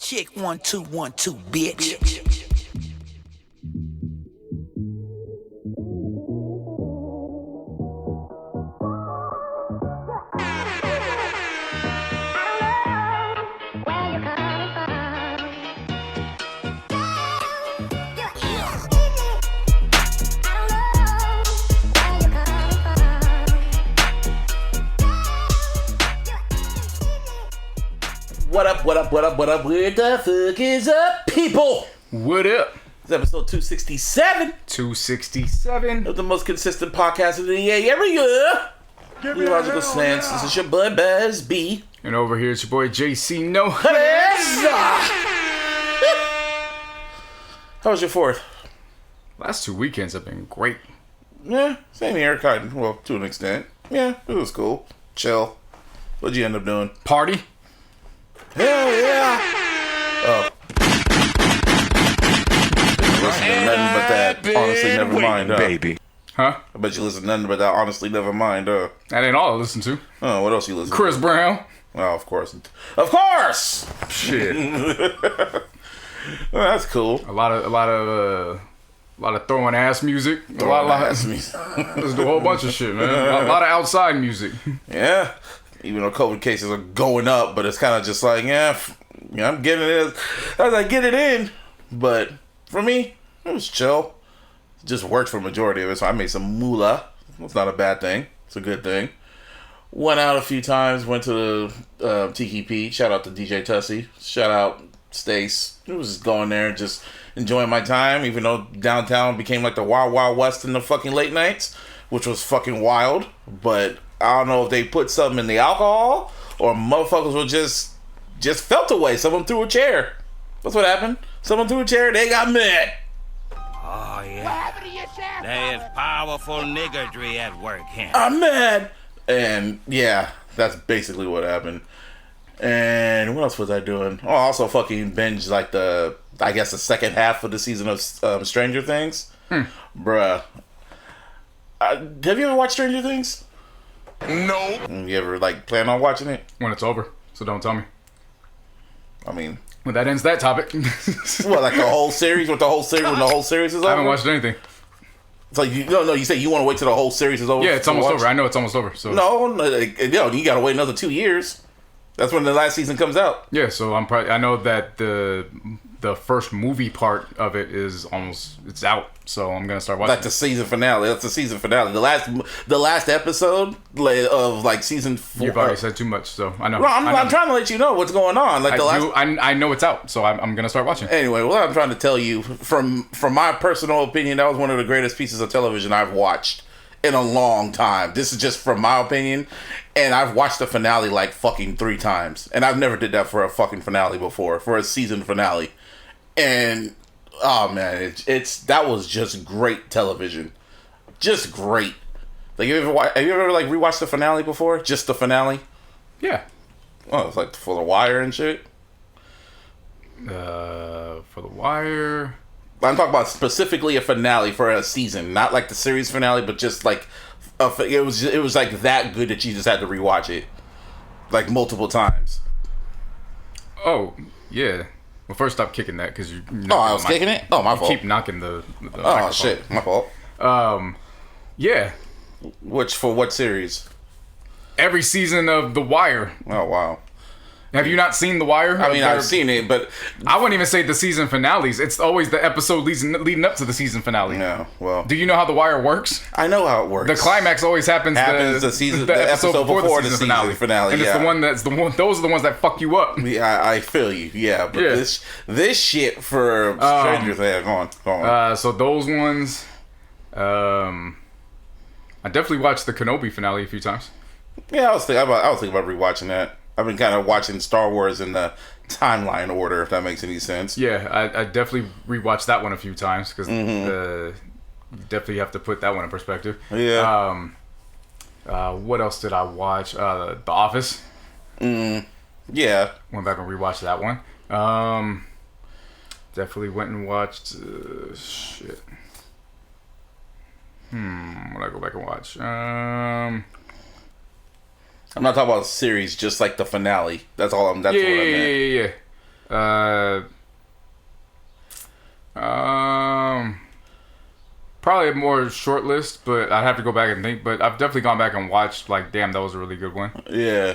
Check 1 2 1 2, bitch. What up, where the fuck is up, people? What up? It's episode 267. 267. Of the most consistent podcast of the year every year. iLLogical Sense. This is your bud, Buzz B. And over here it's your boy JC No. How was your fourth? Last 2 weekends have been great. Yeah, same here, kind of. Well, to an extent. Yeah, it was cool. Chill. What'd you end up doing? Party? Hell yeah! Oh. Listen to nothing but that. Honestly, never mind, baby. Huh? I bet you listen to nothing but that. Honestly, never mind, That ain't all I listen to. Oh, what else you listen Chris to? Brown. Oh, of course. Of course! Shit. Well, that's cool. A lot of throwing ass music. A Throwing lot ass music. Let's do a whole bunch of shit, man. A lot of outside music. Yeah. Even though COVID cases are going up, but it's kind of just like, I'm getting it. I get it in. But for me, it was chill. It just worked for the majority of it, so I made some moolah. It's not a bad thing. It's a good thing. Went out a few times. Went to the Tiki Pete. Shout out to DJ Tussie. Shout out Stace. It was just going there and just enjoying my time, even though downtown became like the Wild Wild West in the fucking late nights, which was fucking wild. But I don't know if they put something in the alcohol or motherfuckers were just felt away. Someone threw a chair. That's what happened. Someone threw a chair. They got mad. Oh, yeah. There's powerful niggardry at work here. I'm mad. And yeah, that's basically what happened. And what else was I doing? Oh, I also fucking binged like the second half of the season of Stranger Things. Bruh. Have you ever watched Stranger Things? No. You ever plan on watching it? When it's over, so don't tell me. I mean, when that ends that topic. What, like the whole series? When the whole series is over? I haven't watched anything. It's like you say you want to wait till the whole series is over. Yeah, it's almost over. I know it's almost over. So you gotta wait another 2 years. That's when the last season comes out. Yeah, so I know that the first movie part of it is it's out, so I'm gonna start watching. Like the season finale. That's the season finale. The last episode of season 4. You've already said too much, so I know. No, I'm trying to let you know what's going on. I know it's out, so I'm gonna start watching. Anyway, what I'm trying to tell you from my personal opinion, that was one of the greatest pieces of television I've watched in a long time. This is just from my opinion, and I've watched the finale like fucking 3 times, and I've never did that for a fucking finale before, for a season finale. And oh man, that was just great television, just great. Like, have you ever rewatched the finale before? Just the finale? Yeah. Oh, it's like for The Wire and shit. For The Wire. I'm talking about specifically a finale for a season, not like the series finale, but just like it was like that good that you just had to rewatch it like multiple times. Oh yeah. Well, first stop kicking that because you. I was kicking it. Oh, my fault. Keep knocking the oh microphone. Shit, my fault. Yeah. For what series? Every season of The Wire. Oh wow. Have you not seen The Wire? I mean, I've seen it, but I wouldn't even say the season finales. It's always the episode leading up to the season finale. Yeah, well. Do you know how The Wire works? I know how it works. The climax always happens the episode before the season finale. And it's those are the ones that fuck you up. Yeah, I feel you. Yeah, but this shit for Stranger Things. Go on. So those ones, I definitely watched the Kenobi finale a few times. Yeah, I was thinking about rewatching that. I've been kind of watching Star Wars in the timeline order, if that makes any sense. Yeah, I definitely rewatched that one a few times because definitely have to put that one in perspective. Yeah. What else did I watch? The Office. Yeah. Went back and rewatched that one. Definitely went and watched shit. What did I go back and watch? I'm not talking about series, just like the finale. That's all I'm. That's what I meant. Yeah. Probably a more short list, but I'd have to go back and think. But I've definitely gone back and watched, like, damn, that was a really good one. Yeah.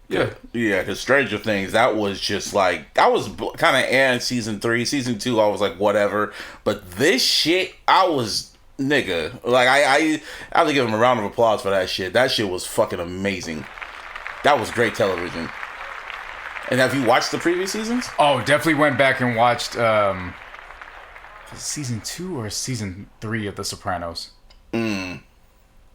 Yeah. Yeah, because Stranger Things, that was just like, I was kind of in season 3. Season 2, I was like, whatever. But this shit, I was, nigga. Like, I have to give him a round of applause for that shit. That shit was fucking amazing. That was great television. And have you watched the previous seasons? Oh, definitely went back and watched season 2 or season 3 of The Sopranos. It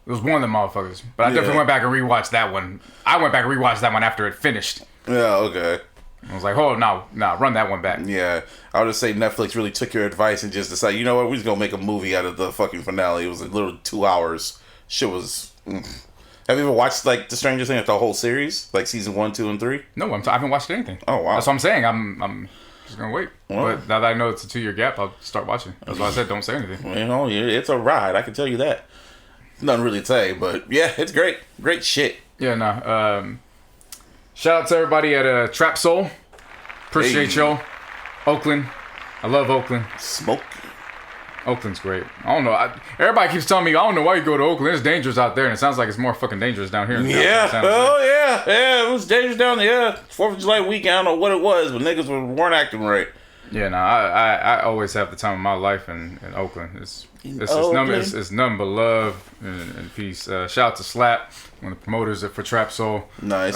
was one of the motherfuckers. But I definitely went back and rewatched that one. I went back and rewatched that one after it finished. Yeah, okay. I was like, oh, no, run that one back. Yeah. I would just say Netflix really took your advice and just decided, you know what, we're just going to make a movie out of the fucking finale. It was like literally 2 hours. Shit was... Have you ever watched, like, The Stranger Things, the whole series? Like, season 1, 2, and 3? No, I haven't watched anything. Oh, wow. That's what I'm saying. I'm just going to wait. Well, but now that I know it's a 2-year gap, I'll start watching. That's why I said don't say anything. You know, it's a ride. I can tell you that. Nothing really to say, but yeah, it's great. Great shit. Yeah, no. Shout out to everybody at Trap Soul. Appreciate y'all. Oakland. I love Oakland. Smoke. Oakland's great. I don't know. Everybody keeps telling me, I don't know why you go to Oakland. It's dangerous out there, and it sounds like it's more fucking dangerous down here. Yeah. Oh, yeah. Yeah, it was dangerous down there. 4th of July weekend, I don't know what it was, but niggas weren't acting right. Yeah, no, I always have the time of my life in Oakland. It's nothing but love and peace. Shout out to Slap, one of the promoters for Trap Soul. Nice.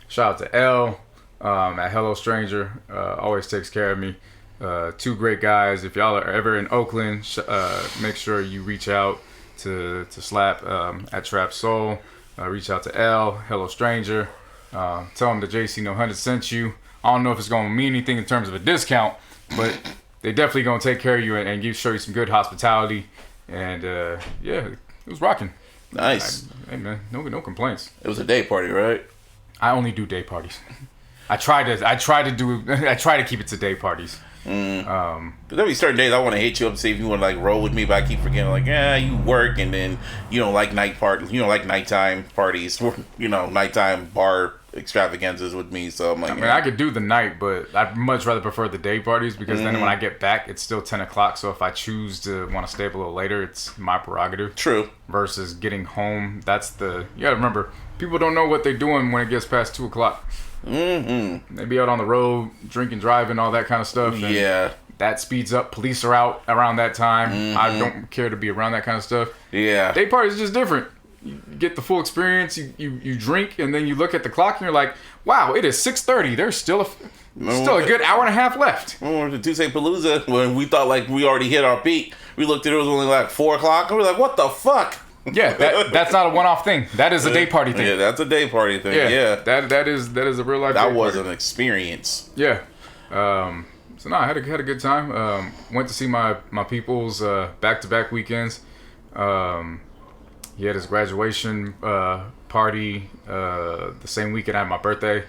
Shout out to L at Hello Stranger. Always takes care of me. 2 great guys. If y'all are ever in Oakland, make sure you reach out to Slap at Trap Soul. Reach out to L, Hello Stranger. Tell them the JC No 100 sent you. I don't know if it's going to mean anything in terms of a discount, but they definitely going to take care of you and show you some good hospitality. And yeah, it was rocking. Nice. Hey man, no complaints. It was a day party, right? I only do day parties. I try to keep it to day parties. There'll be certain days I want to hit you up and see if you want to like roll with me, but I keep forgetting, like, yeah, you work and then you don't like nighttime parties, nighttime bar extravaganzas with me. So I'm like, I could do the night, but I'd much rather prefer the day parties because then when I get back, it's still 10 o'clock. So if I choose to want to stay up a little later, it's my prerogative. True. Versus getting home, you gotta remember, people don't know what they're doing when it gets past 2 o'clock. They be out on the road, drinking, driving, all that kind of stuff. And that speeds up. Police are out around that time. I don't care to be around that kind of stuff. Yeah. Day parties is just different. You get the full experience. You drink, and then you look at the clock, and you're like, wow, it is 6:30. There's still a good hour and a half left. The Tuesday Palooza, when we thought like we already hit our peak, we looked at it was only like 4 o'clock, and we're like, what the fuck? Yeah, that's not a one-off thing. That is a day party thing. Yeah, that's a day party thing. Yeah. That is a real life. That was an experience. Yeah. So no, I had a good time. Went to see my peoples back-to-back weekends. He had his graduation party the same weekend I had my birthday,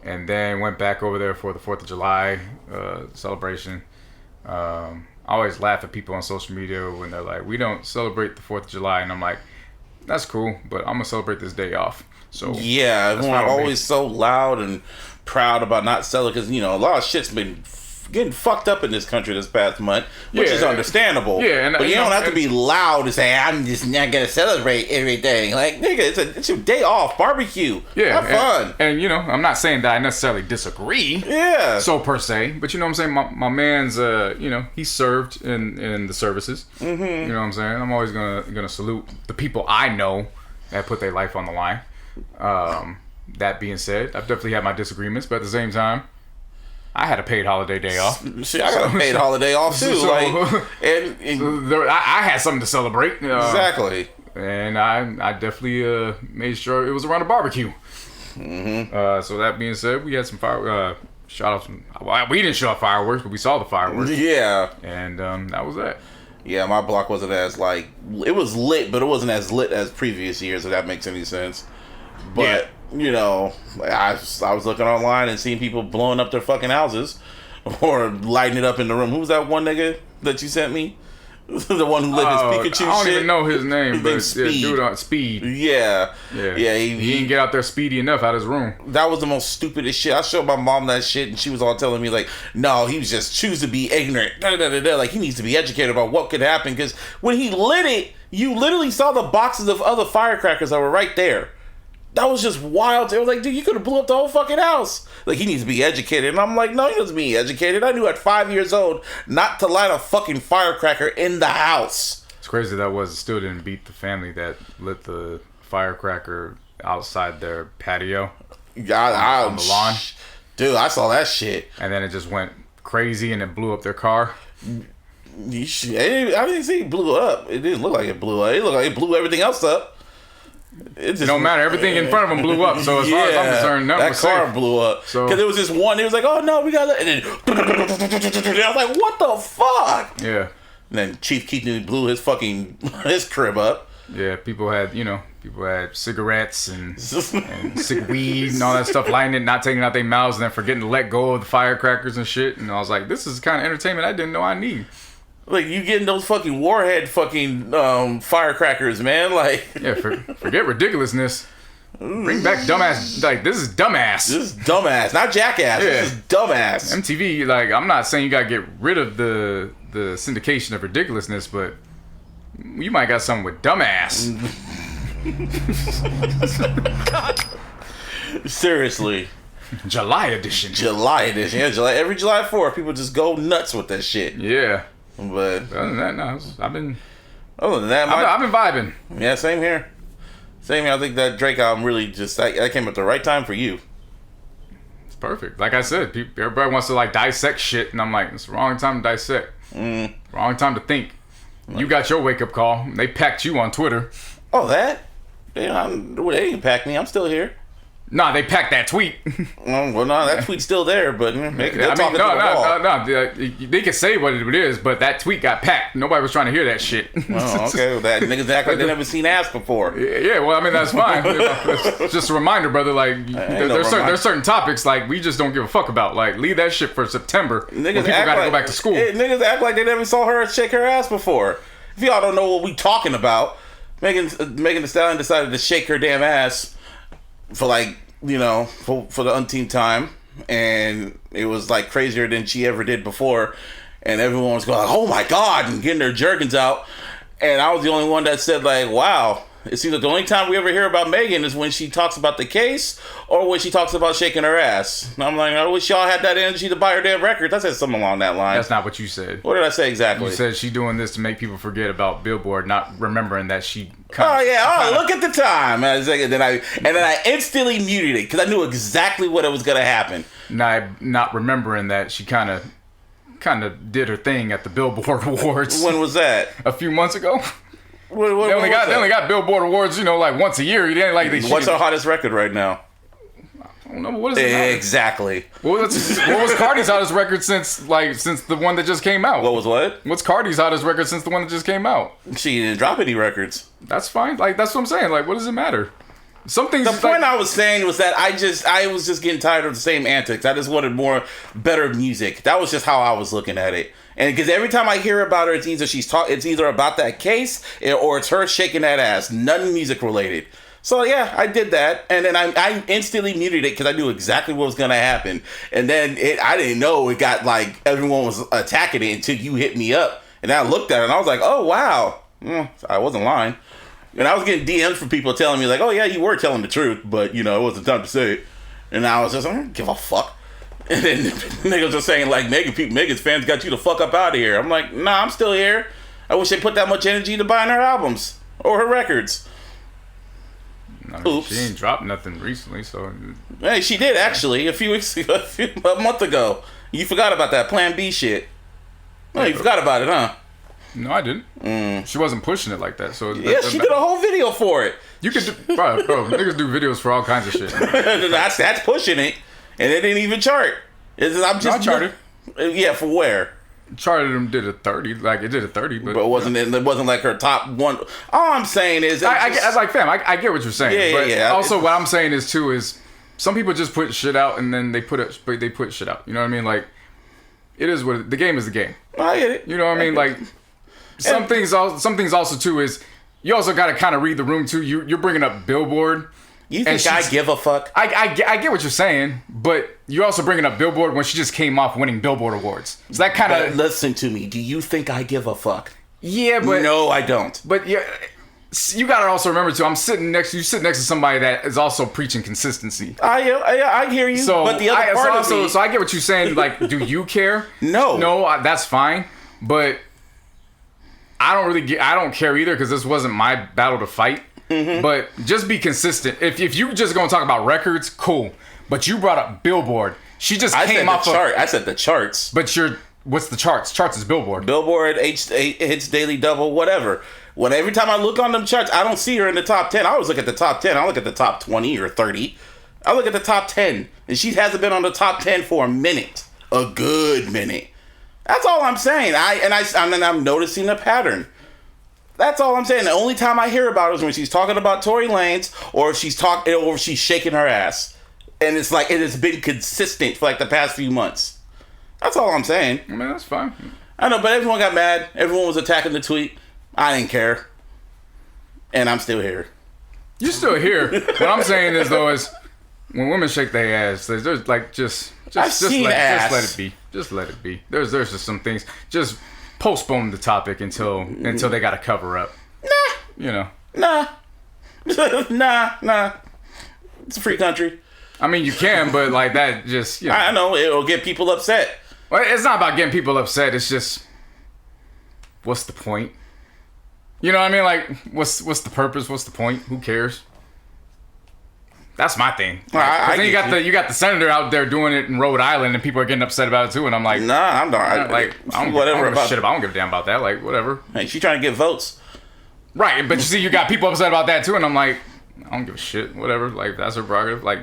and then went back over there for the 4th of July celebration. I always laugh at people on social media when they're like, we don't celebrate the 4th of July. And I'm like, that's cool, but I'm going to celebrate this day off. So yeah, everyone always so loud and proud about not celebrating because, a lot of shit's been getting fucked up in this country this past month, which is understandable. Yeah, but you don't have to be loud and say, I'm just not going to celebrate everything. Like, nigga, it's your day off. Barbecue. Yeah. Have fun. And I'm not saying that I necessarily disagree. Yeah. So per se. But you know what I'm saying? My man's, he served in the services. Mm-hmm. You know what I'm saying? I'm always gonna salute the people I know that put their life on the line. That being said, I've definitely had my disagreements, but at the same time, I had a paid holiday day off. Shit, I got a paid holiday off too. I had something to celebrate. Exactly. And I definitely made sure it was around a barbecue. Mm-hmm. So that being said, we had some shot off some. We didn't show off fireworks, but we saw the fireworks. Yeah. And that was that. Yeah, my block wasn't as it was lit, but it wasn't as lit as previous years. If that makes any sense. But. Yeah. I was looking online and seeing people blowing up their fucking houses or lighting it up in the room. Who was that one nigga that you sent me? The one who lit his Pikachu shit. I don't even know his name, but Speed. dude on Speed. Yeah. He didn't get out there speedy enough out of his room. That was the most stupidest shit. I showed my mom that shit, and she was all telling me like, "No, he was just choose to be ignorant. Like he needs to be educated about what could happen." Because when he lit it, you literally saw the boxes of other firecrackers that were right there. That was just wild. They were like, dude, you could have blew up the whole fucking house. Like, he needs to be educated. And I'm like, no, he doesn't be educated. I knew at 5 years old not to light a fucking firecracker in the house. It's crazy it still didn't beat the family that lit the firecracker outside their patio on the lawn. Dude, I saw that shit. And then it just went crazy and it blew up their car. I didn't see it blew up. It didn't look like it blew up. It looked like it blew everything else up. It don't matter. Everything in front of them blew up. So as far as I'm concerned, that car blew up. Because it was this one. It was like, oh no, we got it. And then I was like, what the fuck? Yeah. And then Chief Keaton blew his crib up. Yeah, people had cigarettes and sick weed and all that stuff, lighting it, not taking it out their mouths, and then forgetting to let go of the firecrackers and shit. And I was like, this is the kind of entertainment I didn't know I need. Like, you getting those fucking warhead fucking firecrackers, man. Like, yeah, forget ridiculousness. Bring back dumbass. Like, this is dumbass. This is dumbass, not jackass. Yeah. This is dumbass. MTV, like, I'm not saying you gotta get rid of the syndication of ridiculousness, but you might got something with dumbass. Seriously. July edition. Yeah, every July 4th, people just go nuts with that shit. Yeah. But other than that, no, I've been vibing. Yeah, same here. I think that Drake album really just that came at the right time for you. It's perfect. Like I said, everybody wants to like dissect shit, and I'm like, it's the wrong time to dissect. Wrong time to think. You got your wake up call. They packed you on Twitter. Oh, that? Yeah, they didn't pack me. I'm still here. Nah, they packed that tweet. Well, no, that tweet's still there, but no. They can say what it is, but that tweet got packed. Nobody was trying to hear that shit. Oh, okay. Well, that niggas act like they never seen ass before. Yeah, well, I mean, that's fine. It's just a reminder, brother. Like, there's certain topics like we just don't give a fuck about. Like, leave that shit for September. Niggas when people gotta go back to school. Niggas act like they never saw her shake her ass before. If y'all don't know what we talking about, Megan Thee Stallion decided to shake her damn ass for like, for the umpteenth time, and it was like crazier than she ever did before, and everyone was going like, oh my god, and getting their jerkins out, and I was the only one that said like, wow. It seems like the only time we ever hear about Megan is when she talks about the case or when she talks about shaking her ass. And I'm like, I wish y'all had that energy to buy her damn records. I said something along that line. That's not what you said. What did I say exactly? You said she doing this to make people forget about Billboard, not remembering that she. Look at the time. And then I instantly muted it because I knew exactly what was gonna happen. Not remembering that she kind of did her thing at the Billboard Awards. When was that? A few months ago. They only got Billboard Awards, like once a year. What's our hottest record right now? I don't know. What is it? Exactly. What was Cardi's hottest record since the one that just came out? What was what? What's Cardi's hottest record since the one that just came out? She didn't drop any records. That's fine. Like, that's what I'm saying. Like, what does it matter? The point I was saying was that I was just getting tired of the same antics. I just wanted better music. That was just how I was looking at it. And because every time I hear about her, it's either about that case or it's her shaking that ass. Nothing music related. So yeah, I did that, and then I instantly muted it because I knew exactly what was gonna happen. And then I didn't know it got like everyone was attacking it until you hit me up, and I looked at it and I was like, oh wow, I wasn't lying. And I was getting DMs from people telling me like, oh yeah, you were telling the truth, but it wasn't time to say it. And I was just like, I don't give a fuck. And then niggas just saying like, Megan's fans got you the fuck up out of here. I'm like, nah, I'm still here. I wish they put that much energy into buying her albums or her records. Oops. She ain't dropped nothing recently, so. Hey, she did actually a month ago. You forgot about that Plan B shit. No, you forgot about it, huh? No, I didn't. She wasn't pushing it like that. So yeah, she did a whole video for it. You could, bro. Niggas do videos for all kinds of shit. That's pushing it. And it didn't even chart. I'm just charted. Yeah, for where? Charted them did a 30, like it did a 30, but it wasn't like her top one. All I'm saying is, I get what you're saying. Yeah. Also, what I'm saying is some people just put shit out and then they put shit out. You know what I mean? Like, it is the game is the game. I get it. You know what I mean? Like, Some things also too is you also got to kind of read the room too. You're bringing up Billboard. You think I give a fuck? I get what you're saying, but you're also bringing up Billboard when she just came off winning Billboard awards. So that kind of... Listen to me. Do you think I give a fuck? Yeah, but... No, I don't. But yeah, you got to also remember too, you sit next to somebody that is also preaching consistency. I hear you, so but the other part of me... So I get what you're saying. Like, do you care? No. That's fine, but I don't care either because this wasn't my battle to fight. Mm-hmm. But just be consistent. If you just gonna talk about records, cool. But you brought up Billboard. She just came off chart. I said the charts. But what's the charts? Charts is Billboard. Billboard, hits daily double, whatever. Every time I look on them charts, I don't see her in the top 10. I always look at the top 10. I look at the top 20 or 30. I look at the top 10, and she hasn't been on the top 10 for a good minute. That's all I'm saying. I'm noticing a pattern. That's all I'm saying. The only time I hear about it is when she's talking about Tory Lanez or if she's shaking her ass. And it's like it has been consistent for like the past few months. That's all I'm saying. I mean, that's fine. I know, but everyone got mad. Everyone was attacking the tweet. I didn't care. And I'm still here. You're still here. What I'm saying is when women shake their ass, there's like just let it be. Just let it be. There's just some things. Just postpone the topic until they got to cover up. Nah. Nah. It's a free country. I mean, you can, but like that just... I know, it'll get people upset. Well, it's not about getting people upset. It's just, what's the point? You know what I mean? Like, what's the purpose? What's the point? Who cares? That's my thing. Like, then you got the senator out there doing it in Rhode Island, and people are getting upset about it too. And I'm like, nah, I'm not. I don't give a damn about that. Like, whatever. Hey, she's trying to get votes, right? But you see, you got people upset about that too, and I'm like, I don't give a shit. Whatever. Like, that's her prerogative. Like,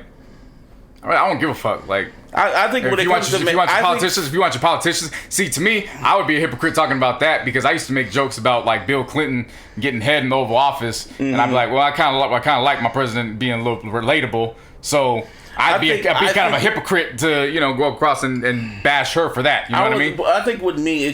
I don't give a fuck. Like, I think if you want your politicians, see, to me, I would be a hypocrite talking about that because I used to make jokes about like Bill Clinton getting head in the Oval Office, and I'd be like, well, I kind of like my president being a little relatable, so I'd be kind of a hypocrite to go across and bash her for that. You know what I mean? I think with me,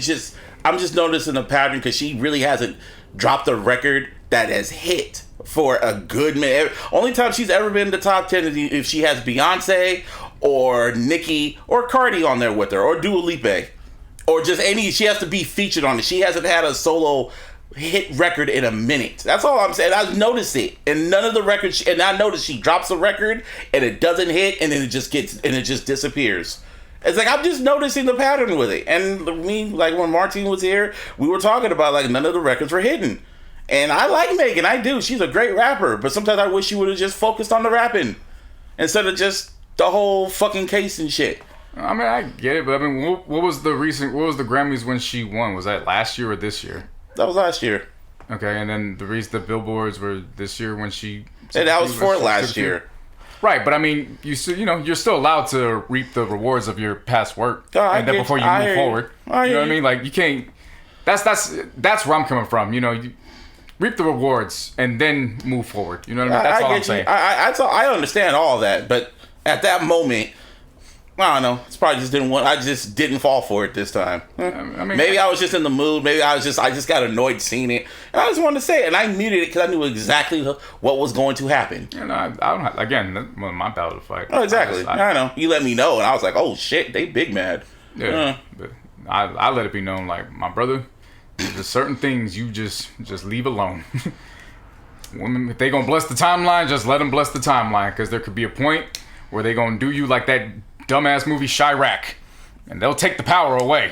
I'm just noticing a pattern because she really hasn't dropped a record that has hit for a good minute. Only time she's ever been in the top 10 is if she has Beyonce or Nicki or Cardi on there with her, or Dua Lipa, or just she has to be featured on it. She hasn't had a solo hit record in a minute. That's all I'm saying. I've noticed it, and none of the records. And I noticed she drops a record and it doesn't hit, and then it just disappears. It's like I'm just noticing the pattern with it. And like when Martine was here, we were talking about like none of the records were hidden. And I like Megan, I do. She's a great rapper, but sometimes I wish she would have just focused on the rapping instead of just the whole fucking case and shit. I mean, I get it, but I mean, what was the Grammys when she won? Was that last year or this year? That was last year. Okay, and then the Billboards were this year when she... And that was for last year. Right, but I mean, you're still allowed to reap the rewards of your past work, before you move forward. You know what I mean? Like, you can't... That's where I'm coming from, reap the rewards and then move forward. You know what I mean? That's all I'm saying. I understand all that, but at that moment, I don't know. It's probably I just didn't fall for it this time. I mean, maybe I was just in the mood. Maybe I just got annoyed seeing it, and I just wanted to say it. And I muted it because I knew exactly what was going to happen. And I don't. Again, that's my battle to fight. Oh, exactly. I know. You let me know, and I was like, oh shit, they big mad. Yeah. But I let it be known, like, my brother. There's certain things you just leave alone. Women, if they gonna bless the timeline, just let them bless the timeline, because there could be a point where they gonna do you like that dumbass movie Chirac, and they'll take the power away.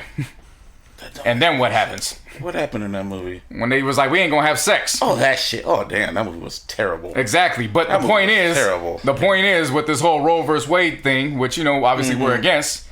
And then what happens? What happened in that movie? When they was like, we ain't gonna have sex. Oh, that shit. Oh, damn, that movie was terrible. Exactly, but the point is, terrible. The point is with this whole Roe versus Wade thing, which obviously we're against.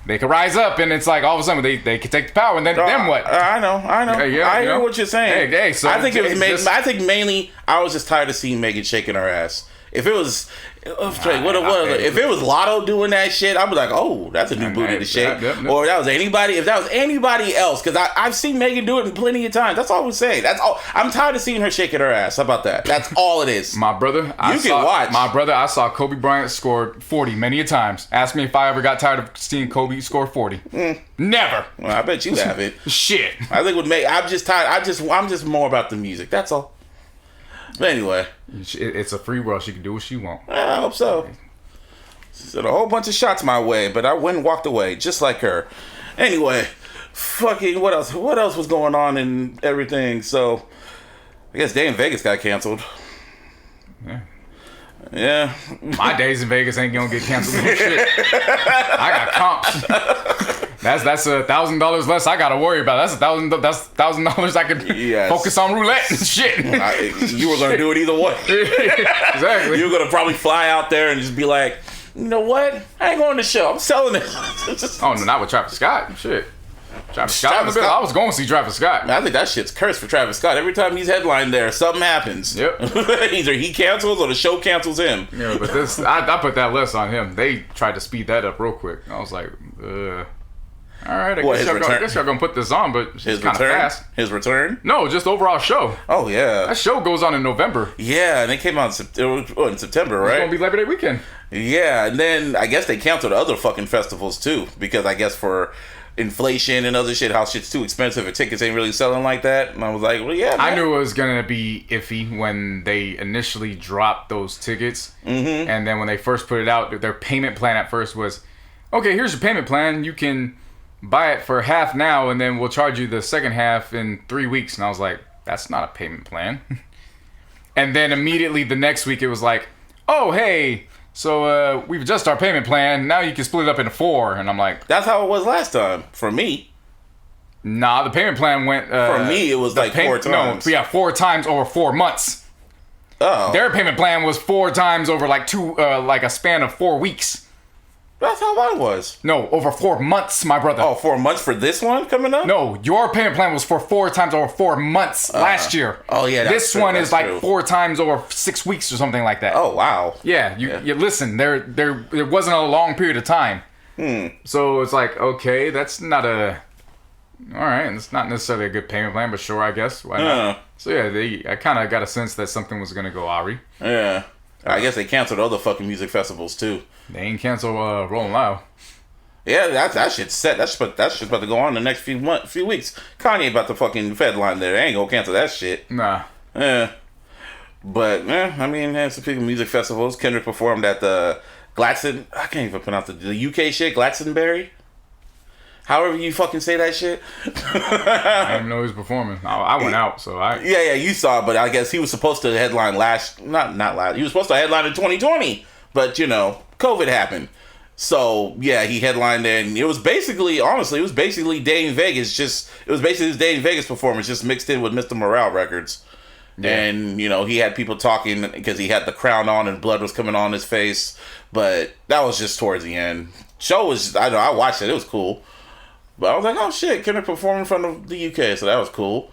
They could rise up, and it's like all of a sudden they could take the power, and then what? I know. I hear what you're saying. So I think mainly I was just tired of seeing Megan shaking her ass. If it was, if it was Lotto doing that shit, I'd be like, oh, that's a new booty to shake. Or if that was anybody else, because I've seen Megan do it plenty of times. That's all I'm saying. That's all. I'm tired of seeing her shaking her ass. How about that? That's all it is. My brother, I saw Kobe Bryant score 40 many a times. Ask me if I ever got tired of seeing Kobe score 40. Never. Well, I bet you haven't. Shit. I think I'm just tired. I'm just more about the music. That's all. But anyway, it's a free world. She can do what she wants. I hope so. She said a whole bunch of shots my way, but I went and walked away just like her. Anyway, fucking what else? What else was going on and everything? So, I guess Day in Vegas got canceled. Yeah. My days in Vegas ain't gonna get canceled. Shit. I got comps. That's $1,000 less I gotta worry about. That's $1,000 I can focus on roulette and shit. You were gonna do it either way. Exactly. You were gonna probably fly out there and just be like, you know what? I ain't going to the show. I'm selling it. Oh no, not with Travis Scott. Shit. Travis Scott. I was going to see Travis Scott. Man, I think that shit's cursed for Travis Scott. Every time he's headlined there, something happens. Yep. Either he cancels or the show cancels him. Yeah, but this, I put that less on him. They tried to speed that up real quick. I was like, all right, I guess y'all gonna put this on, but it's kind of fast. His return? No, just overall show. Oh, yeah. That show goes on in November. Yeah, and it came out in September, right? It's gonna be Labor Day weekend. Yeah, and then I guess they canceled other fucking festivals, too, because I guess for inflation and other shit, how shit's too expensive and tickets ain't really selling like that. And I was like, well, yeah, man. I knew it was gonna be iffy when they initially dropped those tickets. Mm-hmm. And then when they first put it out, their payment plan at first was, okay, here's your payment plan. You can buy it for half now, and then we'll charge you the second half in 3 weeks. And I was like, that's not a payment plan. And then immediately the next week it was like, oh, hey, so we've adjusted our payment plan. Now you can split it up into 4. And I'm like, that's how it was last time for me. Nah, the payment plan went... for me, it was like 4 times. No, yeah, 4 times over 4 months. Oh. Their payment plan was 4 times over like a span of 4 weeks. That's how mine was. No, over 4 months, my brother. Oh, 4 months for this one coming up? No, your payment plan was for 4 times over 4 months last year. Oh, yeah, that's This true. one That's is like true. 4 times over 6 weeks or something like that. Oh, wow. Yeah, you listen, there wasn't a long period of time. So it's like, okay, that's not a... Alright, it's not necessarily a good payment plan, but sure, I guess. Why not? So yeah, I kind of got a sense that something was going to go awry. Yeah. I guess they canceled other fucking music festivals, too. They ain't cancel Rolling Loud. Yeah, that shit's set. That shit's about to go on in the next few weeks. Kanye about to fucking Fedline there. They ain't gonna cancel that shit. Nah. Yeah. But, I mean, had some people music festivals. Kendrick performed at the Gladstone... I can't even pronounce the UK shit. Glastonbury? However you fucking say that shit. I didn't even know he was performing. I went out, so I... Yeah, you saw it, but I guess he was supposed to headline not last... He was supposed to headline in 2020. But, COVID happened. So, yeah, he headlined there, and it was basically, honestly, Day in Vegas, it was basically his Day in Vegas performance, just mixed in with Mr. Morale records. Yeah. And, he had people talking because he had the crown on and blood was coming on his face, but that was just towards the end. Show was, I watched it was cool. But I was like, oh shit, Kendrick perform in front of the UK, so that was cool.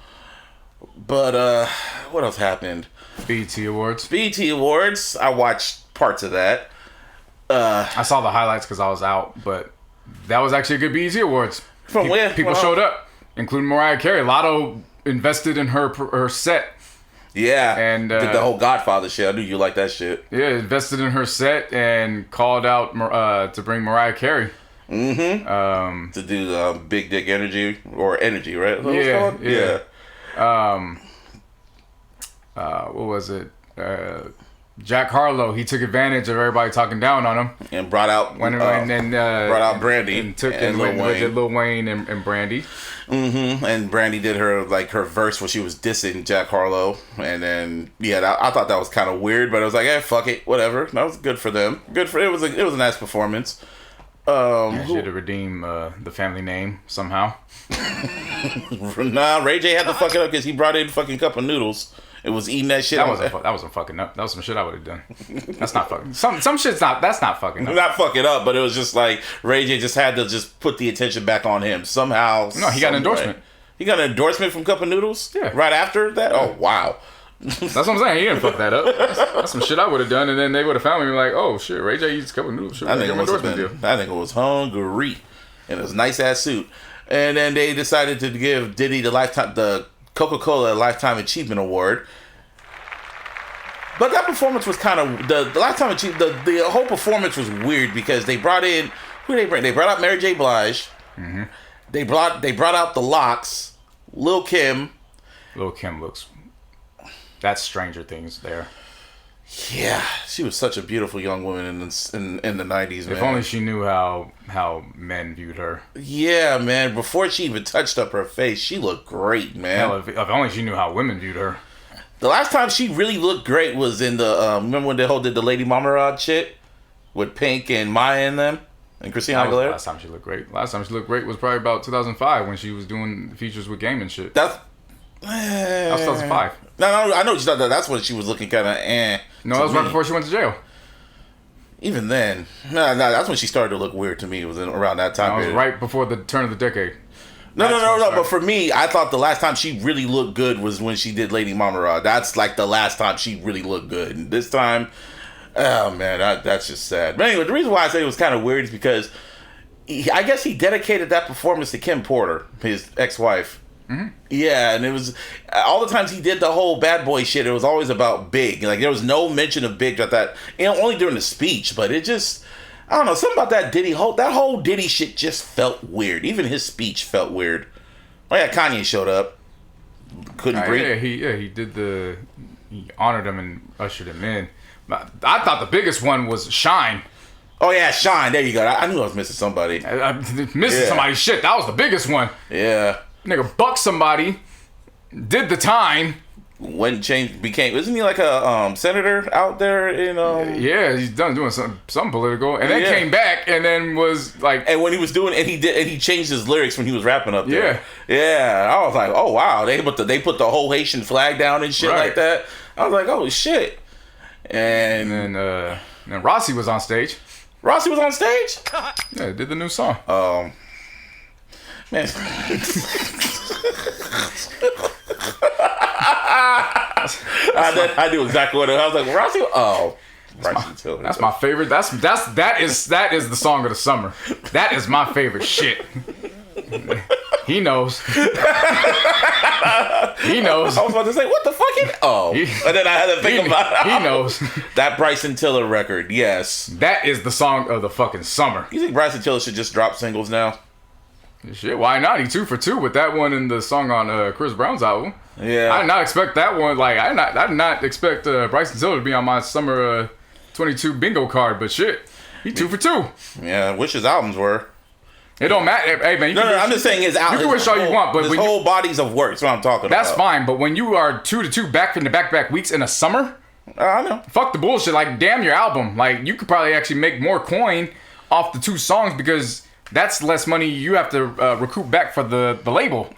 But, what else happened? BET Awards. BET Awards, I watched parts of that. I saw the highlights because I was out, but that was actually a good BET Awards. From where? People showed up, including Mariah Carey. Lotto invested in her set. Yeah, and did the whole Godfather shit. I knew you liked that shit. Yeah, invested in her set and called out to bring Mariah Carey. Mm-hmm. To do the Big Dick Energy, right? Yeah. What was it? Jack Harlow, he took advantage of everybody talking down on him and brought out brought out Brandy and Lil Wayne and Brandy. Mm-hmm. And Brandy did her verse where she was dissing Jack Harlow, and then I thought that was kind of weird, but I was like, fuck it, whatever. That was good for them. It was a nice performance. She had to redeem the family name somehow. Nah, Ray J had to fuck it up because he brought in fucking cup of noodles. It was eating that shit. That wasn't fucking up. That was some shit I would have done. That's not fucking. Some shit's not. That's not fucking up. Not fucking up, but it was just like Ray J just had to just put the attention back on him somehow. No, he got an endorsement. He got an endorsement from Cup of Noodles. Yeah. Right after that. Oh wow. That's what I'm saying. He didn't fuck that up. That's some shit I would have done, and then they would have found me like, oh shit, Ray J eats a couple noodles. That nigga was hungry in his nice ass suit. And then they decided to give Diddy the Coca-Cola Lifetime Achievement Award. But that performance was kind of the Lifetime Achievement. The whole performance was weird because they brought in They brought out Mary J. Blige. Mm-hmm. They brought out the Locks, Lil' Kim. Lil' Kim looks. That's Stranger Things there. Yeah, she was such a beautiful young woman in the 90s, man. If only she knew how men viewed her. Yeah, man. Before she even touched up her face, she looked great, man. Hell, if only she knew how women viewed her. The last time she really looked great was in the remember when they did the Lady Marmalade shit with Pink and Maya in them and Christina Aguilera. Last time she looked great. Last time she looked great was probably about 2005 when she was doing features with Game and shit. That was 2005. No, I know that's when she was looking kind of No, that was right before she went to jail. Even then, no, that's when she started to look weird to me. It was around that time. It was right before the turn of the decade. No. But for me, I thought the last time she really looked good was when she did Lady Marmalade. That's like the last time she really looked good. And this time, oh man, that's just sad. But anyway, the reason why I say it was kind of weird is because I guess he dedicated that performance to Kim Porter, his ex-wife. Mm-hmm. Yeah, and it was all the times he did the whole bad boy shit. It was always about Big. Like there was no mention of Big at that, only during the speech. But it just, I don't know, something about that Diddy whole Diddy shit just felt weird. Even his speech felt weird. Oh yeah, Kanye showed up, couldn't breathe. Yeah, he honored him and ushered him in. I thought the biggest one was Shine. Oh yeah, Shine. There you go. I knew I was missing somebody. Missing somebody's shit. That was the biggest one. Yeah. Nigga bucked somebody, did the time. Isn't he like a senator out there in Yeah, he's done doing something political, and then came back and then was like, and when he was doing, and he changed his lyrics when he was rapping up there. Yeah, I was like, oh wow, they put the whole Haitian flag down and shit like that. I was like, oh shit. And then Rossi was on stage. Rossi was on stage? Yeah, did the new song. Man. I knew exactly what it was. I was like, Rossi. Oh, that's my favorite. That is the song of the summer. That is my favorite shit. He knows. He knows. I was about to say, what the fuck? And then I had to think about it. He knows. That Bryson Tiller record, yes. That is the song of the fucking summer. You think Bryson Tiller should just drop singles now? Shit, why not? He 2 for 2 with that one and the song on Chris Brown's album. Yeah. I did not expect that one. Like, I did not expect Bryson Tiller to be on my summer 22 bingo card, but shit, he 2 for 2. Yeah, I wish his albums were. It don't matter. Hey, man. I'm just saying his album. You can wish all you want, but his whole bodies of work is what I'm talking about. That's fine, but when you are 2 to 2 back to back weeks in a summer, I know. Fuck the bullshit. Like, damn your album. Like, you could probably actually make more coin off the 2 songs because that's less money you have to recoup back for the label.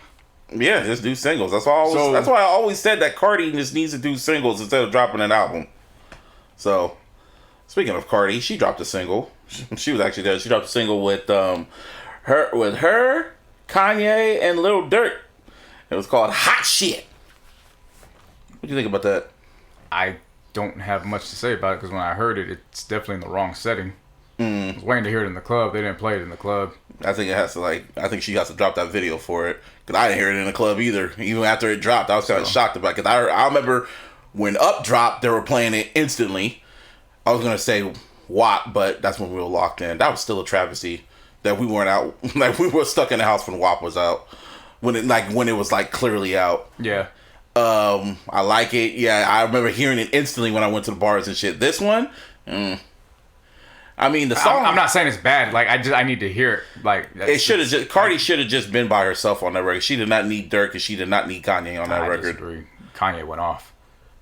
Yeah, just do singles. That's why I always said that Cardi just needs to do singles instead of dropping an album. So, speaking of Cardi, she dropped a single. She was actually there. She dropped a single with her, Kanye, and Lil Durk. It was called Hot Shit. What do you think about that? I don't have much to say about it because when I heard it, it's definitely in the wrong setting. I was waiting to hear it in the club. They didn't play it in the club. I think she has to drop that video for it because I didn't hear it in the club either. Even after it dropped, I was kind of shocked about it because I remember when Up dropped, they were playing it instantly. I was gonna say WAP, but that's when we were locked in. That was still a travesty that we weren't out. Like we were stuck in the house when WAP was out. When it was like clearly out. Yeah. I like it. Yeah, I remember hearing it instantly when I went to the bars and shit. This one, I mean, the song. I'm not saying it's bad. Like I need to hear it. Like it should have just. Cardi should have just been by herself on that record. She did not need Durk, and she did not need Kanye on that record. Disagree. Kanye went off.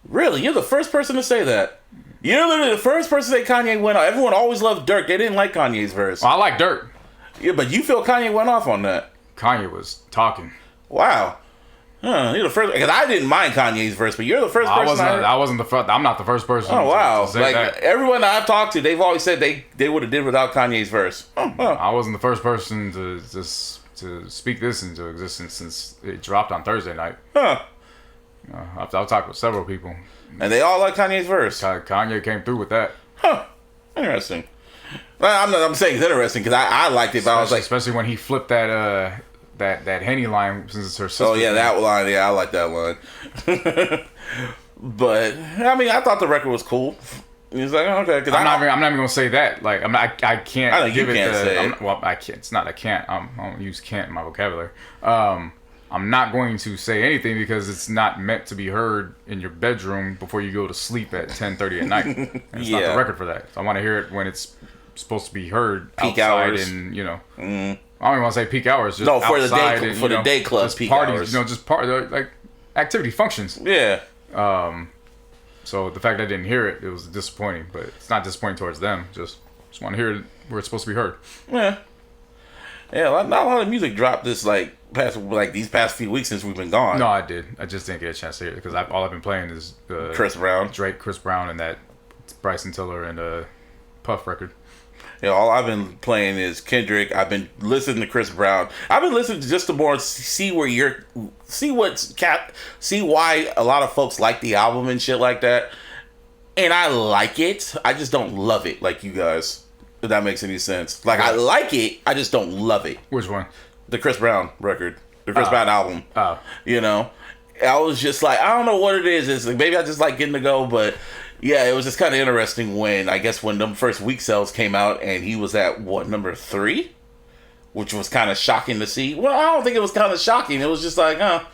Really, you're the first person to say that. You're literally the first person to say Kanye went off. Everyone always loved Durk. They didn't like Kanye's verse. Well, I like Durk. Yeah, but you feel Kanye went off on that. Kanye was talking. Wow. You're the first, because I didn't mind Kanye's verse, but you're the first person. I wasn't the first. I'm not the first person. Oh wow! To say like that. Everyone that I've talked to, they've always said they would have did without Kanye's verse. I wasn't the first person to speak this into existence since it dropped on Thursday night. Huh? I've talked with several people. And they all like Kanye's verse. Kanye came through with that. Huh. Interesting. I'm saying it's interesting because I liked it, but I was like... Especially when he flipped that Henny line since it's her sister. Oh, yeah, that line. Yeah, I like that line. But, I mean, I thought the record was cool. He's like, okay. Cause I'm not even going to say that. Like, I can't I know give you it can't the... say it. Well, I can't. It's not I can't. I don't use can't in my vocabulary. I'm not going to say anything because it's not meant to be heard in your bedroom before you go to sleep at 10:30 at night. And it's not the record for that. So I want to hear it when it's supposed to be heard peak outside hours. And, I don't even want to say peak hours. Just no, for outside the day club just peak parties, hours. Just like activity functions. Yeah. So the fact that I didn't hear it, it was disappointing. But it's not disappointing towards them. Just want to hear it where it's supposed to be heard. Yeah. Yeah, not a lot of music dropped these past few weeks since we've been gone. No, I did. I just didn't get a chance to hear it because all I've been playing is Chris Brown, Drake, Chris Brown, and that Bryson Tiller and Puff record. Yeah, all I've been playing is Kendrick. I've been listening to Chris Brown. I've been listening to just to more see why a lot of folks like the album and shit like that. And I like it. I just don't love it like you guys. If that makes any sense. Like, I like it, I just don't love it. Which one? The Chris Brown record. The Chris Brown album. Oh. I was just like, I don't know what it is. It's like, maybe I just like getting to go, but yeah, it was just kind of interesting when them first week sales came out and he was at, number 3? Which was kind of shocking to see. Well, I don't think it was kind of shocking. It was just like, And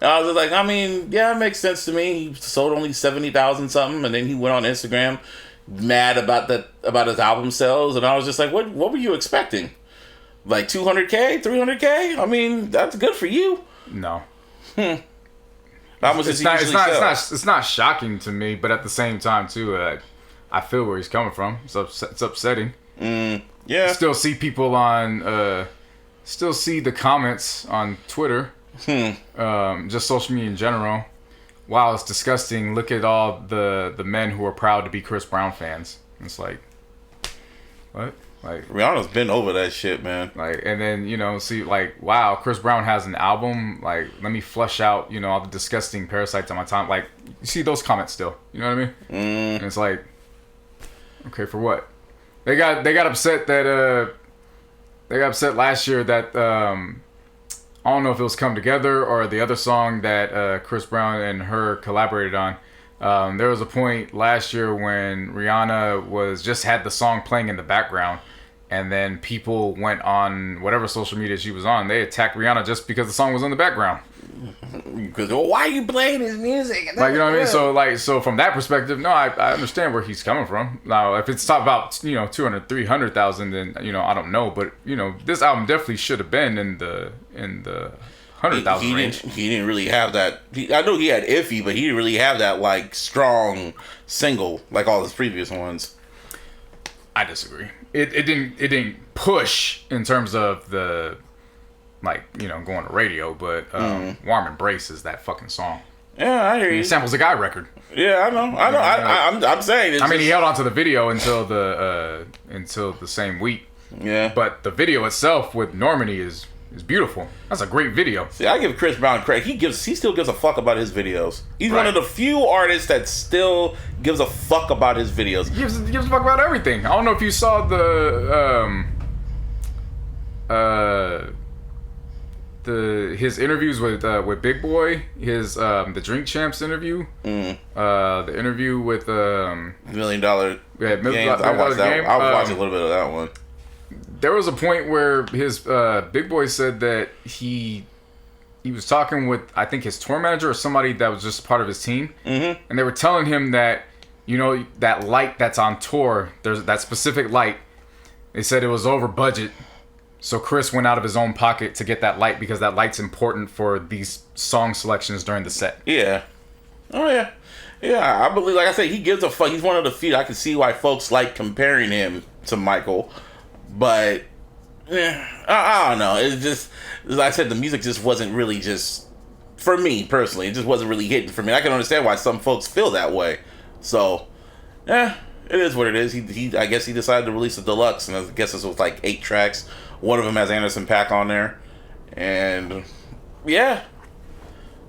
I was like, I mean, yeah, it makes sense to me. He sold only 70,000 something, and then he went on Instagram mad about his album sales, and I was just like, what were you expecting? Like 200K, 300K? I mean, that's good for you. No. How much it's not shocking to me, but at the same time too, I feel where he's coming from. It's upsetting. Yeah. Still see people still see the comments on Twitter, just social media in general. Wow, it's disgusting. Look at all the men who are proud to be Chris Brown fans. It's like, what? Like, Rihanna's been over that shit, man. Like, and then, see, like, wow, Chris Brown has an album. Like, let me flush out, all the disgusting parasites on my time. Like, you see those comments still. You know what I mean? And it's like, okay, for what? They got upset that, last year that, I don't know if it was Come Together or the other song that Chris Brown and her collaborated on. There was a point last year when Rihanna just had the song playing in the background, and then people went on whatever social media she was on. They attacked Rihanna just because the song was in the background. Because why are you playing his music? Like, you know what I mean? So from that perspective, no, I understand where he's coming from. Now, if it's talk about 200, 300,000, then I don't know. But this album definitely should have been in the 100,000 range. He didn't really have that. I know he had Iffy, but he didn't really have that like strong single like all his previous ones. I disagree. It didn't push in terms of the going to radio, but Warm Embrace is that fucking song. Yeah, I hear you. He samples a Guy record. Yeah, I know. I'm saying. He held on to the video until the same week. Yeah, but the video itself with Normani is beautiful. That's a great video. See, I give Chris Brown credit. He still gives a fuck about his videos. He's one of the few artists that still gives a fuck about his videos. He gives a fuck about everything. I don't know if you saw his interviews with Big Boy, the Drink Champs interview, the interview with $1 Million Games. I watched a little bit of that one. There was a point where his Big Boy said that he was talking with, I think, his tour manager or somebody that was just part of his team, and they were telling him that that light that's on tour, there's that specific light. They said it was over budget. So Chris went out of his own pocket to get that light because that light's important for these song selections during the set. Yeah. Oh, yeah. Yeah, I believe, like I said, he gives a fuck. He's one of the few. I can see why folks like comparing him to Michael. But, I don't know. It's just, as I said, the music just wasn't really just, for me personally, it just wasn't really hitting for me. I can understand why some folks feel that way. So, it is what it is. I guess he decided to release a deluxe, and I guess this was like 8 tracks. One of them has Anderson .Paak on there. And, yeah.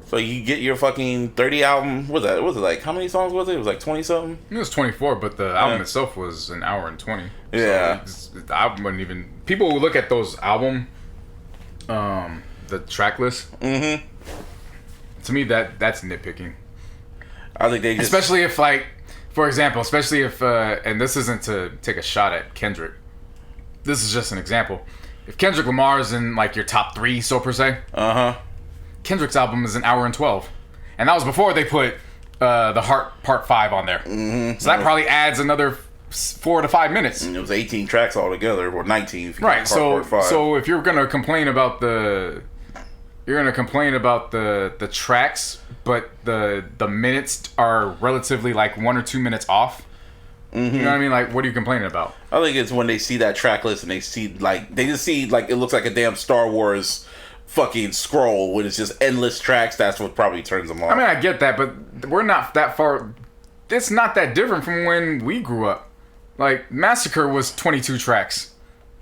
So you get your fucking 30 album. What was it like? How many songs was it? It was like 20 something. It was 24, but the album itself was an hour and 20. Yeah. So the album wouldn't even. People will look at those album, the track list. Mm-hmm. To me, that's nitpicking. I think they just, especially if, like, for example, especially if, and this isn't to take a shot at Kendrick. This is just an example. If Kendrick Lamar is in like your top 3, so per se. Kendrick's album is an hour and 12, and that was before they put the Heart Part 5 on there. Mm-hmm. So that probably adds another 4 to 5 minutes. And it was 18 tracks altogether, or 19. If you right. So if you're gonna complain about the tracks, but the minutes are relatively like 1 or 2 minutes off. Mm-hmm. You know what I mean? Like, what are you complaining about? I think it's when they see that track list and they just see like it looks like a damn Star Wars fucking scroll when it's just endless tracks. That's what probably turns them off. I mean, I get that, but we're not that far. It's not that different from when we grew up. Like, Massacre was 22 tracks.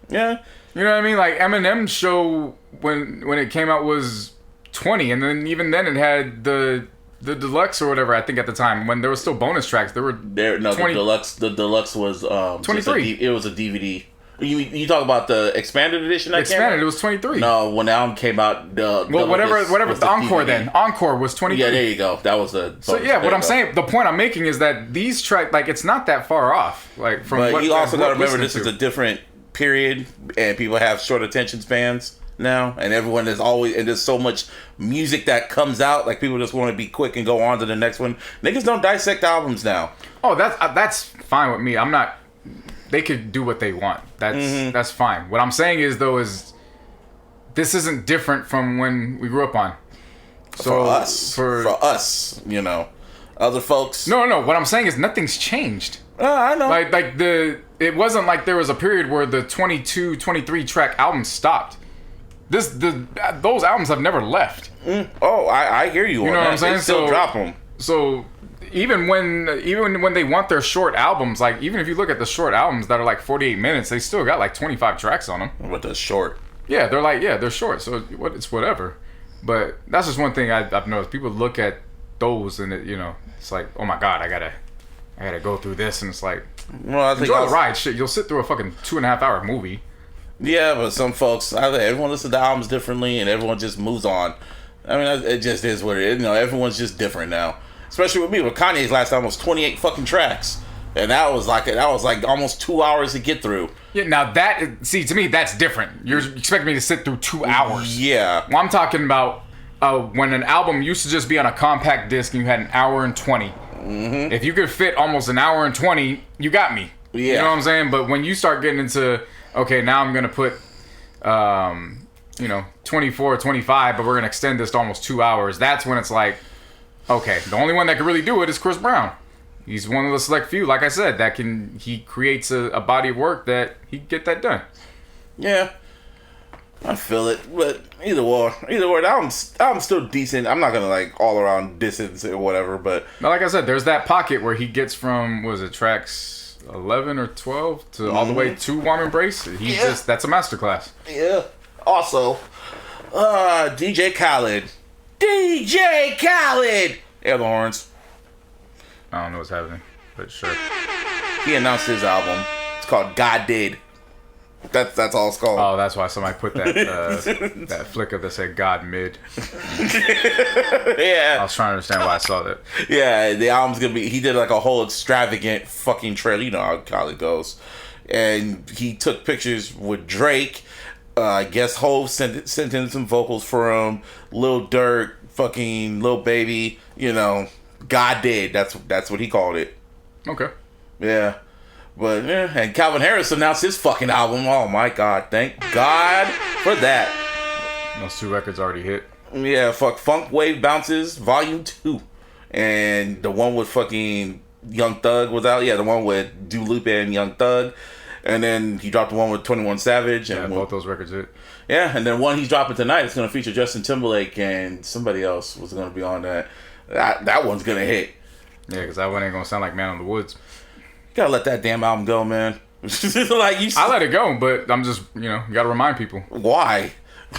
Yeah. You know what I mean? Like, Eminem's show when it came out was 20, and then even then it had the deluxe or whatever. I think at the time when there was still bonus tracks, there were 20. The deluxe was 23. It was a DVD. You talk about the expanded edition? Expanded, it was 23. No, when the album came out, whatever. The encore DVD. Then encore was 23. Yeah, there you go. That was the. So yeah, what I'm saying, the point I'm making is that these tracks, like, it's not that far off. Like, from. But what you also got to remember this is to. a different period, and people have short attention spans now, and everyone is always, and there's so much music that comes out, like people just want to be quick and go on to the next one. Niggas don't dissect albums now. Oh, that's fine with me. I'm not. They could do what they want. That's fine. What I'm saying is this isn't different from when we grew up on. So for us, you know, other folks. No. What I'm saying is nothing's changed. I know. It wasn't like there was a period where the 22, 23 track albums stopped. Those albums have never left. Oh, I hear you. You know what I'm saying? They still drop them. So. Even when they want their short albums, like, even if you look at the short albums that are like 48 minutes, they still got like 25 tracks on them. But they're short. Yeah, they're short. So it's whatever. But that's just one thing I've noticed. People look at those and it's like, oh my god, I gotta go through this, and it's like, well, I think enjoy the ride. Shit, you'll sit through a fucking 2.5 hour movie. Yeah, but some folks, everyone listens to albums differently, and everyone just moves on. I mean, it just is what it is. Everyone's just different now. Especially with me, with Kanye's last album was 28 fucking tracks, and that was like almost 2 hours to get through. Yeah, now to me that's different. You're expecting me to sit through 2 hours. Yeah. Well, I'm talking about when an album used to just be on a compact disc and you had an hour and 20. Mm-hmm. If you could fit almost an hour and 20, you got me. Yeah. You know what I'm saying? But when you start getting into, okay, now I'm gonna put 24, 25, but we're gonna extend this to almost 2 hours. That's when it's like, okay, the only one that can really do it is Chris Brown. He's one of the select few, like I said, he creates a body of work that he can get that done. Yeah, I feel it, but either way, the album's still decent. I'm not gonna like all around distance or whatever, but now, like I said, there's that pocket where he gets from tracks 11 or 12 to all the way to Warm Embrace. That's a masterclass. Yeah. Also, DJ Khaled. Air the horns. I don't know what's happening, but sure. He announced his album. It's called God Did. That's all it's called. Oh, that's why somebody put that that flicker that said God Mid. Yeah. I was trying to understand why I saw that. Yeah, the album's gonna be. He did like a whole extravagant fucking trailer. You know how Khaled goes, and he took pictures with Drake. I guess Hov sent in some vocals for him. Lil Durk, fucking Lil Baby. God Did. That's what he called it. Okay. Yeah. But and Calvin Harris announced his fucking album. Oh my god! Thank God for that. Those 2 records already hit. Yeah, Funk Wave Bounces Volume 2, and the one with fucking Young Thug was out. Yeah, the one with Dua Lipa and Young Thug. And then he dropped the one with 21 Savage. And both those records hit. Yeah, and then one he's dropping tonight is going to feature Justin Timberlake and somebody else was going to be on that. That one's going to hit. Yeah, because that one ain't going to sound like Man on the Woods. You got to let that damn album go, man. I let it go, but I'm just, you got to remind people. Why?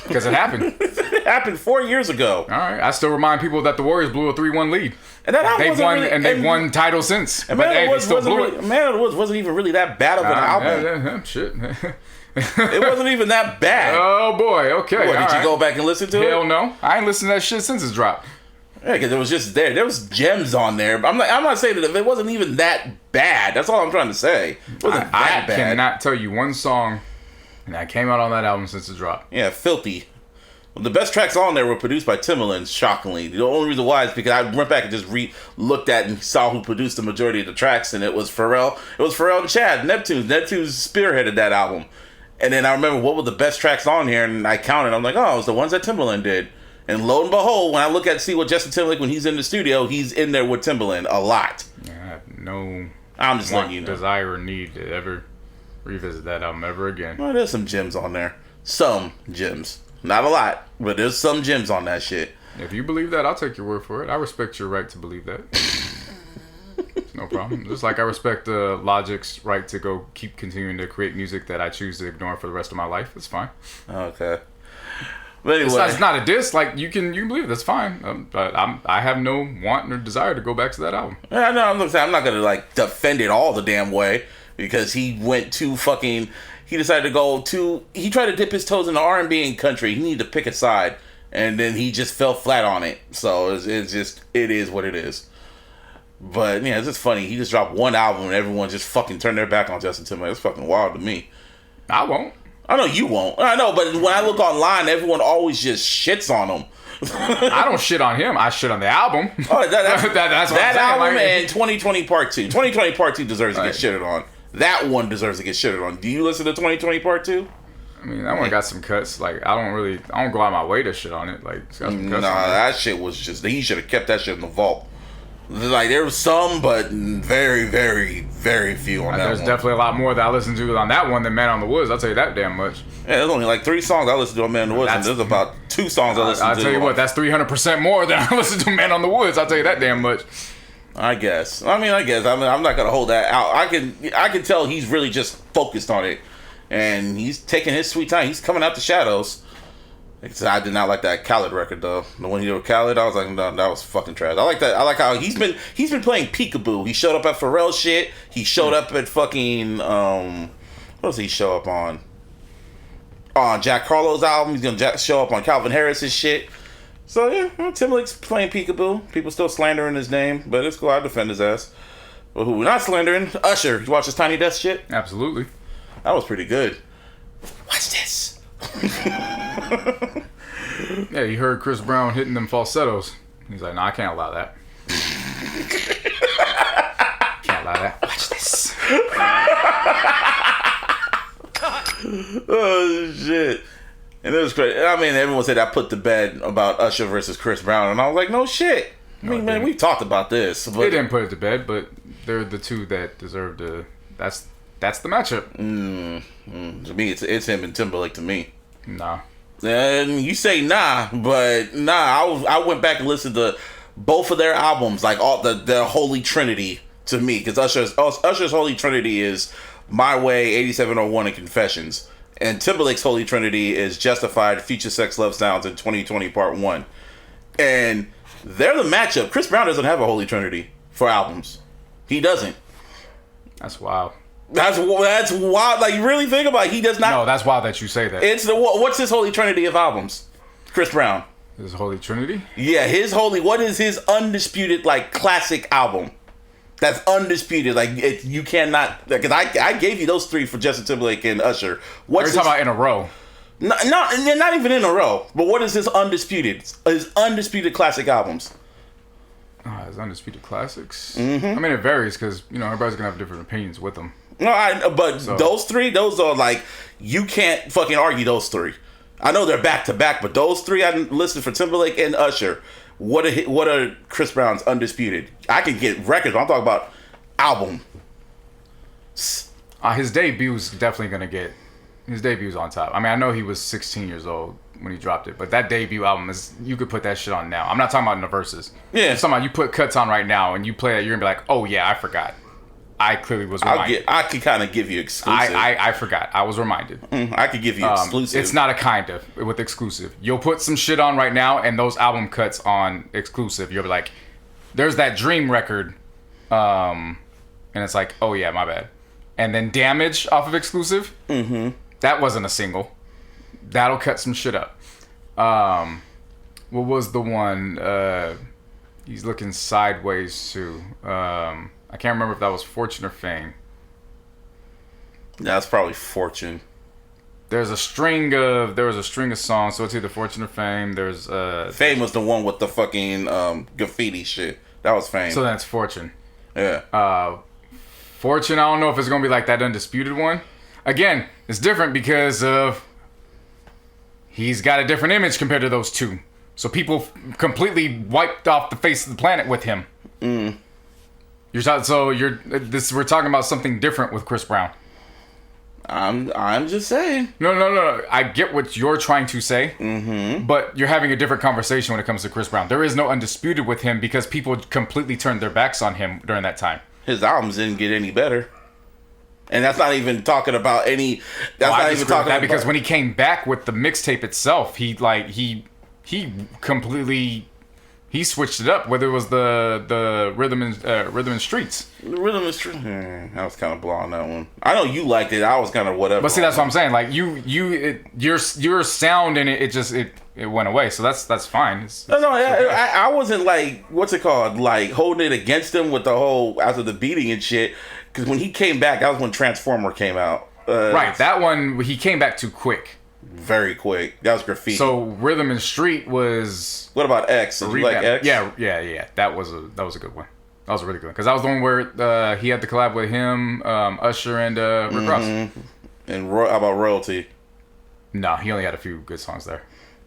Because it happened. It happened 4 years ago. All right. I still remind people that the Warriors blew a 3-1 lead. And they've won titles since. And Man of the Woods wasn't even really that bad of an album. Shit. It wasn't even that bad. Oh boy. Okay. Did you go back and listen to it? Hell no. I ain't listened to that shit since it's dropped. Yeah, because it was just there. There was gems on there. I'm not saying that it wasn't even that bad. That's all I'm trying to say. It wasn't that bad. I cannot tell you one song that came out on that album since it dropped. Yeah, Filthy. Well, the best tracks on there were produced by Timberland, shockingly. The only reason why is because I went back and just looked at and saw who produced the majority of the tracks, and it was Pharrell. It was Pharrell and Chad, Neptunes. Neptunes spearheaded that album. And then I remember what were the best tracks on here, and I counted. I'm like, oh, it was the ones that Timberland did. And lo and behold, when I look at see what Justin Timberlake, when he's in the studio, he's in there with Timberland a lot. Yeah, I have no I'm just letting you know. Desire or need to ever revisit that album ever again. Well, there's some gems on there. Some gems. Not a lot, but there's some gems on that shit. If you believe that, I'll take your word for it. I respect your right to believe that. No problem. Just like I respect Logic's right to go keep continuing to create music that I choose to ignore for the rest of my life. It's fine. Okay. But anyway. It's not a diss. Like you can believe it. That's fine. But I have no want or desire to go back to that album. Yeah, no, I'm not gonna like defend it all the damn way because he went too fucking. He decided to go too. He tried to dip his toes in the R&B and country. He needed to pick a side, and then he just fell flat on it. So it is what it is. But yeah, it's just funny. He just dropped one album and everyone just fucking turned their back on Justin Timberlake. It's fucking wild to me. I won't. I know you won't. I know, but when I look online, everyone always just shits on him. I don't shit on him. I shit on the album. Oh, that's what that I'm album saying. and 2020 Part 2. 2020 Part 2 deserves to get shitted on. That one deserves to get shitted on. Do you listen to 2020 Part 2? I mean, that one got some cuts. Like, I don't go out of my way to shit on it. Like, it's got some cuts on it. That shit was just, he should have kept that shit in the vault. Like, there was some, but very, very, very few on that There's one. definitely a lot more that I listened to on that one than Man on the Woods. I'll tell you that damn much. Yeah, there's only like 3 songs I listened to on Man on the Woods, and there's about 2 songs I listened to. I'll tell you what, that's 300% more than I listened to Man on the Woods. I'll tell you that damn much. I guess. I'm not gonna hold that out. I can tell he's really just focused on it, and he's taking his sweet time. He's coming out the shadows. I did not like that Khaled record though. The one he did with Khaled, I was like, no, that was fucking trash. I like that. I like how he's been playing peekaboo. He showed up at Pharrell shit. He showed up at fucking what does he show up on? On Jack Harlow's album. He's gonna show up on Calvin Harris's shit. So yeah, Timberlake's playing peekaboo. People still slandering his name, but it's cool. I defend his ass. But who we're not slandering? Usher. You watch his Tiny Desk shit? Absolutely. That was pretty good. Watch this. Yeah, you heard Chris Brown hitting them falsettos. He's like, no, I can't allow that. Can't allow that. Watch this. Oh shit. And it was great. I mean, everyone said I put to bed about Usher versus Chris Brown, and I was like, no shit. I mean, man, we've talked about this. But they didn't put it to bed, but they're the two that deserve to. That's the matchup. To me, it's him and Timberlake. To me, nah. And you say nah, but nah. I went back and listened to both of their albums, like all their Holy Trinity. To me, because Usher's Holy Trinity is My Way, 8701, and Confessions. And Timberlake's Holy Trinity is Justified, Future Sex Love Sounds, and 2020 Part 1. And they're the matchup. Chris Brown doesn't have a Holy Trinity for albums. He doesn't. That's wild. That's wild. Like, you really think about it. He does not. No, that's wild that you say that. What's his Holy Trinity of albums? Chris Brown. His Holy Trinity? Yeah, what is his undisputed, like, classic album? That's undisputed. Like, you cannot. Because I gave you those 3 for Justin Timberlake and Usher. What's talking about in a row? No, not even in a row. But what is his undisputed? His undisputed classic albums. His undisputed classics. Mm-hmm. I mean, it varies because everybody's gonna have different opinions with them. No, those 3, those are like you can't fucking argue those 3. I know they're back to back, but those 3 I listed for Timberlake and Usher. What are Chris Brown's undisputed? I can get records, but I'm talking about album. His debut's definitely gonna get. His debut's on top. I mean, I know he was 16 years old when he dropped it, but that debut album you could put that shit on now. I'm not talking about in the verses. Yeah. I'm talking about you put cuts on right now and you play it, you're gonna be like, oh yeah, I forgot. I clearly was reminded. I could kind of give you exclusive. I forgot. I was reminded. I could give you exclusive. It's not a kind of with exclusive. You'll put some shit on right now, and those album cuts on exclusive. You'll be like, "There's that Dream record," and it's like, "Oh yeah, my bad." And then Damage off of exclusive. That wasn't a single. That'll cut some shit up. What was the one? He's looking sideways too. I can't remember if that was Fortune or Fame. That's probably Fortune. There was a string of songs, so it's either Fortune or Fame. Fame was the one with the fucking graffiti shit. That was Fame. So that's Fortune. Yeah. Fortune, I don't know if it's gonna be like that Undisputed one. Again, it's different because of he's got a different image compared to those two. So people completely wiped off the face of the planet with him. We're talking about something different with Chris Brown. I'm just saying. No. I get what you're trying to say, but you're having a different conversation when it comes to Chris Brown. There is no Undisputed with him because people completely turned their backs on him during that time. His albums didn't get any better, and that's not even talking about any. That's not even talking about because when he came back with the mixtape itself, he completely. He switched it up, whether it was the Rhythm and Streets. Rhythm and Streets. I was kind of blowing that one. I know you liked it. I was kind of whatever. But see, that's what I'm saying. Like your sound in it went away. So that's fine. I wasn't like what's it called? Like holding it against him with the whole after the beating and shit. Because when he came back, that was when Transformer came out. Right. That one he came back too quick. Very quick. That was Graffiti. So Rhythm and Street was. What about X? Did you like X? Yeah. That was a good one. That was a really good one because that was the one where he had the collab with him, Usher, and Rick Ross. And how about Royalty? No, he only had a few good songs there.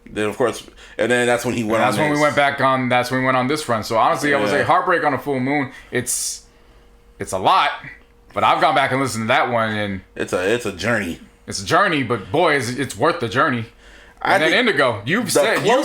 Then of course, and then that's when he went. That's when we went back on. That's when we went on this run. So honestly, I would say Heartbreak on a Full Moon. It's a lot, but I've gone back and listened to that one, and it's a journey. It's a journey, but boy, it's worth the journey. And then Indigo, you've said one,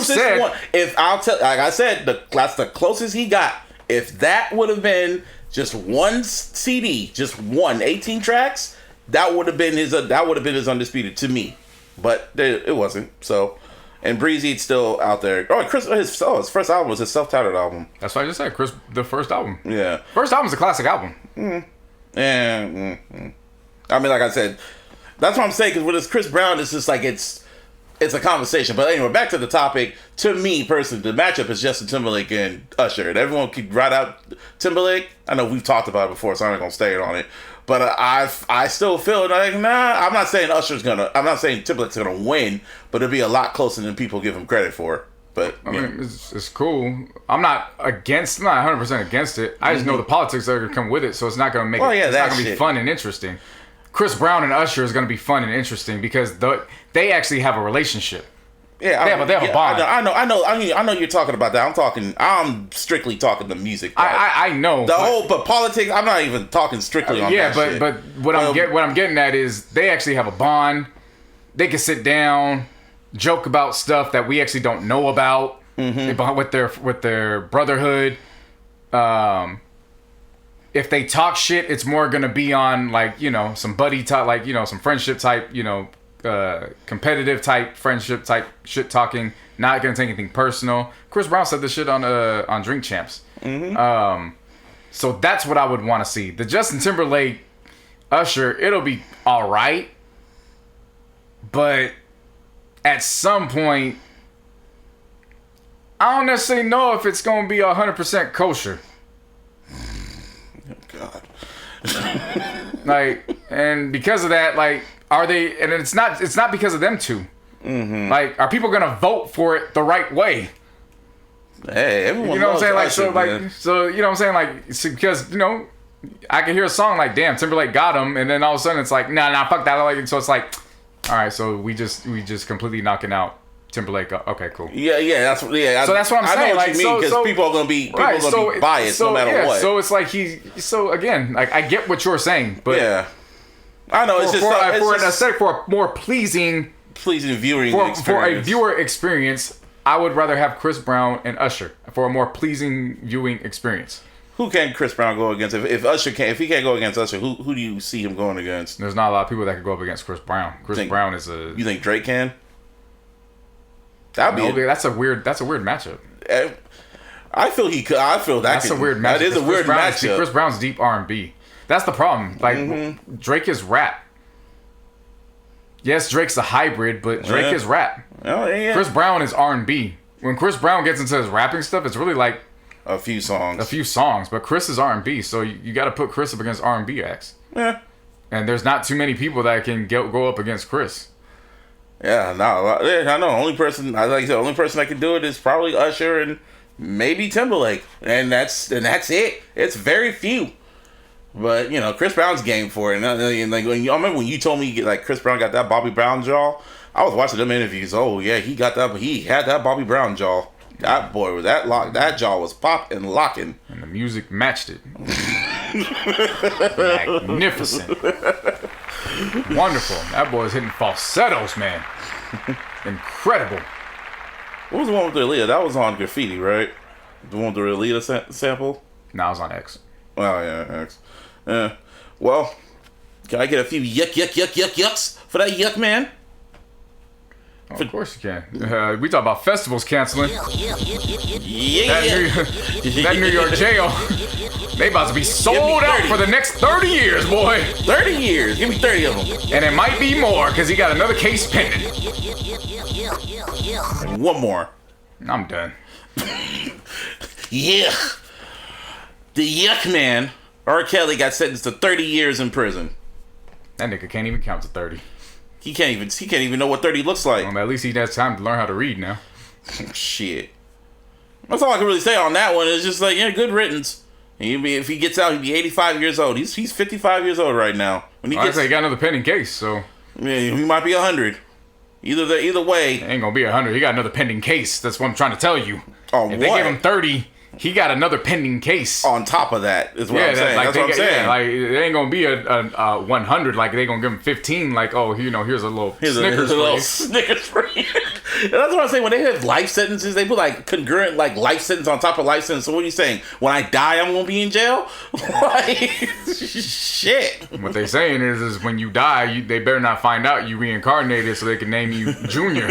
if I'll tell, like I said, that's the closest he got. If that would have been just one CD, just 18 tracks, that would have been his Undisputed to me. But it wasn't. So, and Breezy's still out there. Oh, his first album was his self-titled album. That's what I just said. Chris, the first album. Yeah, first album's a classic album. I mean, like I said. That's what I'm saying, because with this Chris Brown, it's just like it's a conversation. But anyway, back to the topic. To me, personally, the matchup is Justin Timberlake and Usher. And everyone could write out Timberlake. I know we've talked about it before, so I'm not going to stay on it. But I still feel like, I'm not saying I'm not saying Timberlake's going to win, but it'll be a lot closer than people give him credit for. But I mean, it's cool. I'm not 100% against it. I just know the politics that are going to come with it, so it's not going to make it's not going to be fun and interesting. Chris Brown and Usher is going to be fun and interesting because they actually have a relationship. Yeah, they have a bond. I know you're talking about that. I'm strictly talking the music. I know but politics. I'm not even talking strictly on that. Yeah, but what I'm getting at is they actually have a bond. They can sit down, joke about stuff that we actually don't know about with their brotherhood. If they talk shit, it's more gonna be on some buddy talk, some friendship type, competitive type friendship type shit talking. Not gonna take anything personal. Chris Brown said this shit on Drink Champs. So that's what I would want to see. The Justin Timberlake, Usher, it'll be all right, but at some point, I don't necessarily know if it's gonna be 100% kosher. God. And because of that, are they? And it's not because of them two. Are people gonna vote for it the right way? Hey, everyone. You know what I'm saying? Man. So you know what I'm saying? Because I can hear a song like, "Damn, Timberlake got him," and then all of a sudden it's like, "Nah, fuck that." So it's like, all right, so we just completely knocking out Timberlake. Okay, cool. Yeah. So that's what I'm saying. I know what you mean, because people are gonna be biased no matter what. So it's like again, I get what you're saying, but yeah, I know for a more pleasing viewing experience. For a viewer experience, I would rather have Chris Brown and Usher for a more pleasing viewing experience. Who can Chris Brown go against? If Usher can't, if he can't go against Usher, who do you see him going against? There's not a lot of people that can go up against Chris Brown. Brown is a. You think Drake can? That's a weird matchup. I feel he could. I feel that's a weird matchup. That is a weird matchup. Chris Brown's deep R&B. That's the problem. Like Drake is rap. Yes, Drake's a hybrid, but Drake is rap. Oh, yeah. Chris Brown is R&B. When Chris Brown gets into his rapping stuff, it's really like a few songs. But Chris is R&B, so you got to put Chris up against R&B acts. Yeah. And there's not too many people that can go up against Chris. Yeah, I know. Only person that can do it is probably Usher and maybe Timberlake, and that's it. It's very few. But you know, Chris Brown's game for it. And like, I remember when you told me like Chris Brown got that Bobby Brown jaw. I was watching them interviews. Oh yeah, he had that Bobby Brown jaw. That boy was that jaw was pop and locking. And the music matched it. Magnificent. Wonderful. That boy's hitting falsettos, man. Incredible. What was the one with the Aaliyah? That was on Graffiti, right? The one with the Aaliyah sample? No, I was on X. Oh yeah, X. Well, can I get a few yucks for that yuck man? Oh, of course you can. We talk about festivals canceling. Yeah. That New York jail. They about to be sold out for the next 30 years, boy. 30 years. Give me 30 of them. And it might be more because he got another case pending. And one more. I'm done. Yeah. The yuck man, R. Kelly, got sentenced to 30 years in prison. That nigga can't even count to 30. He can't even know what 30 looks like. Well, at least he has time to learn how to read now. Shit. That's all I can really say on that one. It's just like, yeah, good riddance. If he gets out, he'd be 85 years old. He's 55 years old right now. When he he got another pending case, so yeah, he might be 100. Either way, it ain't gonna be 100. He got another pending case. That's what I'm trying to tell you. Oh, if they gave him 30, he got another pending case. On top of that, is what I'm saying. That's what I'm saying. Yeah, like, it ain't gonna be a 100. Like, they gonna give him 15. Like, oh, here's a little Snickers free. And that's what I'm saying. When they have life sentences, they put like concurrent like life sentence on top of life sentence. So what are you saying? When I die, I'm gonna be in jail? Like, shit. What they saying is when you die, they better not find out you reincarnated so they can name you Junior.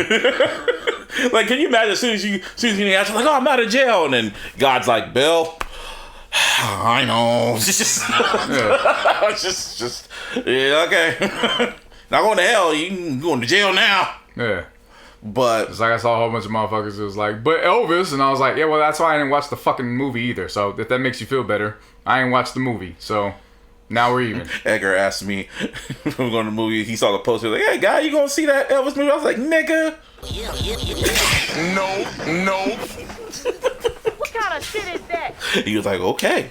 Like, can you imagine as soon as you answer, like, oh, I'm out of jail, and then God's like, Bill, I know. Yeah, okay. Not going to hell, you can go to jail now. Yeah. But it's like I saw a whole bunch of motherfuckers. It was like, but Elvis, and I was like, yeah, well, that's why I didn't watch the fucking movie either. So if that makes you feel better, I ain't watched the movie. So now we're even. Edgar asked me if I'm going to the movie. He saw the poster. Like, hey, guy, you gonna see that Elvis movie? I was like, nigga. No. What kind of shit is that? He was like, okay.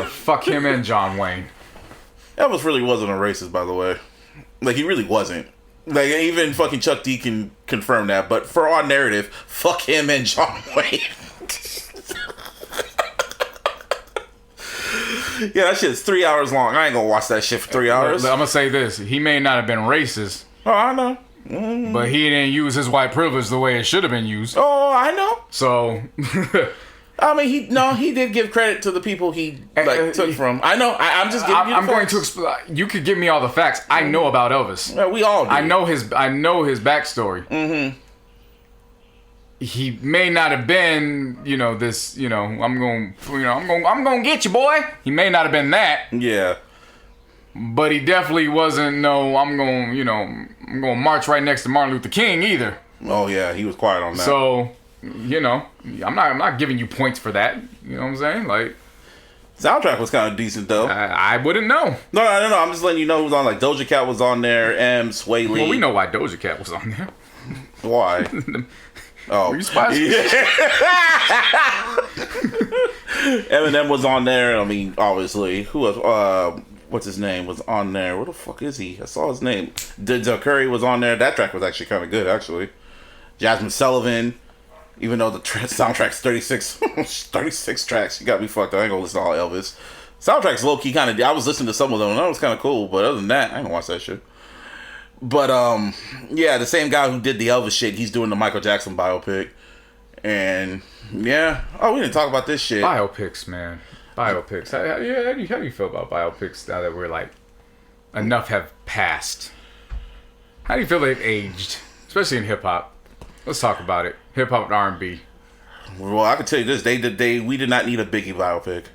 Fuck him and John Wayne. Elvis really wasn't a racist, by the way. Like, he really wasn't. Like, even fucking Chuck D can confirm that. But for our narrative, fuck him and John Wayne. Yeah, that shit's 3 hours long. I ain't gonna watch that shit for 3 hours. I'm gonna say this. He may not have been racist. Oh, I know. Mm. But he didn't use his white privilege the way it should have been used. Oh, I know. So... I mean, he did give credit to the people he took from. I know. I'm just giving you the facts. going to explain. You could give me all the facts. I know about Elvis. Yeah, we all do. I know his backstory. Mm-hmm. He may not have been, this, I'm going to get you, boy. He may not have been that. Yeah. But he definitely wasn't. I'm going to march right next to Martin Luther King either. Oh yeah, he was quiet on that. So. I'm not giving you points for that. You know what I'm saying? Like, soundtrack was kind of decent though. I wouldn't know. No. I'm just letting you know who's on. Like Doja Cat was on there. Sway Lee. Well, we know why Doja Cat was on there. Why? Oh, were you surprised? Eminem was on there. I mean, obviously, who was? What's his name was on there? Where the fuck is he? I saw his name. Denzel Curry was on there. That track was actually kind of good, actually. Jasmine Sullivan. Even though the soundtrack's 36 tracks, you got me fucked up. I ain't gonna listen to all Elvis. Soundtrack's low key kind of. I was listening to some of them, and that was kind of cool. But other than that, I ain't gonna watch that shit. But yeah, the same guy who did the Elvis shit, he's doing the Michael Jackson biopic, And yeah, we didn't talk about this shit. Biopics, man. Biopics. How do you feel about biopics now that we're like enough have passed? How do you feel they've aged, especially in hip hop? Let's talk about it. Hip hop and R&B. Well, I can tell you this: we did not need a Biggie biopic.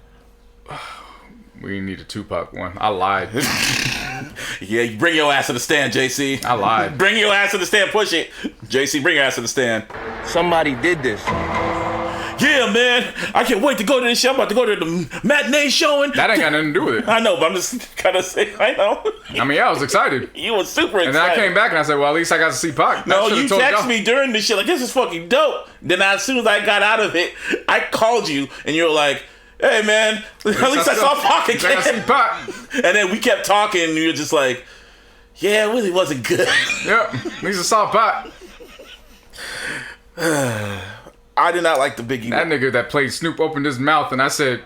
We need a Tupac one. I lied. Yeah, you bring your ass to the stand, JC. I lied. Bring your ass to the stand. Push it, JC. Bring your ass to the stand. Somebody did this. Yeah, man. I can't wait to go to this show. I'm about to go to the matinee showing. That ain't got nothing to do with it. I know, but I'm just kind of saying, I know. I mean, yeah, I was excited. You were super excited. And then I came back and I said, well, at least I got to see Pac. No, you texted me during this shit like, this is fucking dope. Then as soon as I got out of it, I called you and you were like, hey, man, at least I saw Pac again. I see Pac. And then we kept talking and you were just like, yeah, it really wasn't good. Yep, at least I saw Pac. I did not like the Biggie. That nigga that played Snoop opened his mouth and I said,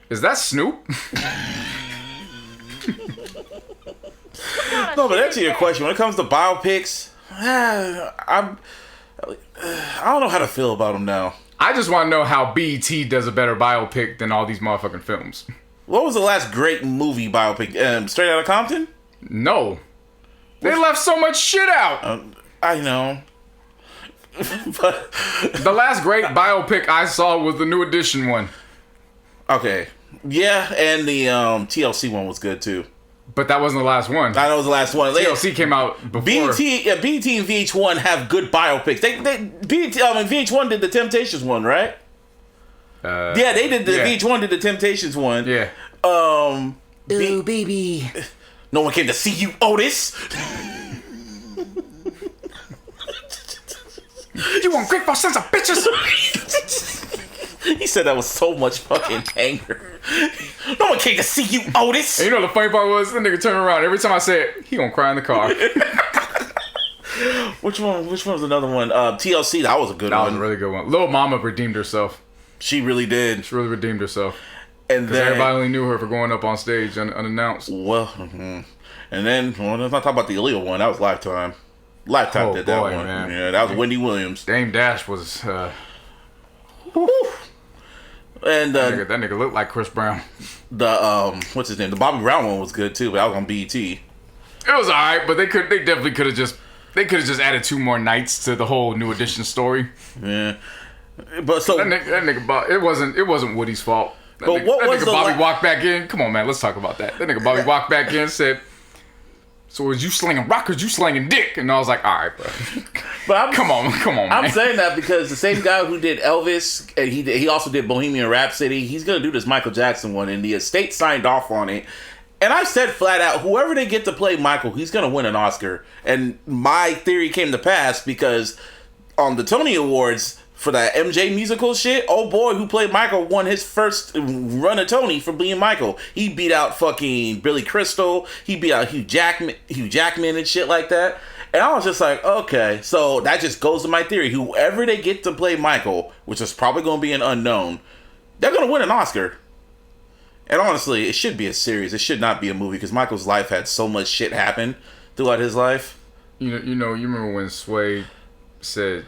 is that Snoop? No, but answer your question. When it comes to biopics, I don't know how to feel about them now. I just want to know how BET does a better biopic than all these motherfucking films. What was the last great movie biopic? Straight Outta Compton? No. They left so much shit out. I know. But the last great biopic I saw was the New Edition one. Okay. Yeah, and the TLC one was good too. But that wasn't the last one. I know it was the last one. TLC came out before. BET and VH1 have good biopics. VH1 did the Temptations one, right? Yeah, they did VH1 did the Temptations one. Yeah. Ooh, baby. No one came to see you, Otis. You ungrateful sons of bitches. He said that with so much fucking anger. No one came to see you, Otis. And you know the funny part was, the nigga turned around. Every time I said it, he gonna cry in the car. Which one was another one? TLC, that was a good one. That was a really good one. Lil Mama redeemed herself. She really did. She really redeemed herself. And then everybody only knew her for going up on stage unannounced. Well, and then let's not talk about the illegal one. That was Lifetime. Lifetime did that one. Man. Yeah, that was Wendy Williams. Dame Dash was. And that nigga looked like Chris Brown. The what's his name? The Bobby Brown one was good too, but that was on BET. It was alright, but they definitely could have just added 2 more nights to the whole New Edition story. Yeah, but so that nigga it wasn't Woody's fault. But what was the Bobby walked back in? Come on, man, let's talk about that. That nigga Bobby walked back in and said, so was you slinging rock or you slinging dick? And I was like, all right, bro. But come on, man. I'm saying that because the same guy who did Elvis, and he also did Bohemian Rhapsody, he's going to do this Michael Jackson one, and the estate signed off on it. And I said flat out, whoever they get to play Michael, he's going to win an Oscar. And my theory came to pass because on the Tony Awards, for that MJ musical shit, old boy who played Michael won his first run of Tony for being Michael. He beat out fucking Billy Crystal. He beat out Hugh Jackman and shit like that. And I was just like, okay. So that just goes to my theory. Whoever they get to play Michael, which is probably going to be an unknown, they're going to win an Oscar. And honestly, it should be a series. It should not be a movie because Michael's life had so much shit happen throughout his life. You remember when Sway said,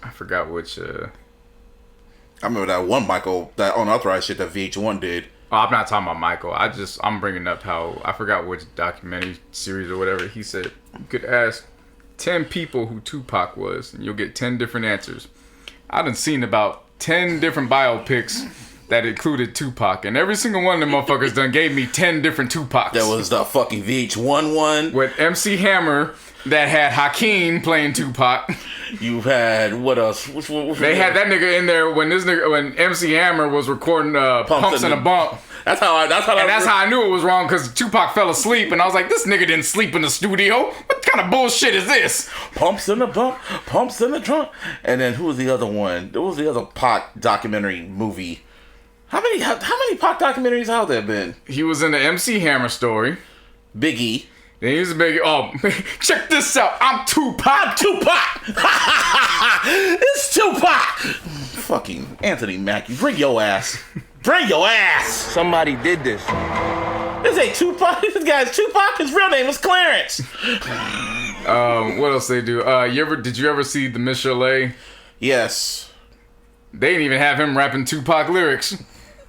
I forgot which. I remember that one Michael, that unauthorized shit that VH1 did. Oh, I'm not talking about Michael. I'm bringing up how, I forgot which documentary series or whatever. He said, you could ask 10 people who Tupac was, and you'll get 10 different answers. I done seen about 10 different biopics that included Tupac, and every single one of them motherfuckers done gave me 10 different Tupacs. There was the fucking VH1 one. With MC Hammer that had Hakeem playing Tupac. You had, what else? Which one? They had that nigga in there when MC Hammer was recording Pumps in a Bump. That's how I knew it was wrong, because Tupac fell asleep, and I was like, this nigga didn't sleep in the studio. What kind of bullshit is this? Pumps in the bump, pumps in the trunk. And then who was the other one? There was the other Pac documentary movie. How many Pac documentaries have there been? He was in the MC Hammer story. Biggie. Then he was a big. Oh, check this out. I'm Tupac. It's Tupac. Fucking Anthony Mackie. Bring your ass. Bring your ass. Somebody did this. This ain't Tupac. This guy's Tupac. His real name is Clarence. What else they do? Did you ever see the Miss Chalet? Yes. They didn't even have him rapping Tupac lyrics.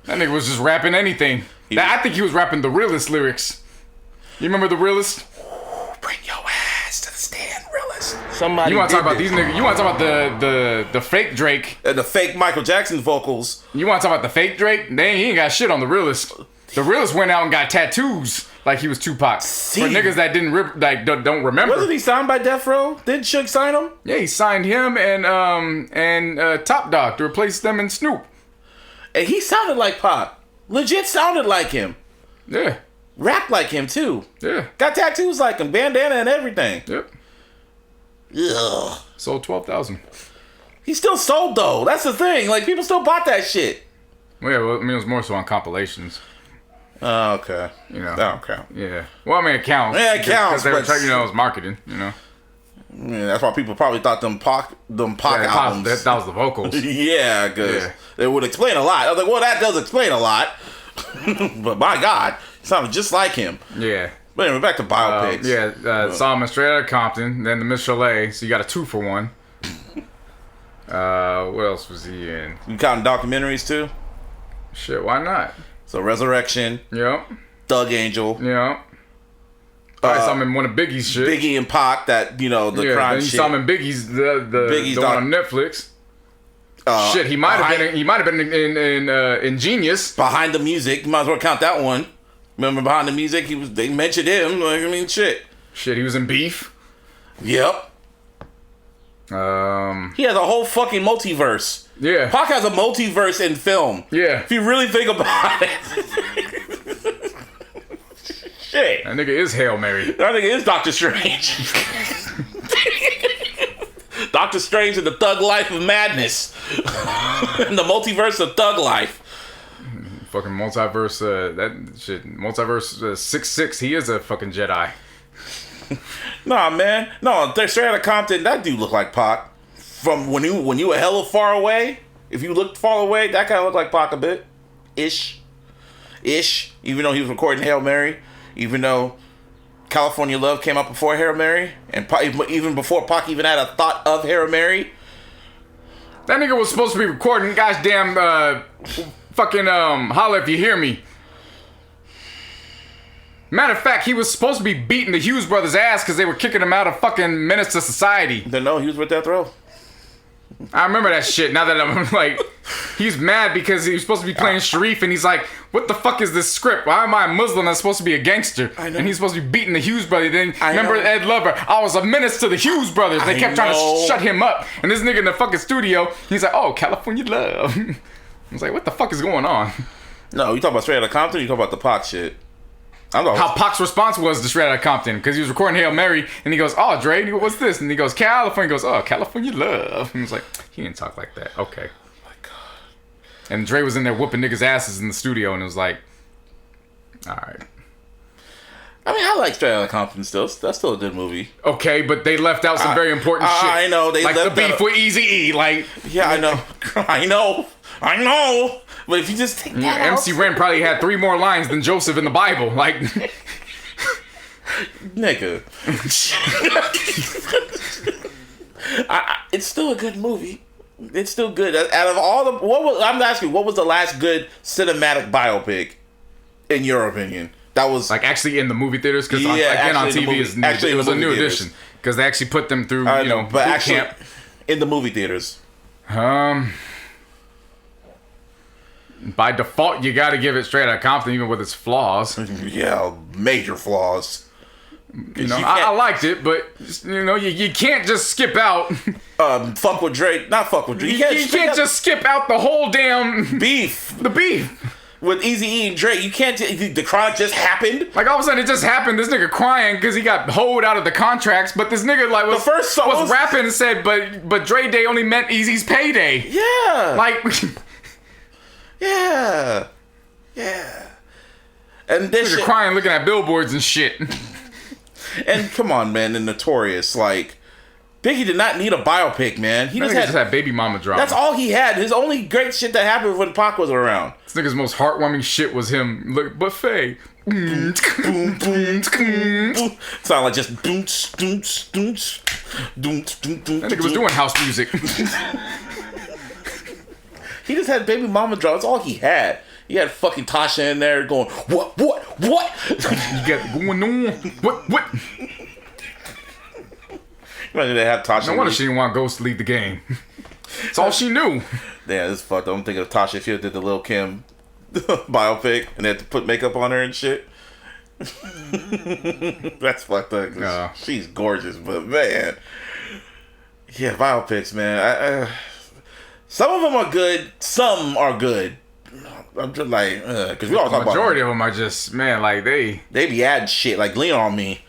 That nigga was just rapping anything. I think he was rapping the realest lyrics. You remember the realest? Bring your ass to the stand, realest. Somebody. You want to talk about these niggas? You want to talk about the fake Drake? And the fake Michael Jackson vocals. You want to talk about the fake Drake? He ain't got shit on the realest. The realest went out and got tattoos like he was Tupac. For niggas that don't remember. Wasn't he signed by Death Row? Didn't Suge sign him? Yeah, he signed him and Top Dog to replace them and Snoop. And he sounded like Pac. Legit sounded like him. Yeah. Rapped like him too. Yeah. Got tattoos like him, bandana and everything. Yep. Ugh. Sold 12,000. He still sold though. That's the thing. Like people still bought that shit. Well, yeah, it was more so on compilations. Oh, okay. You know. That don't count. Yeah. Well, I mean, it counts. Yeah, it counts. Because they were trying, it was marketing, Yeah, that's why people probably thought them Pac albums. That was the vocals. Yeah, because it would explain a lot. I was like, well, that does explain a lot. But my God, it sounded just like him. Yeah. But anyway, back to biopics. Solomon Straight Outta Compton, then the Miss Chalet, so you got a 2-for-1. What else was he in? You counting documentaries too? Shit, why not? So Resurrection. Yep. Thug Angel. Yep. I saw him in one of Biggie's shit. Biggie and Pac, that, the crime shit. Then you saw him in Biggie's, the one on Netflix. Shit, he might have been in Ingenious. Behind the Music. You might as well count that one. Remember Behind the Music? They mentioned him. Like, I mean, shit. Shit, he was in Beef. Yep. He has a whole fucking multiverse. Yeah. Pac has a multiverse in film. Yeah. If you really think about it. Shit. That nigga is Hail Mary. That nigga is Doctor Strange. Doctor Strange and the Thug Life of Madness. In the multiverse of Thug Life. Fucking multiverse, multiverse 6'6", he is a fucking Jedi. Nah, man. No, Straight Outta Compton, that dude looked like Pac. From when you were hella far away, if you looked far away, that kind of looked like Pac a bit. Ish. Even though he was recording Hail Mary. Even though California Love came out before Hail Mary. And even before Pac even had a thought of Hail Mary. That nigga was supposed to be recording goddamn fucking Holla If You Hear Me. Matter of fact, he was supposed to be beating the Hughes brothers' ass because they were kicking him out of fucking Menace to Society. No, he was with Death Row. I remember that shit. Now that I'm like, he's mad because he was supposed to be playing Sharif, and he's like, "What the fuck is this script? Why am I a Muslim that's supposed to be a gangster?" I know. And he's supposed to be beating the Hughes brothers. Then remember Ed Lover? I was a menace to the Hughes brothers. They kept trying to shut him up, and this nigga in the fucking studio, he's like, "Oh, California Love." I was like, "What the fuck is going on?" No, you talking about Straight Outta Compton? Or you talking about the Pac shit? How Pac's response was to Straight Outta Compton, because he was recording Hail Mary, and he goes, "Oh, Dre, and he goes, what's this?" And he goes, "California." He goes, "Oh, California Love." And he was like, he didn't talk like that. Okay. Oh my God. And Dre was in there whooping niggas' asses in the studio, and it was like, all right. I mean, I like Straight Outta Compton still. That's still a good movie. Okay, but they left out some very important shit. I know. They like left the beef with Eazy-E. Like, yeah, I know. I know. But if you just take that out, MC Ren probably had 3 more lines than Joseph in the Bible. Like, nigga. It's still a good movie. It's still good. Out of all the, I'm asking, what was the last good cinematic biopic, in your opinion? That was like actually in the movie theaters, because again on TV it was a new edition because they actually put them through boot camp in the movie theaters. By default, you got to give it Straight Outta Compton, even with its flaws. Yeah, major flaws. I liked it, but you can't just skip out. Fuck with Drake, not fuck with Drake. You can't just skip out the whole damn beef. The beef with Eazy-E and Drake. You can't. The Chronic just happened. Like all of a sudden, it just happened. This nigga crying because he got hoed out of the contracts, but this nigga like was rapping and said, but Dre Day only meant Eazy's payday. Yeah. Like. Yeah. And this shit, crying, looking at billboards and shit. And come on, man, the Notorious, like, Biggie did not need a biopic, man. He just had baby mama drama. That's all he had. His only great shit that happened when Pac was around. This nigga's most heartwarming shit was him. Look, buffet. Sound like just boom, boom, boom. That nigga was doing house music. He just had baby mama drop. That's all he had. He had fucking Tasha in there going, what? You got going on. What? Imagine they have Tasha. No wonder she didn't want Ghost to lead the game. That's all she knew. Damn, this is fucked up. I'm thinking of Tasha if she did the Lil' Kim biopic and they had to put makeup on her and shit. That's fucked up. She's gorgeous, but man. Yeah, biopics, man. Some of them are good. Some are good. I'm just like, because we all talk about. The majority of them are just, man, like they be adding shit. Like Lean on Me.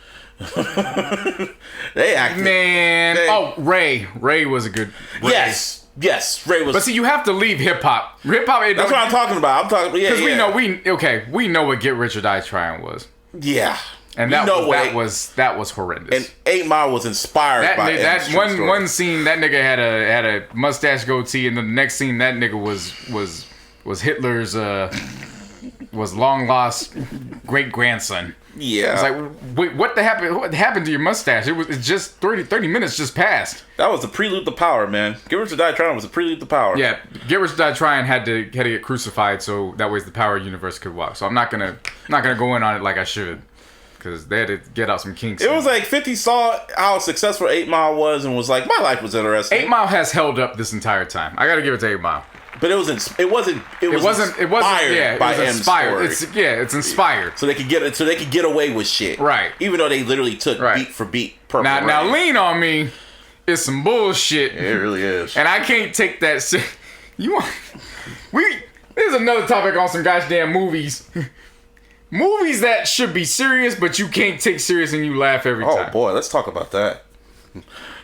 They act. Man. Ray. Ray was a good. Ray. Yes, Ray was. But see, you have to leave hip hop. Hip hop. That's what I'm talking about. I'm talking. Yeah, because we know what Get Rich or Die Trying was. Yeah. And that was horrendous. And 8 Mile was inspired by that one scene. That nigga had a mustache goatee, and the next scene that nigga was Hitler's was long lost great grandson. Yeah. It's like, wait, what happened to your mustache? It's just 30 minutes just passed. That was the prelude to power, man. Get Rich or Die Trying was the prelude to power. Yeah, Get Rich or Die Trying had to get crucified so that way the power universe could walk. So I'm not gonna go in on it like I should. Because they had to get out some kinks. It was like 50 saw how successful 8 Mile was and was like, my life was interesting. 8 Mile has held up this entire time. I gotta give it to 8 Mile. But it was inspired by M's story. It's inspired. So they could get away with shit. Right. Even though they literally took beat for beat Purple Rain. Now Lean on Me is some bullshit. Yeah, it really is. And I can't take that shit. There's another topic on some goddamn movies. Movies that should be serious, but you can't take serious and you laugh every time. Oh boy, let's talk about that.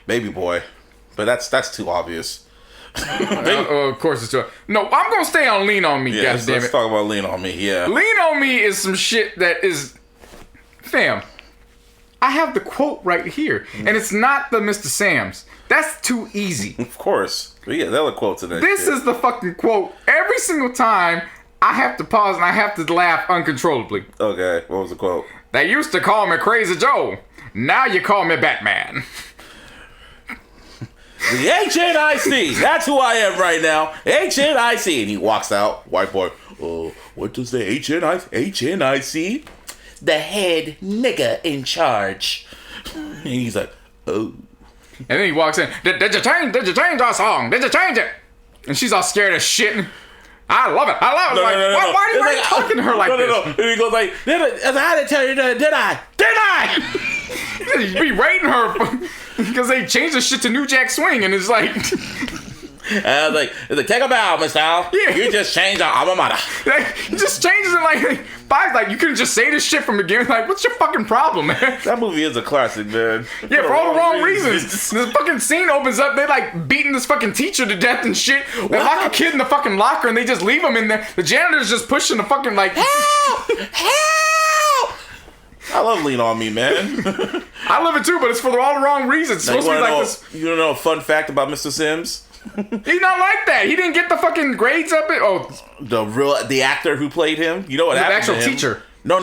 Baby Boy. But that's too obvious. Of course it's too. No, I'm gonna stay on Lean on Me. Yeah, Goddammit. Let's talk about Lean on Me. Yeah, Lean on Me is some shit that is, fam. I have the quote right here, and it's not the Mr. Sam's. That's too easy. Of course, we get other quotes in there. This is the fucking quote. Every single time, I have to pause and I have to laugh uncontrollably. Okay, what was the quote? They used to call me Crazy Joe. Now you call me Batman. The HNIC. That's who I am right now. HNIC. And he walks out. White boy. What does the HNIC? The head nigga in charge. And he's like, oh. And then he walks in. Did you change our song? Did you change it? And she's all scared as shit. I love it. No. Why are you talking to her like this? No. And he goes like, I didn't tell you that, did I? You be rating her because they changed the shit to New Jack Swing, and it's like, it's like, take a bow, Miss Al. Yeah. You just changed our alma mater. He just changes it like five. Like you couldn't just say this shit from the beginning. Like, what's your fucking problem, man? That movie is a classic, man. Yeah, for all the wrong reasons. This fucking scene opens up. They like beating this fucking teacher to death and shit. They lock a kid in the fucking locker and they just leave him in there. The janitor's just pushing the fucking like help. I love Lean on Me, man. I love it too, but it's for all the wrong reasons. It's supposed to be like this. You don't know a fun fact about Mr. Sims? He's not like that. He didn't get the fucking grades up. The actor who played him. You know what happened? The actual teacher. No.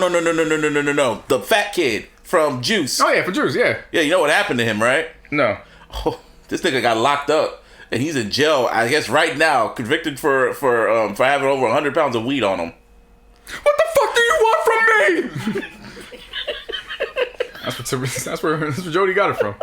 The fat kid from Juice. Oh yeah, for Juice. Yeah. Yeah, you know what happened to him, right? No. Oh, this nigga got locked up and he's in jail. I guess right now, convicted for having over 100 pounds of weed on him. What the fuck do you want from me? That's where Jody got it from.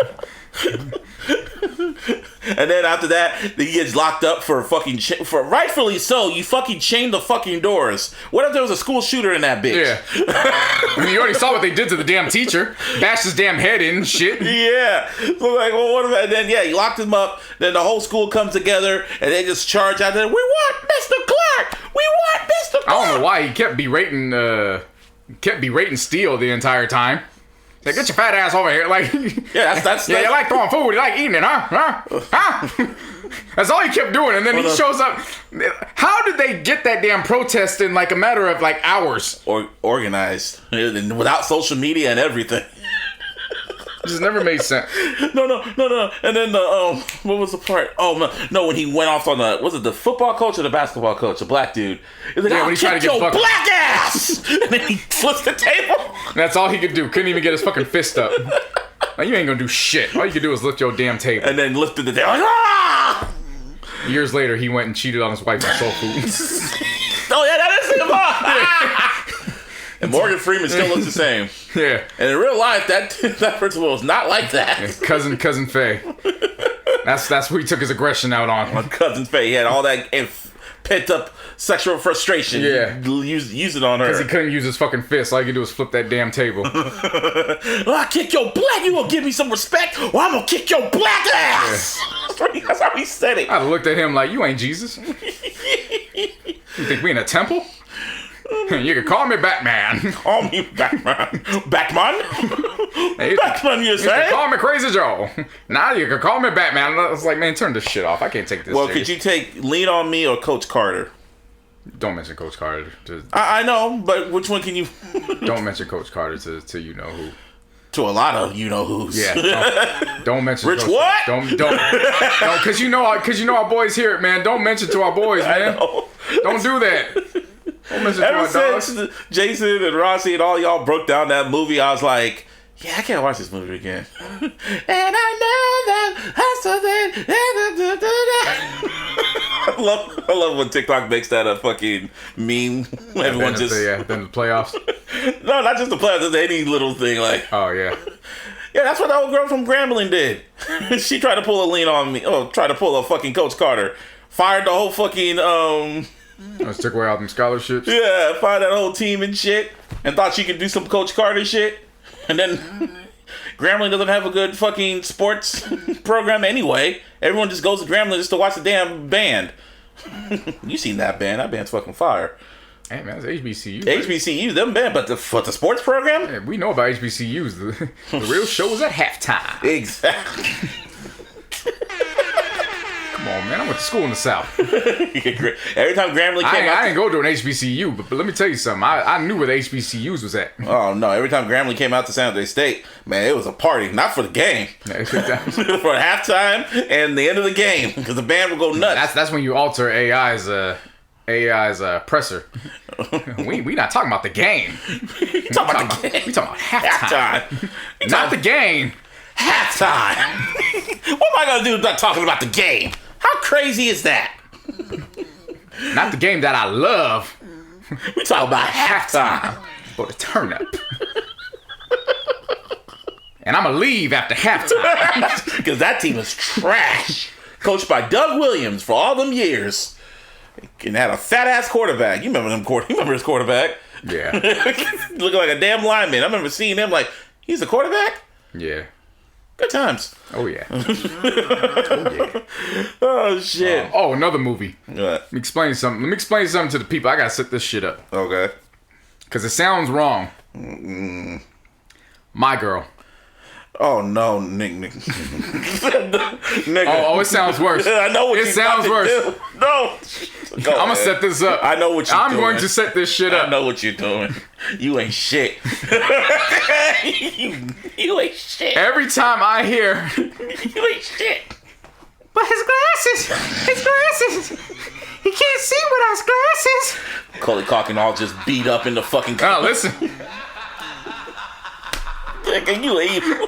And then after that, he gets locked up for for rightfully so. You fucking chained the fucking doors. What if there was a school shooter in that bitch? Yeah. I mean, you already saw what they did to the damn teacher. Bashed his damn head in and shit. Yeah. So like, well, what if? And then he locked him up. Then the whole school comes together and they just charge out there. We want Mr. Clark. We want Mr. Clark. I don't know why he kept berating Steele the entire time. Like, get your fat ass over here. Like, yeah, that's yeah, you like throwing food, you like eating it, huh? That's all he kept doing. And then he shows up. How did they get that damn protest in like a matter of like hours? Or organized without social media and everything. It just never made sense. No. And then what was the part? Oh no, when he went off on the football coach or the basketball coach, a black dude. He's like, when he tried to get your black ass, and then he flips the table. That's all he could do. Couldn't even get his fucking fist up. Like, you ain't gonna do shit. All you can do is lift your damn table. And then lifted the table. Like, ah! Years later, he went and cheated on his wife with soul food. Oh, yeah, that is him. And Morgan Freeman still looks the same. Yeah. And in real life, that principal was not like that. Yeah, cousin Faye. That's who he took his aggression out on. My cousin Faye, he had all that pent up sexual frustration. Yeah. Use it on her. Because he couldn't use his fucking fist. All he could do was flip that damn table. Well, I kick your black. You gonna give me some respect? Well, I'm gonna kick your black ass. Yeah. That's how he said it. I looked at him like, you ain't Jesus. You think we in a temple? You can call me Batman. Call me Batman. Batman? Hey, Batman, you say? can call me Crazy Joe. Now you can call me Batman. I was like, man, turn this shit off. I can't take this Well, serious. could you take Lean on Me or Coach Carter? Don't mention Coach Carter. I know, but which one can you... Don't mention Coach Carter to you know who. To a lot of you know who's. Yeah. Don't mention Rich Coach what? Carter. Don't because you know our boys hear it, man. Don't mention to our boys, man. Don't do that. Don't mention to our dogs. Since Jason and Rossi and all y'all broke down that movie, I was like, yeah, I can't watch this movie again. And I know that I love when TikTok makes that a fucking meme. Everyone just then the playoffs. No, not just the playoffs. Just any little thing like. Oh yeah. Yeah, that's what that old girl from Grambling did. She tried to pull a Lean on Me. Oh, tried to pull a fucking Coach Carter. Fired the whole fucking Let's take away all them scholarships. Yeah, fired that whole team and shit, and thought she could do some Coach Carter shit. And then Grambling doesn't have a good fucking sports program anyway. Everyone just goes to Grambling just to watch the damn band. You seen that band? That band's fucking fire. Hey man, it's HBCU. HBCU, them band, but the sports program? Yeah, we know about HBCUs. The real show is at halftime. Exactly. Come on, man. I went to school in the South. Every time Grambling came out... I didn't go to an HBCU, but let me tell you something. I knew where the HBCUs was at. Oh, no. Every time Grambling came out to San Jose State, man, it was a party. Not for the game. For halftime and the end of the game, because the band would go nuts. That's when you alter AI's presser. We not talking about the game. We talking about halftime. Not the game. Halftime. What am I going to do not talking about the game? How crazy is that? Not the game that I love. We talking about halftime. For the turn up. And I'm going to leave after halftime. Because that team is trash. Coached by Doug Williams for all them years. And had a fat-ass quarterback. You remember his quarterback? Yeah. Looking like a damn lineman. I remember seeing him like, he's a quarterback? Yeah. Good times. Oh, yeah. Oh, shit. Another movie. What? Let me explain something to the people. I got to set this shit up. Okay. Because it sounds wrong. My Girl. Oh, no, Nick. Oh, it sounds worse. I know what it sounds worse. Do. No. I'm going to set this up. I know what you're doing. I'm going to set this shit up. I know what you're doing. You ain't shit. you ain't shit. Every time I hear... You ain't shit. But his glasses. He can't see without his glasses. Macaulay Culkin all just beat up in the fucking... Oh, listen. You evil.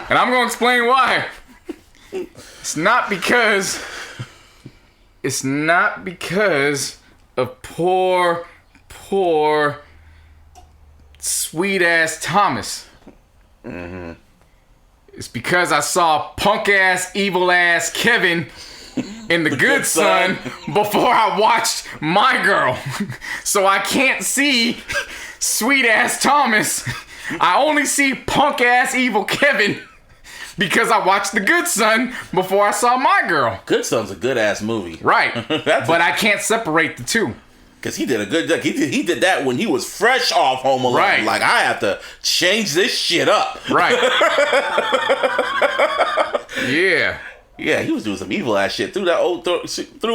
And I'm going to explain why. It's not because of poor sweet-ass Thomas. Mm-hmm. It's because I saw punk-ass, evil-ass Kevin in The Good Son before I watched My Girl. So I can't see sweet-ass Thomas. I only see punk-ass, evil Kevin because I watched The Good Son before I saw My Girl. Good Son's a good-ass movie. Right. But I can't separate the two. Because he did a good... He did that when he was fresh off Home Alone. Right. Like, I have to change this shit up. Right. Yeah. Yeah, he was doing some evil ass shit. Threw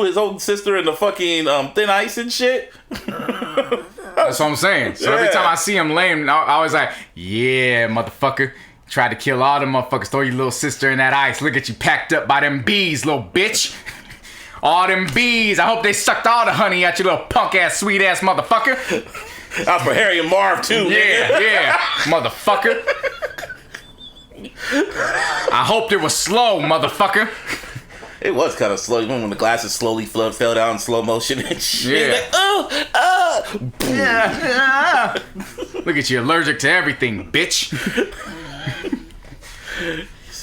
his old sister in the fucking thin ice and shit. That's what I'm saying. So every time I see him lame, I always like, yeah, motherfucker. Tried to kill all them motherfuckers. Throw your little sister in that ice. Look at you packed up by them bees, little bitch. All them bees. I hope they sucked all the honey out your little punk ass, sweet ass motherfucker. Out for Harry and Marv too. Yeah, yeah, motherfucker. I hoped it was slow, motherfucker. It was kind of slow. Even when the glasses slowly fell down in slow motion and shit. Yeah. Like, Yeah. Look at you, allergic to everything, bitch.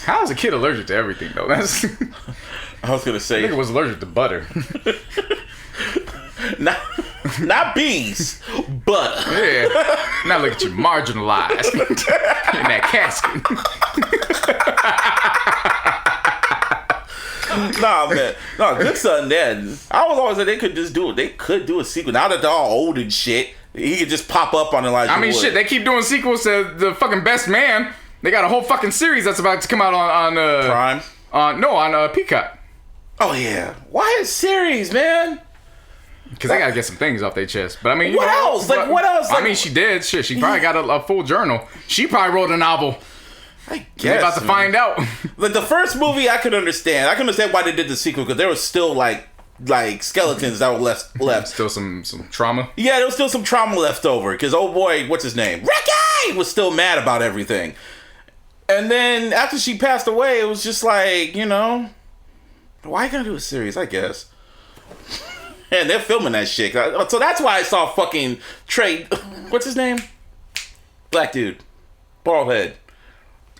How is a kid allergic to everything, though? That's. I was gonna say. I think it was allergic to butter. Not bees, butter. Yeah. Now look at you, marginalized in that casket. Nah, man. No, Good Son, then. I was always like, they could just do it. They could do a sequel. Now that they're all old and shit, he could just pop up on Elijah Wood. Shit, they keep doing sequels to The fucking Best Man. They got a whole fucking series that's about to come out on Prime? On Peacock. Oh, yeah. Why a series, man? Because they gotta get some things off their chest. But I mean, what else? Like, what else? I mean, she did. Shit, she probably got a full journal. She probably wrote a novel. I guess. We're about to find out. Like, the first movie, I could understand. I can understand why they did the sequel, because there was still, like skeletons that were left. Still some trauma. Yeah, there was still some trauma left over, because old boy, what's his name? Ricky! Was still mad about everything. And then, after she passed away, it was just like, you know, why you gonna do a series, I guess. And they're filming that shit. So that's why I saw fucking Trey. What's his name? Black dude. Bald head.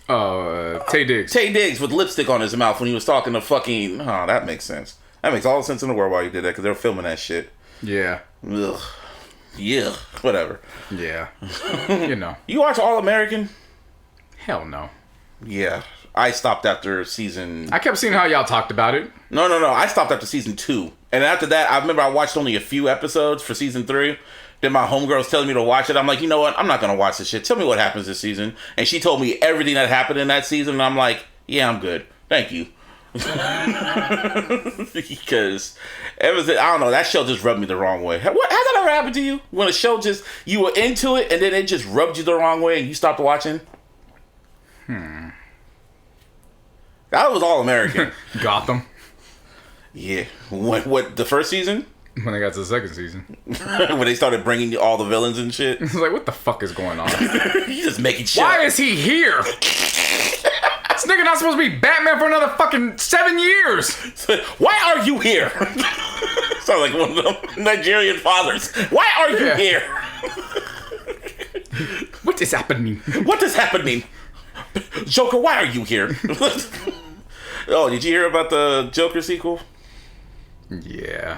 Tay Diggs. Tay Diggs with lipstick on his mouth when he was talking to fucking. Oh, that makes sense. That makes all the sense in the world why you did that, because they were filming that shit. Yeah. Ugh. Yeah. Whatever. Yeah. You know. You watch All American? Hell no. Yeah. I stopped after season. I kept seeing how y'all talked about it. No. I stopped after season 2. And after that, I remember I watched only a few episodes for season 3. Then my homegirl was telling me to watch it. I'm like, you know what? I'm not going to watch this shit. Tell me what happens this season. And she told me everything that happened in that season. And I'm like, yeah, I'm good. Thank you. Because everything, I don't know, that show just rubbed me the wrong way. Has that ever happened to you? When a show just, you were into it and then it just rubbed you the wrong way and you stopped watching? That was All American. Gotham. Yeah. What, the first season? When they got to the second season. When they started bringing all the villains and shit. It's like, what the fuck is going on? He's just making shit. Why is he here? This nigga not supposed to be Batman for another fucking 7 years. Why are you here? Sound like one of them Nigerian fathers. Why are you here? What is happening? What is happening? Joker, why are you here? Oh, did you hear about the Joker sequel? Yeah.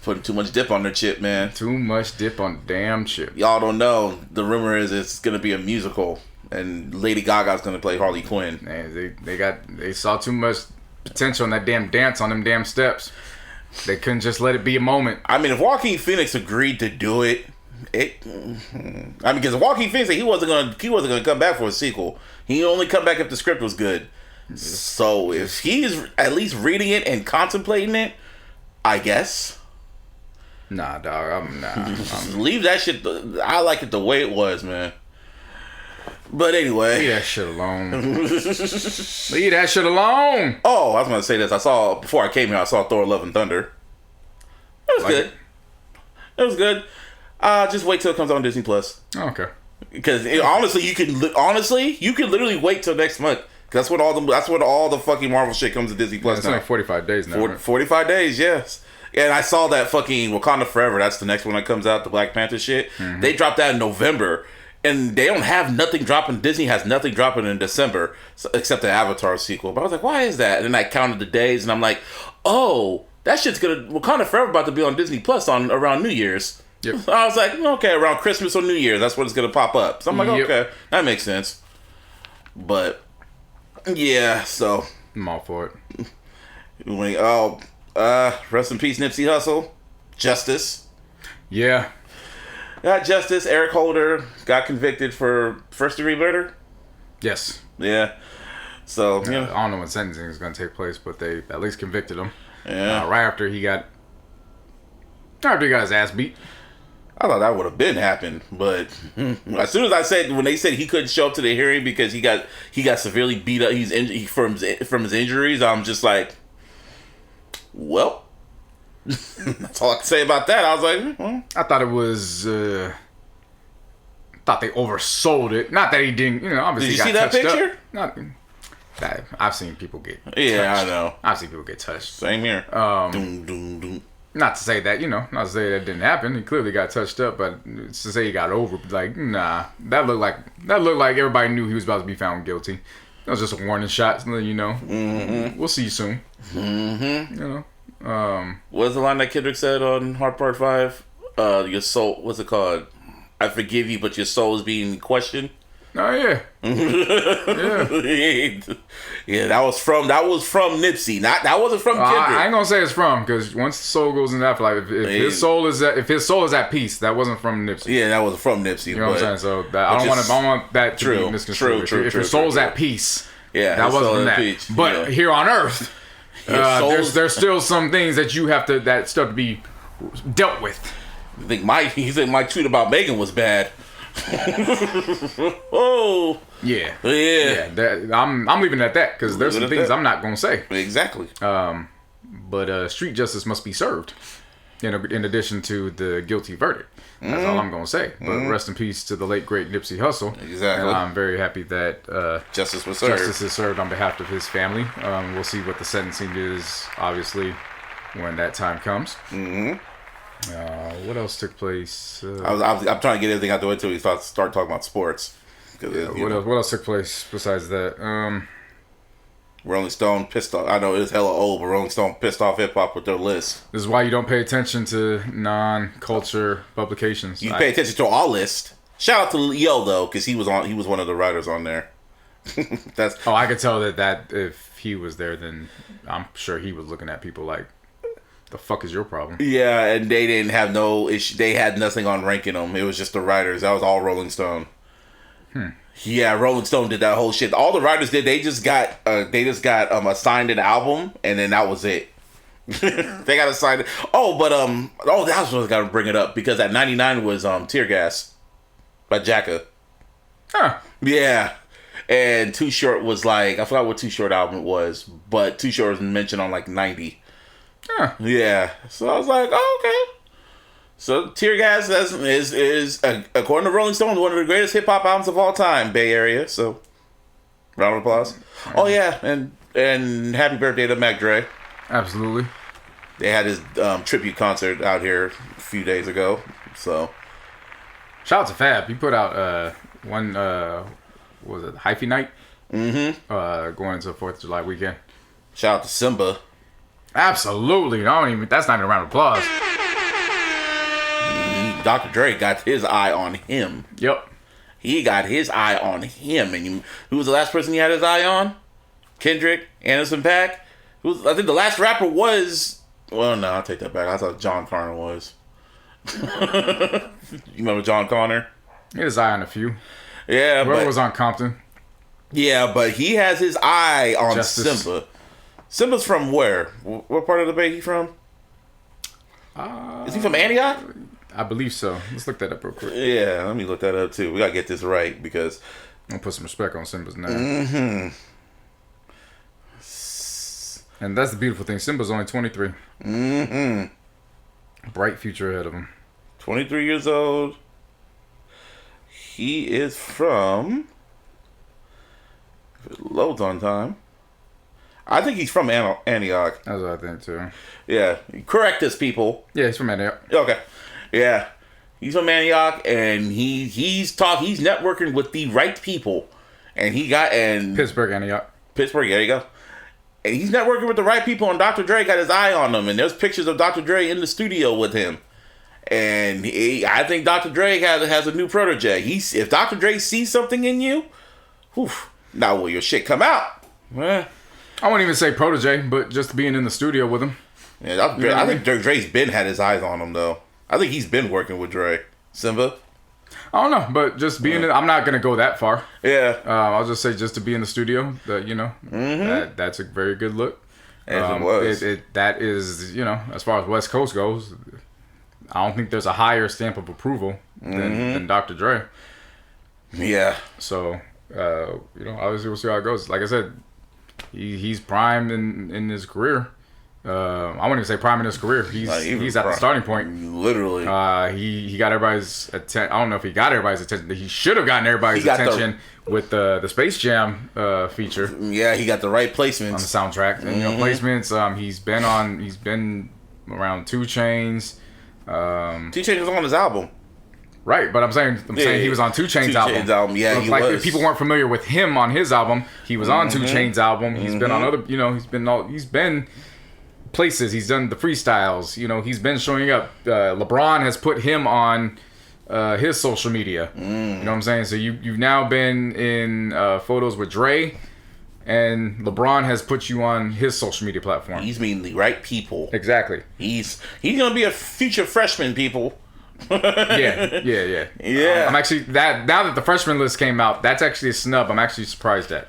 Putting too much dip on their chip, man. Too much dip on the damn chip. Y'all don't know. The rumor is it's gonna be a musical, and Lady Gaga's gonna play Harley Quinn. Man, they saw too much potential in that damn dance on them damn steps. They couldn't just let it be a moment. I mean, if Joaquin Phoenix agreed to do it, because Joaquin Phoenix said he wasn't gonna come back for a sequel. He only come back if the script was good. So if he's at least reading it and contemplating it, I guess. Nah, dog. Leave that shit. I like it the way it was, man. But anyway, leave that shit alone. Leave that shit alone. Oh, I was gonna say this. Before I came here, I saw Thor: Love and Thunder. It was good. It was good. Just wait till it comes on Disney Plus. Oh, okay. Because honestly, you can literally wait till next month. That's when all the fucking Marvel shit comes to Disney Plus. It's like 45 days now. 45 days, yes. And I saw that fucking Wakanda Forever. That's the next one that comes out, the Black Panther shit. Mm-hmm. They dropped that in November, and they don't have nothing dropping. Disney has nothing dropping in December except the Avatar sequel. But I was like, why is that? And then I counted the days, and I'm like, oh, that shit's Wakanda Forever about to be on Disney Plus around New Year's. Yep. I was like, okay, around Christmas or New Year's, that's when it's gonna pop up. So I'm like, okay, that makes sense. But yeah, so I'm all for it. Rest in peace, Nipsey Hussle. Justice. Yeah. Got justice. Eric Holder got convicted for first-degree murder. Yes. Yeah. So I don't know when sentencing is going to take place, but they at least convicted him. Yeah. Right after he got his ass beat. I thought that would have been happened, but as soon as when they said he couldn't show up to the hearing because he got severely beat up, from his injuries, I'm just like, well, that's all I can say about that. I was like, I thought it was thought they oversold it. Not that he didn't, obviously. Did you see that picture? I've seen people get yeah, touched. I know. I've seen people get touched. Same here. Doom, doom. Not to say that, not to say that didn't happen. He clearly got touched up, but to say he got over, like, nah. That looked like everybody knew he was about to be found guilty. That was just a warning shot, so you know. Mm-hmm. We'll see you soon. Mm-hmm. What's the line that Kendrick said on Hard Part 5? Your soul, what's it called? I forgive you, but your soul is being questioned. Oh yeah. Yeah, that was from Nipsey. That wasn't from Kendrick. I ain't gonna say it's from, because once the soul goes in the afterlife, if his soul is at peace, that wasn't from Nipsey. Yeah, that wasn't from Nipsey. You know what I'm saying? So I don't want that to be misconstrued. If your soul's at peace, that wasn't from that. But here on Earth, there's still some things that stuff to be dealt with. He said Mike tweet about Megan was bad. Oh yeah. I'm leaving it at that, because there's some things I'm not gonna say. Exactly. But street justice must be served in addition to the guilty verdict. That's all I'm gonna say. But rest in peace to the late great Nipsey Hussle. Exactly. And I'm very happy that justice was served. Justice is served on behalf of his family. We'll see what the sentencing is, obviously, when that time comes. What else took place? I'm trying to get everything out the way until we start talking about sports. What else took place besides that? Rolling Stone pissed off. I know it's hella old, but Rolling Stone pissed off hip hop with their list. This is why you don't pay attention to non-culture publications. You pay attention to our list. Shout out to Yo though, because he was one of the writers on there. I could tell that if he was there, then I'm sure he was looking at people like, the fuck is your problem? Yeah, and they didn't have no issue. They had nothing on ranking them. It was just the writers. That was all Rolling Stone. Yeah, Rolling Stone did that whole shit. All the writers did. They just got assigned an album, and then that was it. They got assigned. That's what I was gonna bring it up, because at 99 was Tear Gas by Jacka. Huh. Yeah. And Too Short was like, I forgot what Too Short album it was, but Too Short was mentioned on like 90. Huh. Yeah, so I was like, okay. So Tear Gas is according to Rolling Stone, one of the greatest hip hop albums of all time, Bay Area. So, round of applause. Oh yeah, and happy birthday to Mac Dre. Absolutely. They had his tribute concert out here a few days ago. So, shout out to Fab. He put out one what was it, Hyphy Night? Going into the 4th of July weekend. Shout out to Simba. Absolutely. That's not even a round of applause. Dr. Dre got his eye on him. Yep. He got his eye on him. And who was the last person he had his eye on? Kendrick, Anderson .Paak. I think the last rapper was... Well, no, I'll take that back. I thought John Connor was. You remember John Connor? He had his eye on a few. Yeah, Whoever was on Compton. Yeah, but he has his eye on Justice. Simba. Simba's from where? What part of the Bay he from? Is he from Antioch? I believe so. Let's look that up real quick. Yeah, let me look that up too. We gotta get this right, because I'm gonna put some respect on Simba's name. And that's the beautiful thing. Simba's only 23. Bright future ahead of him. 23 years old. He is from... If it loads on time. I think he's from Antioch. That's what I think too. Yeah. Correct us, people. Yeah, he's from Antioch. Okay. Yeah. He's from Antioch, and he's networking with the right people. And Pittsburgh, Antioch. Pittsburgh, there you go. And he's networking with the right people, and Dr. Dre got his eye on them. And there's pictures of Dr. Dre in the studio with him. And I think Dr. Dre has a new protege. If Dr. Dre sees something in you, now will your shit come out? I won't even say protege, but just being in the studio with him. Yeah, I think Dre's been had his eyes on him, though. I think he's been working with Dre. Simba? I don't know, but just being in, I'm not going to go that far. Yeah. I'll just say just to be in the studio, that's a very good look. As it was. That is, as far as West Coast goes, I don't think there's a higher stamp of approval than Dr. Dre. Yeah. So, obviously we'll see how it goes. Like I said, he's primed in his career. I wouldn't even say prime in his career. He's at the starting point. Literally. He got everybody's attention. I don't know if he got everybody's attention. He should have gotten everybody's attention with the Space Jam feature. Yeah, he got the right placements on the soundtrack. And placements. He's been around 2 Chainz. 2 Chainz was on his album. Right, but I'm saying he was on 2 Chainz album. Yeah, so he was. If people weren't familiar with him on his album, he was on 2 Chainz album. He's been on other, he's been places. He's done the freestyles. He's been showing up. LeBron has put him on his social media. You know what I'm saying? So you've now been in photos with Dre, and LeBron has put you on his social media platform. He's meeting the right people. Exactly. He's gonna be a future freshman, people. Yeah. I'm actually now that the freshman list came out, that's actually a snub. I'm actually surprised at.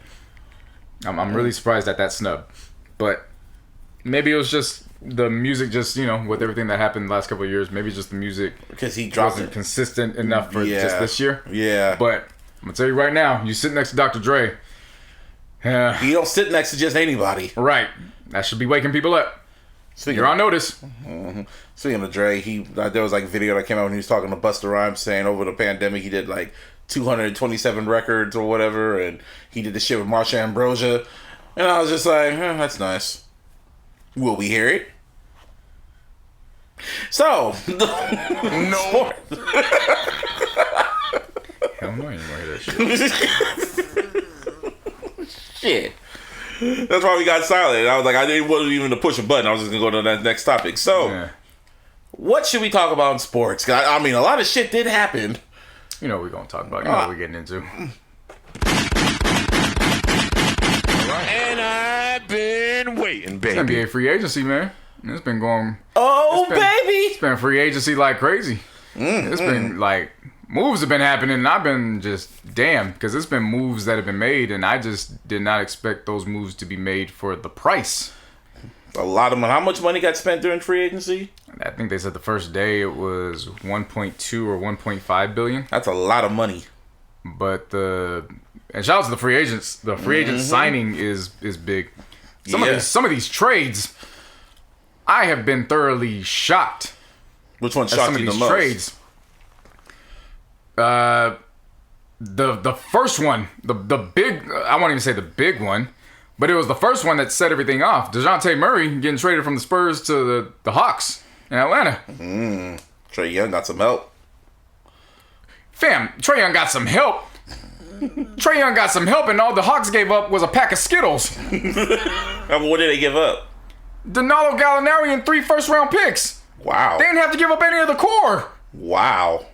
I'm really surprised at that snub, but maybe it was just the music. Just with everything that happened the last couple of years, maybe just the music because he wasn't consistent enough for just this year. Yeah, but I'm gonna tell you right now, you sit next to Dr. Dre. You don't sit next to just anybody. Right. That should be waking people up. You're on notice. Mm-hmm. Speaking of Dre, there was like a video that came out when he was talking to Busta Rhymes saying over the pandemic he did like 227 records or whatever, and he did the shit with Marsha Ambrosia, and I was just like, that's nice. Will we hear it? So, no. Hell no, you don't hear that shit. Shit. That's why we got silent. I was like, I didn't want even to push a button. I was just gonna go to the next topic. So, what should we talk about in sports? 'Cause I mean, a lot of shit did happen. You know what we're gonna talk about. You know what we're getting into. And I've been waiting, baby. It's NBA free agency, man. It's been going. Baby! It's been free agency like crazy. It's been like. Moves have been happening, and I've been just damn, because it's been moves that have been made, and I just did not expect those moves to be made for the price. A lot of money. How much money got spent during free agency? I think they said the first day it was 1.2 or 1.5 billion. That's a lot of money. But and shout out to the free agents. The free agent signing is big. Some of these trades, I have been thoroughly shocked. Which one shocked you the most? Trades. The first one, the big, I won't even say the big one, but it was the first one that set everything off. DeJounte Murray getting traded from the Spurs to the Hawks in Atlanta. Trae Young got some help. Fam, Trae Young got some help. Trae Young got some help, and all the Hawks gave up was a pack of Skittles. What did they give up? Danilo Gallinari and 3 first-round picks. Wow. They didn't have to give up any of the core. Wow.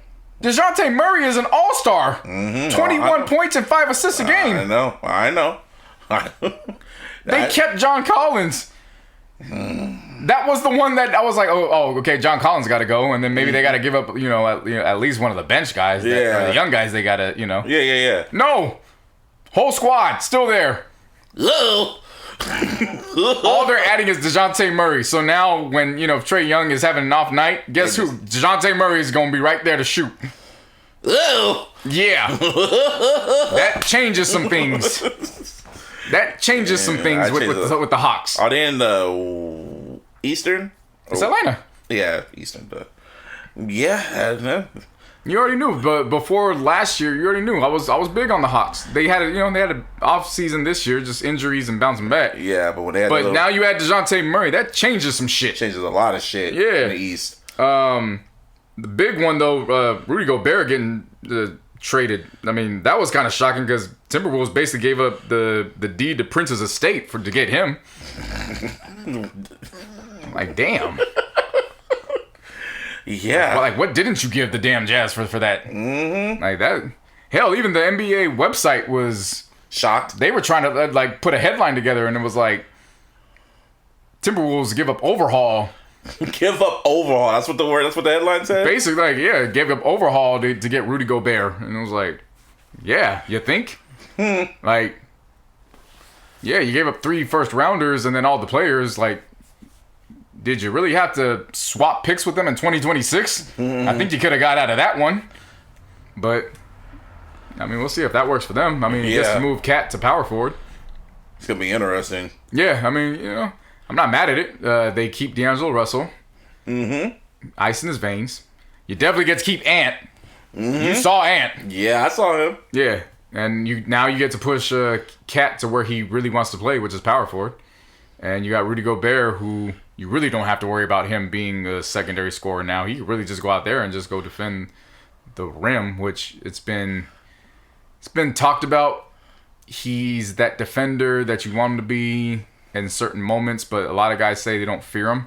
DeJounte Murray is an all-star. 21 points and 5 assists a game. I know. They kept John Collins. That was the one that I was like, okay, John Collins got to go, and then maybe they got to give up, at least one of the bench guys, or the young guys. They got to, Yeah. No, whole squad still there. All they're adding is DeJounte Murray. So now when, Trae Young is having an off night, guess who? DeJounte Murray is going to be right there to shoot. Yeah. That changes some things. With the Hawks. Are they in the Eastern? It's Atlanta. Yeah, Eastern. Yeah. You already knew, but before last year, you already knew. I was big on the Hawks. They had an off season this year, just injuries and bouncing back. Yeah, but when they had now you add DeJounte Murray, that changes some shit. Changes a lot of shit. Yeah. In the East. The big one though, Rudy Gobert getting traded. I mean, that was kind of shocking because Timberwolves basically gave up the deed to Prince's estate to get him. Like, damn. Yeah. Like, what didn't you give the damn Jazz for that? Like that. Hell, even the NBA website was shocked. They were trying to put a headline together, and it was like, Timberwolves give up overhaul. Give up overhaul. That's what the headline said? Basically, gave up overhaul to get Rudy Gobert. And it was like, yeah, you think? Like, yeah, you gave up 3 first rounders and then all the players, did you really have to swap picks with them in 2026? I think you could have got out of that one. But, I mean, we'll see if that works for them. I mean, he gets to move Cat to power forward. It's going to be interesting. Yeah, I mean, I'm not mad at it. They keep D'Angelo Russell. Ice in his veins. You definitely get to keep Ant. You saw Ant. Yeah, I saw him. Yeah. And you get to push Cat to where he really wants to play, which is power forward. And you got Rudy Gobert, who you really don't have to worry about him being a secondary scorer now. He can really just go out there and just go defend the rim, which it's been talked about. He's that defender that you want him to be in certain moments, but a lot of guys say they don't fear him.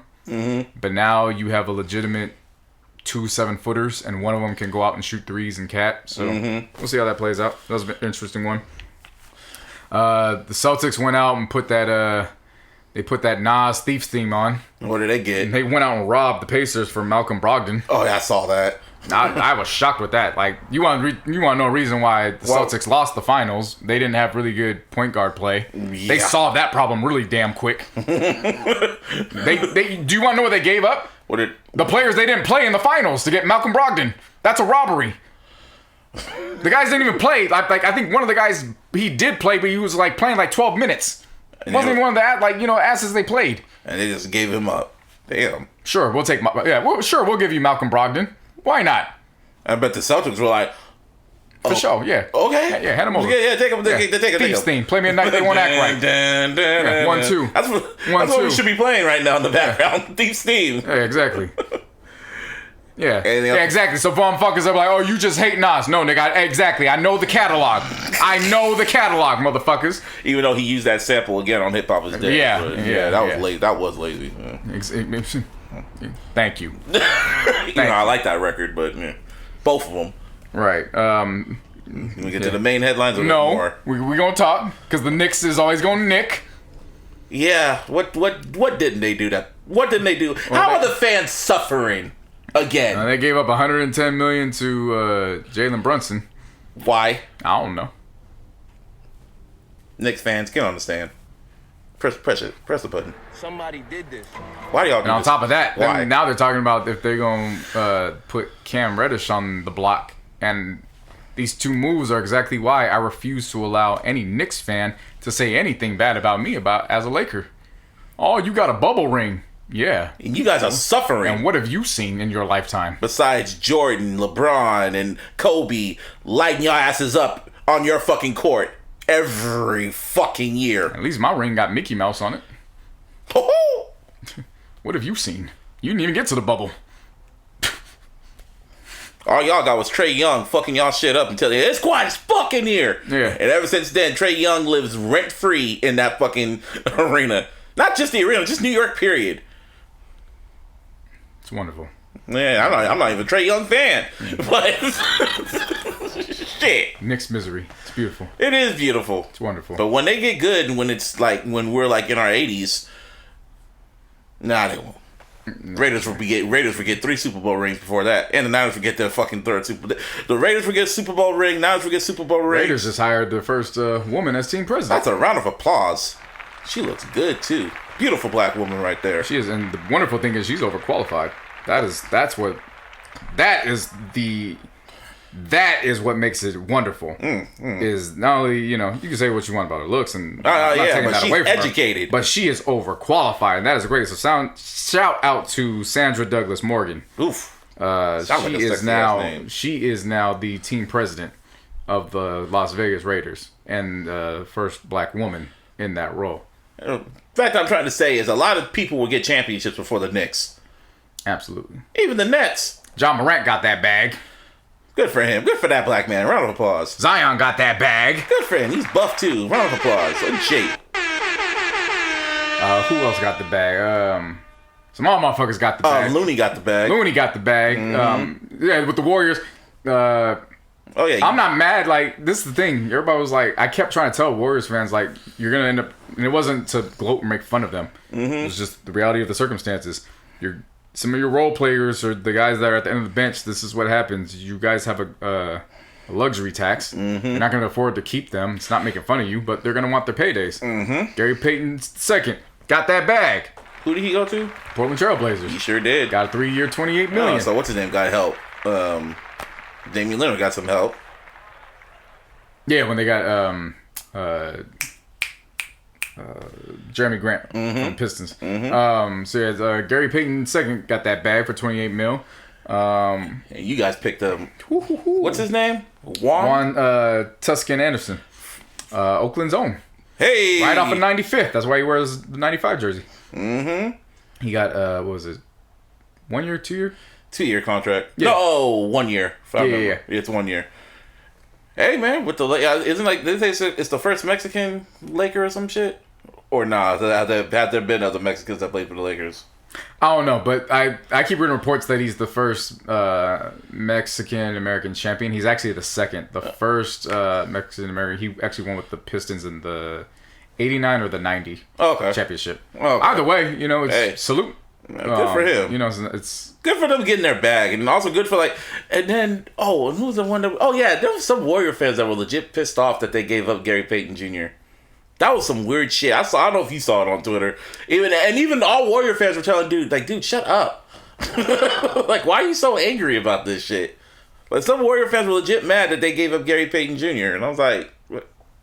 But now you have a legitimate 2 7-footers, and one of them can go out and shoot threes and Cat. So we'll see how that plays out. That was an interesting one. The Celtics went out and put that Nas Thief theme on. What did they get? And they went out and robbed the Pacers for Malcolm Brogdon. Oh, yeah, I saw that. I was shocked with that. Like, you want to know a reason why the Celtics lost the finals? They didn't have really good point guard play. Yeah. They solved that problem really damn quick. Do you want to know what they gave up? The players they didn't play in the finals to get Malcolm Brogdon. That's a robbery. The guys didn't even play. Like I think one of the guys, he did play, but he was like playing like 12 minutes. It wasn't even one of the asses they played. And they just gave him up. Damn. Sure, we'll take we'll give you Malcolm Brogdon. Why not? I bet the Celtics were like, for sure, yeah. Okay. Yeah, hand him over. Yeah, take him. Take him. Thieves theme. Play me a night they won't act right. 1-2. That's what we should be playing right now in the background. Thieves theme. Yeah, exactly. Yeah, exactly. So motherfuckers are like, oh, you just hate Nas. No, nigga, exactly. I know the catalog. Motherfuckers. Even though he used that sample again on Hip Hop Is Dead. Yeah, that was lazy. That was lazy. Thank you. I like that record, but both of them. Right. We get to the main headlines. No, we gonna talk because the Knicks is always gonna nick. Yeah. What didn't they do? What didn't they do? How are the fans suffering again? They gave up $110 million to Jalen Brunson. Why? I don't know. Knicks fans can understand. Press the button. Somebody did this. Why do y'all do And on this? top of that, Why? now they're talking about if they're going to put Cam Reddish on the block. And these two moves are exactly why I refuse to allow any Knicks fan to say anything bad about me as a Laker. Oh, you got a bubble ring. Yeah. And you guys are suffering. And what have you seen in your lifetime? Besides Jordan, LeBron, and Kobe lighting your asses up on your fucking court every fucking year. At least my ring got Mickey Mouse on it. What have you seen? You didn't even get to the bubble. All y'all got was Trae Young fucking y'all shit up until it's quiet as fucking here. Yeah. And ever since then, Trae Young lives rent free in that fucking arena. Not just the arena, just New York, period. It's wonderful. Yeah, I'm not even a Trae Young fan. But shit. Knicks misery. It's beautiful. It is beautiful. It's wonderful. But when they get good, when it's like when we're like in our 80s, nah, they won't. Raiders would get 3 Super Bowl rings before that, and the Niners would get their fucking 3rd Super Bowl. The Raiders would get Super Bowl ring. Niners would get Super Bowl ring. Raiders just hired their first woman as team president. That's a round of applause. She looks good too. Beautiful black woman right there. She is, and the wonderful thing is she's overqualified. That is what makes it wonderful. Is not only, you can say what you want about her looks, and but she's educated. But she is overqualified, and that is great. So shout out to Sandra Douglas Morgan. Oof. She is now the team president of the Las Vegas Raiders and first black woman in that role. In fact, I'm trying to say is a lot of people will get championships before the Knicks. Absolutely. Even the Nets. John Morant got that bag. Good for him. Good for that black man. Round of applause. Zion got that bag. Good for him. He's buff too. Round of applause. In shape. Who else got the bag? Some other motherfuckers got the bag. Looney got the bag. Mm-hmm. Yeah, with the Warriors. Oh yeah. I'm not mad. Like, this is the thing. Everybody was like, I kept trying to tell Warriors fans, like, you're gonna end up. And it wasn't to gloat and make fun of them. Mm-hmm. It was just the reality of the circumstances. Some of your role players or the guys that are at the end of the bench, this is what happens. You guys have a luxury tax. Mm-hmm. You're not going to afford to keep them. It's not making fun of you, but they're going to want their paydays. Mm-hmm. Gary Payton II got that bag. Who did he go to? Portland Trailblazers. He sure did. Got a 3-year, $28 million. So what's his name? Got help. Damian Lillard got some help. Yeah, when they got Jeremy Grant from Pistons. So yeah, Gary Payton II got that bag for $28 million. You guys picked up. What's his name? Juan Tuscan Anderson, Oakland's own. Hey, right off of 95th. That's why he wears the 95 jersey. He got what was it? 1 year, 2 year? 2 year contract. Yeah. No, 1 year. Yeah. It's 1 year. Hey man, with the isn't like did they say it's the first Mexican Laker or some shit? Or nah? Have there been other Mexicans that played for the Lakers? I don't know, but I keep reading reports that he's the first Mexican American champion. He's actually the second. The first Mexican American. He actually won with the Pistons in the 89 or the 90 championship. Either way, it's salute. Good for him. It's good for them getting their bag, and also good for and then who was the one that? Oh yeah, there was some Warrior fans that were legit pissed off that they gave up Gary Payton Jr. That was some weird shit. I don't know if you saw it on Twitter. Even all Warrior fans were telling dude, shut up. Why are you so angry about this shit? Some Warrior fans were legit mad that they gave up Gary Payton Jr. And I was like,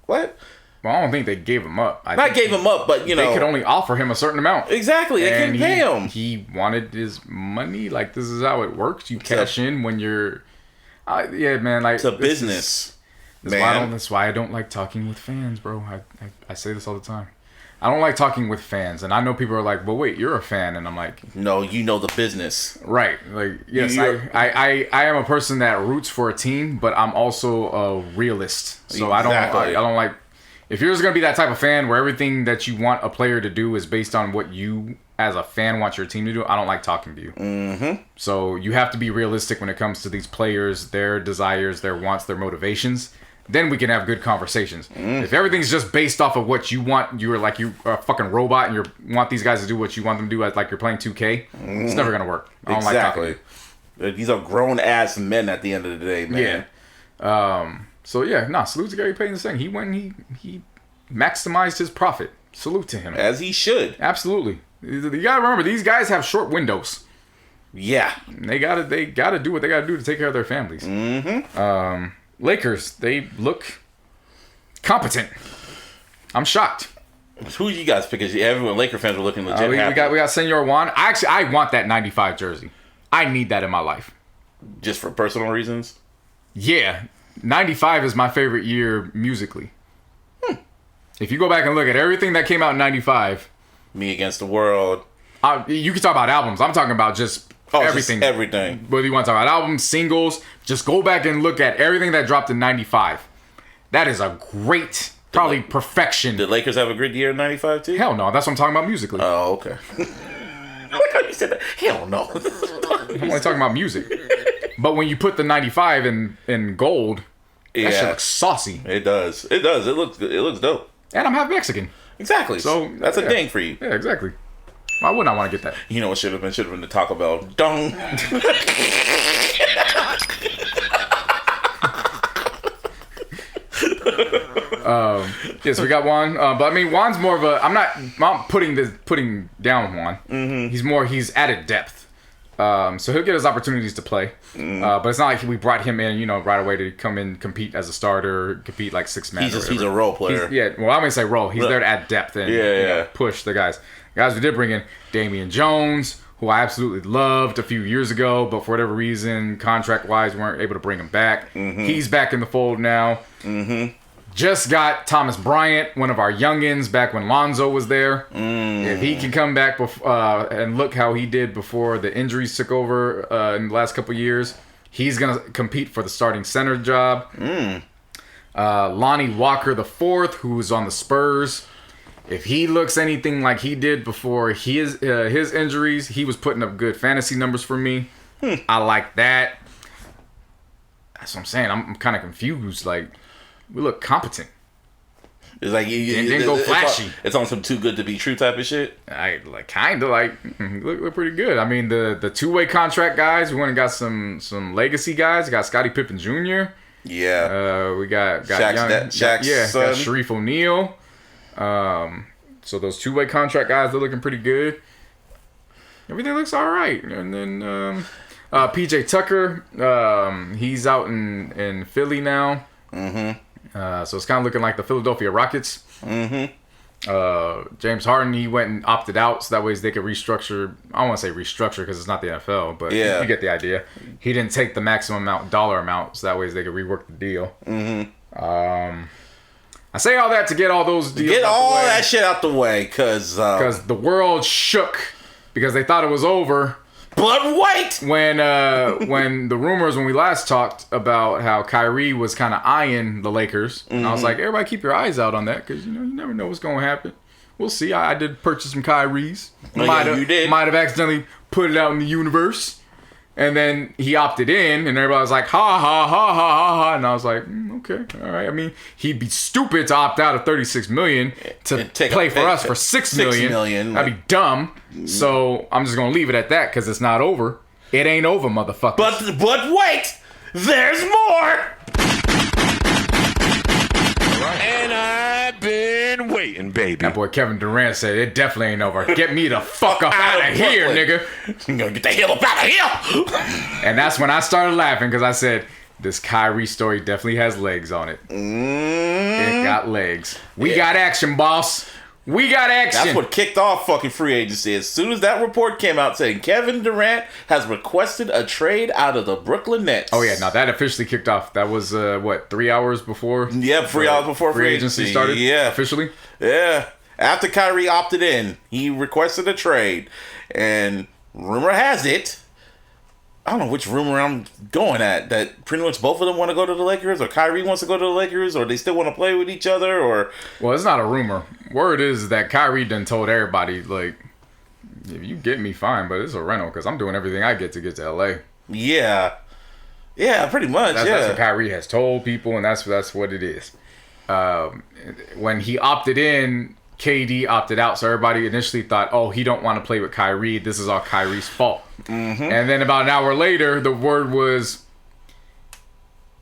what? Well, I don't think they gave him up. Not gave him up, but they could only offer him a certain amount. Exactly, they couldn't pay him. He wanted his money. This is how it works. You cash in when you're. Yeah, man. It's a business. That's why I don't like talking with fans, bro. I say this all the time. I don't like talking with fans, and I know people are like, "Well, wait, you're a fan," and I'm like, "No, you know the business, right?" Yes, I am a person that roots for a team, but I'm also a realist. So I don't like. If you're just gonna be that type of fan where everything that you want a player to do is based on what you as a fan want your team to do, I don't like talking to you. So you have to be realistic when it comes to these players, their desires, their wants, their motivations. Then we can have good conversations. If everything's just based off of what you want, you're a fucking robot and you want these guys to do what you want them to do as you're playing 2K, it's never going to work. I don't like talking. These are grown-ass men at the end of the day, man. Yeah. Salute to Gary Payton II. He went he maximized his profit. Salute to him. As he should. Absolutely. You got to remember, these guys have short windows. Yeah. They gotta do what they gotta do to take care of their families. Lakers, they look competent. I'm shocked. Who you guys pick? Everyone, Laker fans were looking legit. We got Senor Juan. I want that 95 jersey. I need that in my life. Just for personal reasons? Yeah. 95 is my favorite year musically. If you go back and look at everything that came out in 95. Me Against the World. You can talk about albums. I'm talking about just everything. Just everything. Whether you want to talk about albums, singles, just go back and look at everything that dropped in 95. That is a great, probably perfection. Did Lakers have a good year in 95 too? Hell no. That's what I'm talking about musically. Oh, okay. I like how you said that. Hell no. I'm only talking about music. But when you put the 95 in gold, that shit looks saucy. It does. It does. It looks dope. And I'm half Mexican. Exactly. So that's a ding for you. Yeah, exactly. Why wouldn't I want to get that? You know what should have been the Taco Bell. Dong. Yes, we got Juan. But I mean, Juan's more of a. I'm not putting down Juan. He's added depth. So he'll get his opportunities to play. But it's not like we brought him in, right away to come in, compete as a starter, compete like 6 man. He's a role player. Well, I'm gonna say role. He's there to add depth and push the guys. Guys, we did bring in Damian Jones, who I absolutely loved a few years ago, but for whatever reason, contract-wise, we weren't able to bring him back. He's back in the fold now. Just got Thomas Bryant, one of our youngins, back when Lonzo was there. If he can come back and look how he did before the injuries took over in the last couple years, he's going to compete for the starting center job. Lonnie Walker IV, who's on the Spurs. If he looks anything like he did before his injuries, he was putting up good fantasy numbers for me. I like that. That's what I'm saying. I'm kind of confused. We look competent. It's like it didn't go flashy. It's on some too good to be true type of shit. Look pretty good. I mean, the two-way contract guys. We went and got some legacy guys. We got Scottie Pippen Jr. Yeah. We got Shaq's son. Got Sharif O'Neal. So those two-way contract guys, they're looking pretty good. Everything looks all right. And then PJ Tucker, he's out in Philly now. So it's kind of looking like the Philadelphia Rockets. James Harden, he went and opted out so that way they could restructure. I don't want to say restructure because it's not the NFL, but you get the idea. He didn't take the maximum dollar amount so that way they could rework the deal. I say all that to get all those deals Get all that shit out the way because the world shook because they thought it was over. But wait! When the rumors, when we last talked about how Kyrie was kind of eyeing the Lakers, and I was like, everybody keep your eyes out on that because, you never know what's going to happen. We'll see. I did purchase some Kyries. You did. Might have accidentally put it out in the universe. And then he opted in, and everybody was like, ha, ha, ha, ha, ha, ha. And I was like, okay, all right. I mean, he'd be stupid to opt out of $36 million to play for us for $6 million. That'd be dumb. So I'm just going to leave it at that because it's not over. It ain't over, motherfucker. But wait! There's more! And I've been waiting, baby. That boy Kevin Durant said, it definitely ain't over. Get me the fuck up out of here, nigga. I'm gonna get the hell up out of here! And that's when I started laughing because I said, this Kyrie story definitely has legs on it. It got legs. We got action, boss. We got action. That's what kicked off fucking free agency. As soon as that report came out saying Kevin Durant has requested a trade out of the Brooklyn Nets. Oh, yeah. Now, that officially kicked off. That was, 3 hours before? Yeah, 3 hours before free agency started? Yeah. Officially? Yeah. After Kyrie opted in, he requested a trade. And rumor has it, I don't know which rumor I'm going at, that pretty much both of them want to go to the Lakers, or Kyrie wants to go to the Lakers, or they still want to play with each other, or... Well, it's not a rumor. Word is that Kyrie done told everybody, like, if you get me, fine, but it's a rental, because I'm doing everything I get to LA. Yeah. Yeah, pretty much, That's what Kyrie has told people, and that's what it is. When he opted in, KD opted out, so everybody initially thought, oh, he don't want to play with Kyrie. This is all Kyrie's fault. Mm-hmm. And then about an hour later, the word was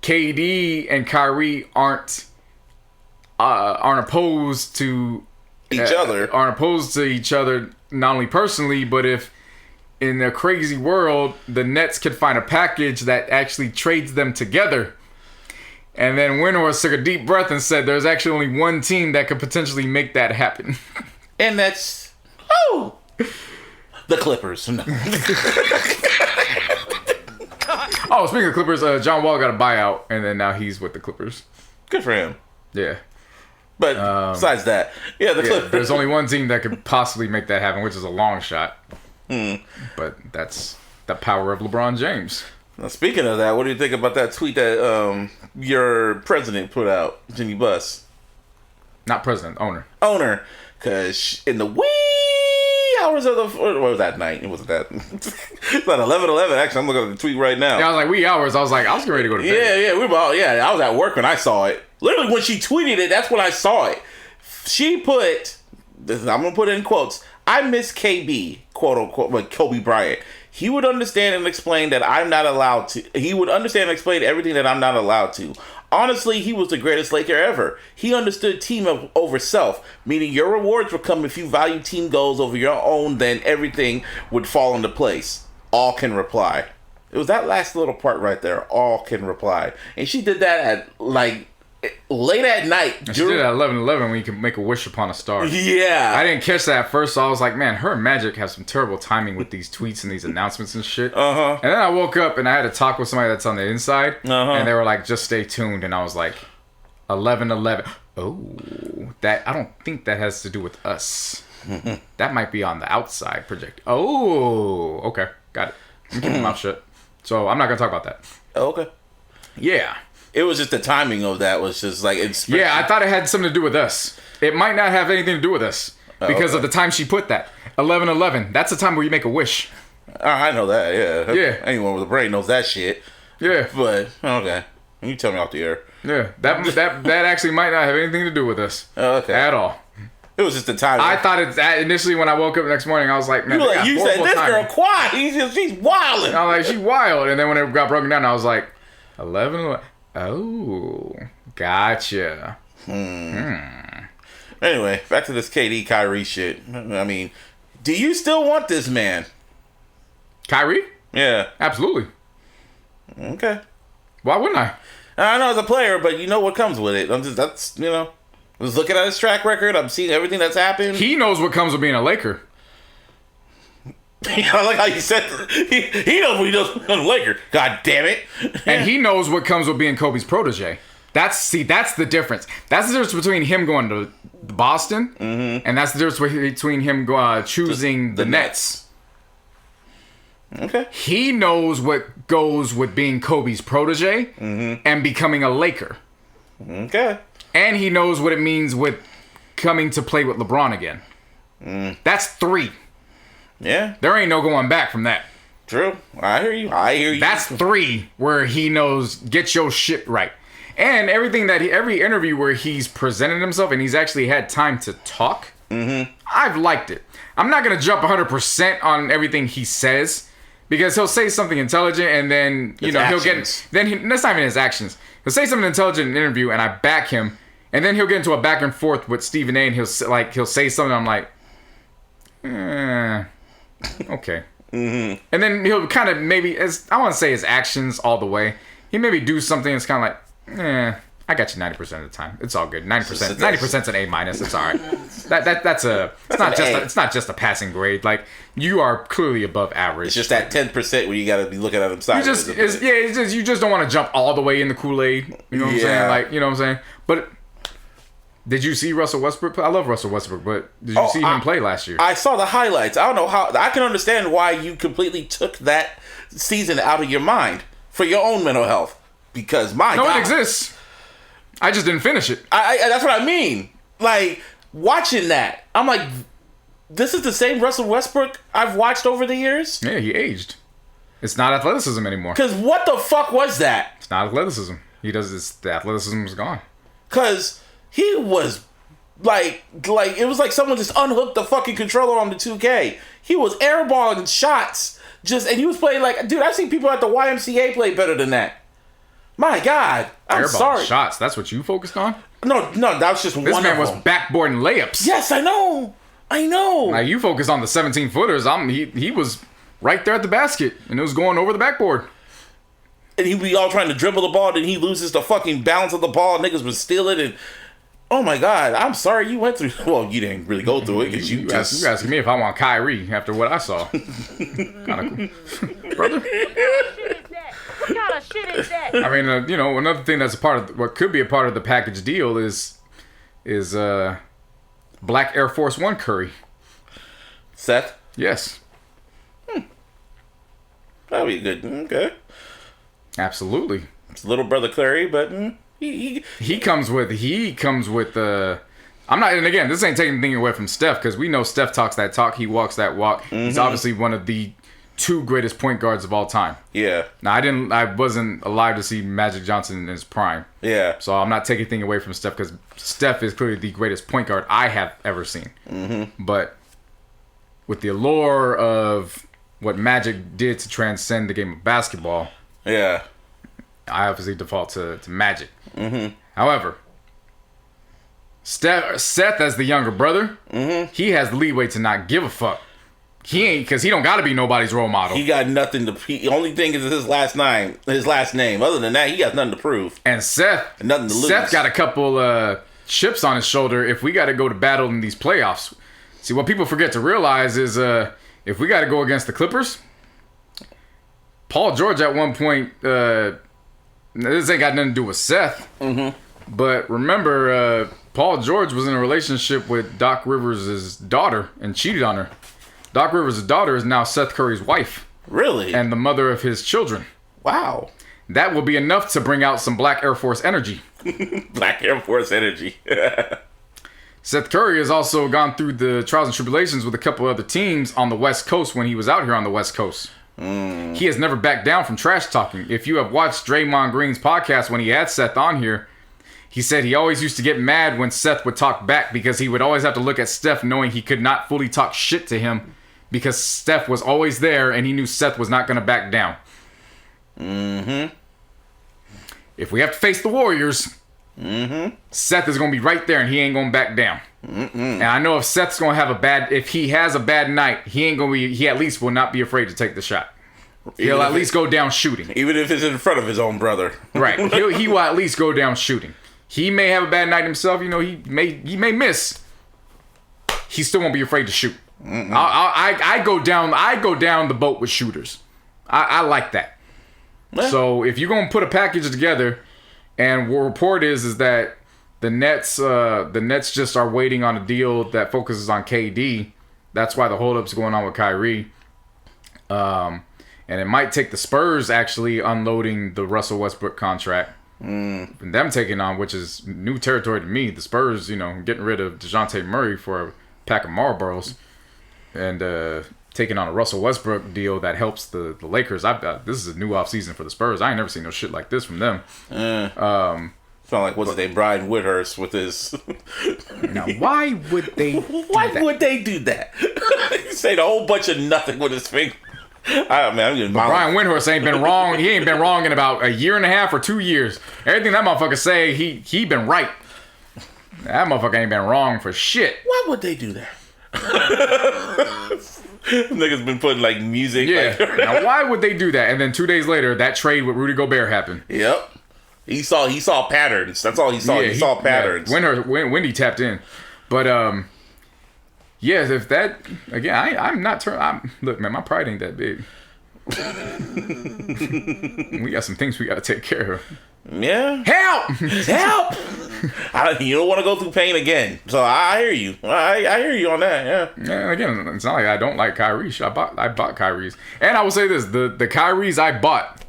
KD and Kyrie aren't opposed to each other. Aren't opposed to each other, not only personally, but if in a crazy world, the Nets could find a package that actually trades them together. And then Windhorst took a deep breath and said there's actually only one team that could potentially make that happen. And that's... the Clippers. No. Oh, speaking of Clippers, John Wall got a buyout, and then now he's with the Clippers. Good for him. Yeah. But besides that, the Clippers. There's only one team that could possibly make that happen, which is a long shot. But that's the power of LeBron James. Now, speaking of that, what do you think about that tweet that your president put out, Jimmy Buss? Not president, owner. Owner. Because in the wee hours of the... What was that night? It wasn't that. It's like 11:11. Actually, I'm looking at the tweet right now. Yeah, I was like, wee hours. I was getting ready to go to bed. I was at work when I saw it. Literally, when she tweeted it, that's when I saw it. She put... I'm going to put it in quotes. I miss KB, quote unquote, like Kobe Bryant. He would understand and explain that I'm not allowed to. He would understand and explain everything that I'm not allowed to. Honestly, he was the greatest Laker ever. He understood team over self, meaning your rewards would come if you value team goals over your own, then everything would fall into place. All can reply. It was that last little part right there. All can reply. And she did that at, like, late at night. She did it at 11:11 when you can make a wish upon a star. Yeah. I didn't catch that at first, so I was like, man, her and Magic have some terrible timing with these tweets and these announcements and shit. And then I woke up and I had to talk with somebody that's on the inside, and they were like, just stay tuned. And I was like, 11:11. Oh, that I don't think that has to do with us. That might be on the outside project. Oh, okay. Got it. I'm keeping my mouth shut. So I'm not going to talk about that. Okay. Yeah. It was just the timing of that was just like... Yeah, I thought it had something to do with us. It might not have anything to do with us because of the time she put that. 11:11. That's the time where you make a wish. I know that, yeah. Yeah. Anyone with a brain knows that shit. Yeah. But, okay. You tell me off the air. Yeah. That actually might not have anything to do with us. Okay. At all. It was just the timing. I thought initially when I woke up the next morning, I was like, man, you said, this girl quiet. She's wilding. I was like, she's wild. And then when it got broken down, I was like, 11:11. Oh, gotcha. Anyway, back to this KD Kyrie shit. I mean, do you still want this man? Kyrie? Yeah. Absolutely. Okay. Why wouldn't I? I know as a player, but you know what comes with it. I was looking at his track record. I'm seeing everything that's happened. He knows what comes with being a Laker. I like how you said he knows what he does on the Laker. God damn it. And he knows what comes with being Kobe's protege. That's the difference. That's the difference between him going to Boston, and that's the difference between him choosing the Nets. Okay. He knows what goes with being Kobe's protege and becoming a Laker. Okay. And he knows what it means with coming to play with LeBron again. That's 3. Yeah. There ain't no going back from that. True. I hear you. That's 3 where he knows, get your shit right. And everything every interview where he's presented himself and he's actually had time to talk, I've liked it. I'm not going to jump 100% on everything he says because he'll say something intelligent and then, he'll get, that's not even his actions. He'll say something intelligent in an interview and I back him and then he'll get into a back and forth with Stephen A and he'll say something I'm like, okay. And then he'll kind of maybe, I want to say his actions all the way. He maybe do something that's kind of like, I got you 90% of the time. It's all good. 90%'s an A-. It's all right. It's not just a passing grade. Like, you are clearly above average. It's just that 10% where you got to be looking at him sideways. You just don't want to jump all the way in the Kool-Aid. You know what I'm saying? Like, you know what I'm saying? But did you see Russell Westbrook play? I love Russell Westbrook, but did you see him play last year? I saw the highlights. I don't know how. I can understand why you completely took that season out of your mind for your own mental health. Because God. It exists. I just didn't finish it. I that's what I mean. Like, watching that, I'm like, this is the same Russell Westbrook I've watched over the years? Yeah, he aged. It's not athleticism anymore. Because what the fuck was that? It's not athleticism. The athleticism is gone. Because he was like it was like someone just unhooked the fucking controller on the 2K. He was airballing shots. And he was playing like, dude, I've seen people at the YMCA play better than that. My God, I'm sorry. Shots. That's what you focused on? No, that was just one of them. This man was backboarding layups. Yes, I know. Like, you focused on the 17-footers. He was right there at the basket, and it was going over the backboard. And he'd be all trying to dribble the ball, then he loses the fucking balance of the ball. Niggas would steal it, and oh my God, I'm sorry you went through. Well, you didn't really go through it because you asking me if I want Kyrie after what I saw. Kind of cool, brother. What kind of shit is that? I mean, another thing that's a part of what could be a part of the package deal is Black Air Force One Curry. Seth? Yes. That'd be good. Okay. Absolutely. It's little brother Curry, but he comes with I'm not, and again, this ain't taking anything away from Steph because we know Steph talks that talk, he walks that walk. He's obviously one of the 2 greatest point guards of all time. Yeah. Now I wasn't alive to see Magic Johnson in his prime. Yeah. So I'm not taking anything away from Steph because Steph is clearly the greatest point guard I have ever seen. But with the allure of what Magic did to transcend the game of basketball, yeah, I obviously default to Magic. However, Seth as the younger brother, he has the leeway to not give a fuck. He ain't, because he don't got to be nobody's role model. He got nothing to. The only thing is his last name. Other than that, he got nothing to prove. And nothing to lose. Seth got a couple chips on his shoulder if we got to go to battle in these playoffs. See, what people forget to realize is if we got to go against the Clippers, Paul George at one point, this ain't got nothing to do with Seth, but remember, Paul George was in a relationship with Doc Rivers' daughter and cheated on her. Doc Rivers' daughter is now Seth Curry's wife. Really? And the mother of his children. Wow. That will be enough to bring out some Black Air Force energy. Black Air Force energy. Seth Curry has also gone through the trials and tribulations with a couple other teams on the West Coast when he was out here on the West Coast. He has never backed down from trash talking. If you have watched Draymond Green's podcast when he had Seth on here, he said he always used to get mad when Seth would talk back because he would always have to look at Steph knowing he could not fully talk shit to him because Steph was always there and he knew Seth was not going to back down. If we have to face the Warriors, Seth is going to be right there and he ain't going to back down. And I know if Seth's going to have if he has a bad night, he at least will not be afraid to take the shot. He'll at least go down shooting. Even if it's in front of his own brother. Right. He will at least go down shooting. He may have a bad night himself. You know, he may miss. He still won't be afraid to shoot. I go down the boat with shooters. I like that. Yeah. So if you're gonna put a package together, and what report is that the Nets just are waiting on a deal that focuses on KD. That's why the holdup's going on with Kyrie. And it might take the Spurs actually unloading the Russell Westbrook contract. And them taking on, which is new territory to me. The Spurs, you know, getting rid of DeJounte Murray for a pack of Marlboros and taking on a Russell Westbrook deal that helps the Lakers. This is a new offseason for the Spurs. I ain't never seen no shit like this from them. Sound like what's his name, Brian Whithurst with his. Now, why would they? Would they do that? He said a whole bunch of nothing with his finger. Brian Windhorst ain't been wrong. He ain't been wrong in about a year and a half or 2 years. Everything that motherfucker say, he been right. That motherfucker ain't been wrong for shit. Why would they do that? Niggas been putting like music. Yeah. Like, now why would they do that? And then 2 days later, that trade with Rudy Gobert happened. Yep. He saw patterns. That's all he saw. Yeah, he saw patterns. Yeah, Wendy tapped in. But yes, if that again, I'm not look, man, my pride ain't that big. We got some things we got to take care of. Yeah. Help! You don't want to go through pain again. So I hear you. I hear you on that. Yeah. Yeah. Again, it's not like I don't like Kyrie. I bought Kyrie's, and I will say this: the Kyrie's I bought.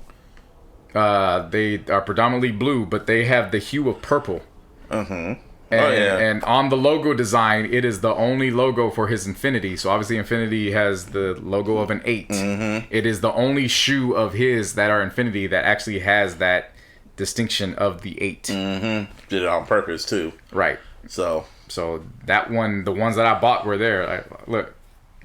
They are predominantly blue, but they have the hue of purple. And on the logo design, it is the only logo for his Infinity. So obviously Infinity has the logo of an 8. It is the only shoe of his that are Infinity that actually has that distinction of the 8. Did it on purpose too. Right. So that one, the ones that I bought were there. Look,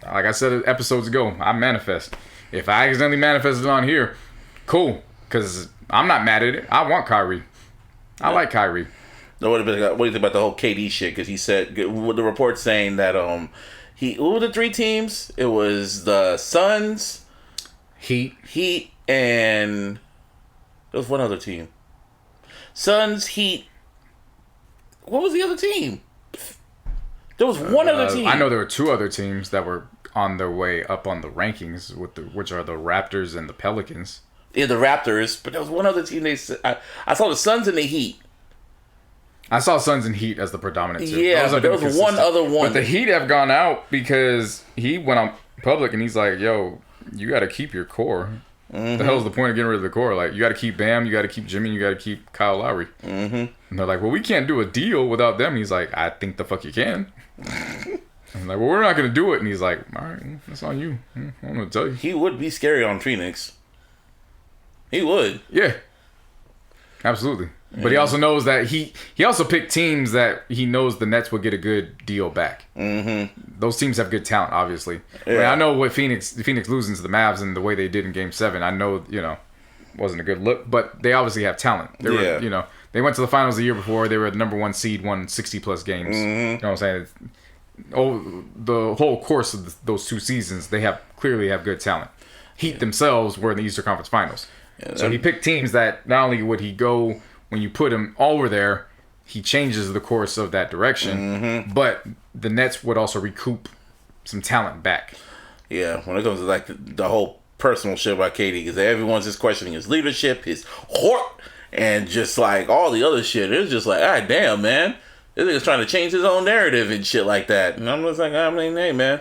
like I said episodes ago, I manifest. If I accidentally manifested on here, cool. Because I'm not mad at it. I want Kyrie. I like Kyrie. What do you think about the whole KD shit? Because he said, with the report saying that what were the 3 teams? It was the Suns, Heat, and there was one other team. Suns, Heat. What was the other team? There was one other team. I know there were 2 other teams that were on their way up on the rankings, which are the Raptors and the Pelicans. Yeah, the Raptors, but there was one other team. I saw the Suns and the Heat. I saw Suns and Heat as the predominant two. Yeah, but there was one other one. But the Heat have gone out because he went on public and he's like, yo, you got to keep your core. The hell's the point of getting rid of the core? Like, you got to keep Bam, you got to keep Jimmy, you got to keep Kyle Lowry. And they're like, well, we can't do a deal without them. He's like, I think the fuck you can. I'm like, well, we're not going to do it. And he's like, all right, that's on you. I don't know what to tell you. He would be scary on Phoenix. He would. Yeah. Absolutely. But he also knows that he also picked teams that he knows the Nets would get a good deal back. Those teams have good talent, obviously. Yeah. I mean, I know what Phoenix losing to the Mavs and the way they did in Game 7. I know, wasn't a good look, but they obviously have talent. They were, they went to the finals the year before. They were the number 1 seed, won 60+ games. You know what I'm saying? The whole course of those 2 seasons, they clearly have good talent. Heat themselves were in the Eastern Conference Finals. Yeah, so he picked teams that not only would he go when you put him over there, he changes the course of that direction, but the Nets would also recoup some talent back. Yeah, when it comes to like the whole personal shit about KD, because everyone's just questioning his leadership, his heart, and just like all the other shit. It's just like, ah, damn, man. This nigga's trying to change his own narrative and shit like that. And I'm just like, I mean, hey, man,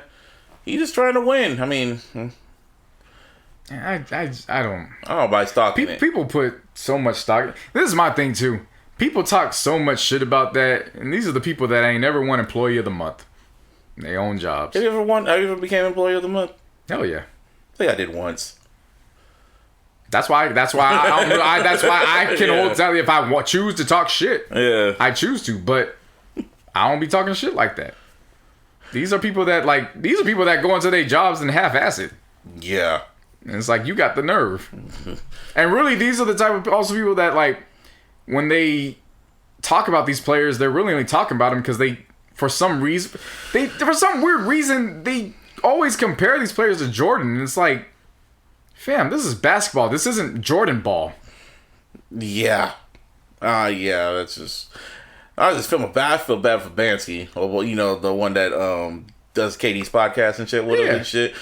he's just trying to win. I mean, I don't buy stock in it. People put so much stock. This is my thing too. People talk so much shit about that, and these are the people that ain't never won Employee of the Month. They own jobs. Have you ever became Employee of the Month? Hell yeah. I think I did once. That's why I can hold tally if I choose to talk shit. Yeah, I choose to, but I don't be talking shit like that. These are people that go into their jobs and half-ass it. Yeah. And it's like, you got the nerve. And really, these are the type of also people that, like, when they talk about these players, they're really only talking about them because for some weird reason, they always compare these players to Jordan. And it's like, fam, this is basketball. This isn't Jordan ball. Yeah. Yeah, that's just. I feel bad for Bansky. Well, you know, the one that does KD's podcast and shit with him and shit.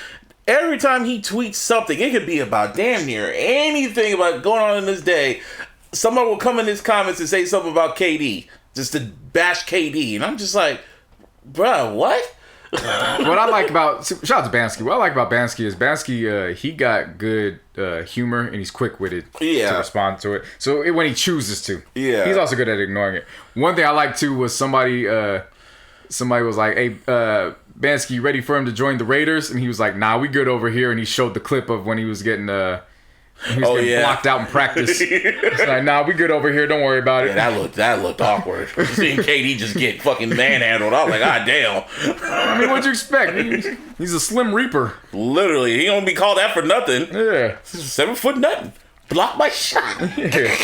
Every time he tweets something, it could be about damn near anything about going on in this day. Someone will come in his comments and say something about KD, just to bash KD, and I'm just like, bruh, what? What I like about shout out to Bansky. What I like about Bansky is he got good humor and he's quick witted to respond to it. So when he chooses to, he's also good at ignoring it. One thing I liked too was somebody was like, "Hey, Bansky, you ready for him to join the Raiders?" And he was like, "Nah, we good over here." And he showed the clip of when he was getting blocked out in practice. It's like, nah, we good over here. Don't worry about it. Yeah, that looked awkward. Seeing KD just get fucking manhandled, I was like, ah, damn. I mean, what'd you expect? He's a Slim Reaper. Literally, he don't be called that for nothing. Yeah, 7 foot nothing. Block my shot. Yeah.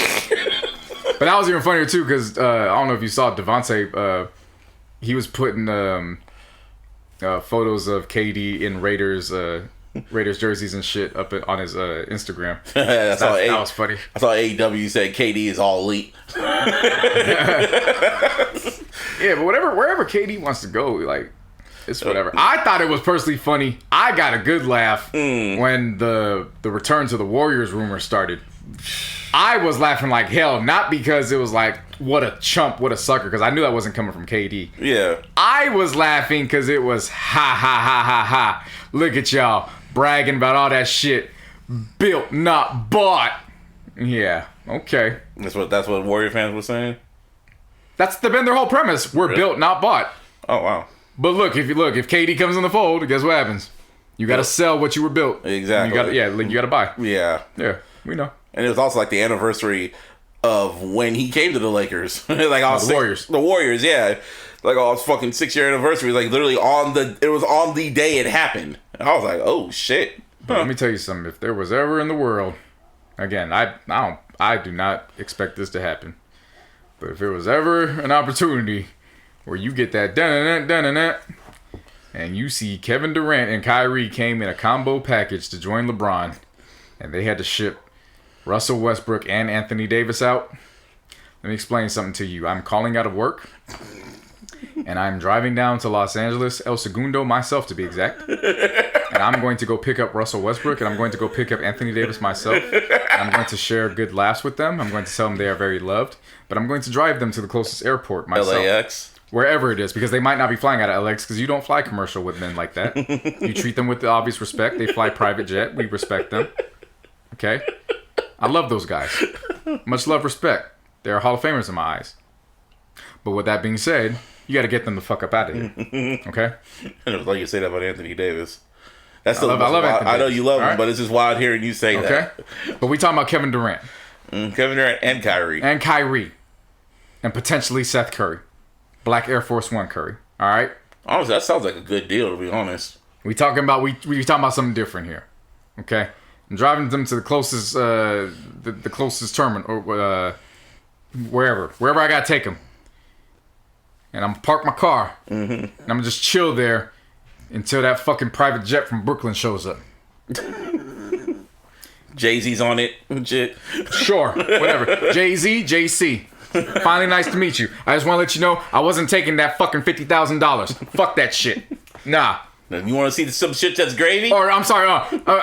But that was even funnier too, because I don't know if you saw Devontae. He was putting photos of KD in Raiders jerseys and shit up on his Instagram. That was funny. I saw AEW said KD is all elite. Yeah, but wherever KD wants to go, like, it's whatever. I thought it was personally funny. I got a good laugh when the return to the Warriors rumor started. I was laughing like hell, not because it was like, what a chump, what a sucker, because I knew that wasn't coming from KD. Yeah. I was laughing because it was ha ha ha ha ha. Look at y'all bragging about all that shit. Built, not bought. Yeah, okay. That's what Warrior fans were saying? That's been their whole premise. We're built, not bought. Oh, wow. But look, if KD comes in the fold, guess what happens? You got to sell what you were built. Exactly. You got to buy. Yeah. Yeah, we know. And it was also like the anniversary of when he came to the Lakers. Like the Warriors. The Warriors, yeah. Like, oh, it's fucking 6-year anniversary. Like, literally it was on the day it happened. And I was like, oh, shit. But let me tell you something. If there was ever in the world, again, I do not expect this to happen. But if there was ever an opportunity where you get that dun-dun-dun-dun-dun, and you see Kevin Durant and Kyrie came in a combo package to join LeBron, and they had to ship Russell Westbrook and Anthony Davis out, let me explain something to you. I'm calling out of work, and I'm driving down to Los Angeles, El Segundo myself to be exact, and I'm going to go pick up Russell Westbrook, and I'm going to go pick up Anthony Davis myself. I'm going to share good laughs with them. I'm going to tell them they are very loved, but I'm going to drive them to the closest airport myself. LAX? Wherever it is, because they might not be flying out of LAX, because you don't fly commercial with men like that. You treat them with the obvious respect. They fly private jet. We respect them. Okay? I love those guys. Much love, respect. They're Hall of Famers in my eyes. But with that being said, you got to get them the fuck up out of here. Okay? And it was like you say that about Anthony Davis. That's still I love Anthony I know Davis. you love him, right? but it's just wild hearing you say that. Okay? But we talking about Kevin Durant. Kevin Durant and Kyrie. And Kyrie. And potentially Seth Curry. Black Air Force One Curry. All right? Honestly, that sounds like a good deal, to be honest. We talking about something different here. Okay? I'm driving them to the closest the closest terminal, or wherever I gotta take them. And I'm gonna park my car, and I'm gonna just chill there until that fucking private jet from Brooklyn shows up. Jay-Z's on it and shit. Sure, whatever. Jay-Z, JC. Finally, nice to meet you. I just want to let you know I wasn't taking that fucking $50,000. Fuck that shit. Nah. You want to see some shit that's gravy? Or I'm sorry,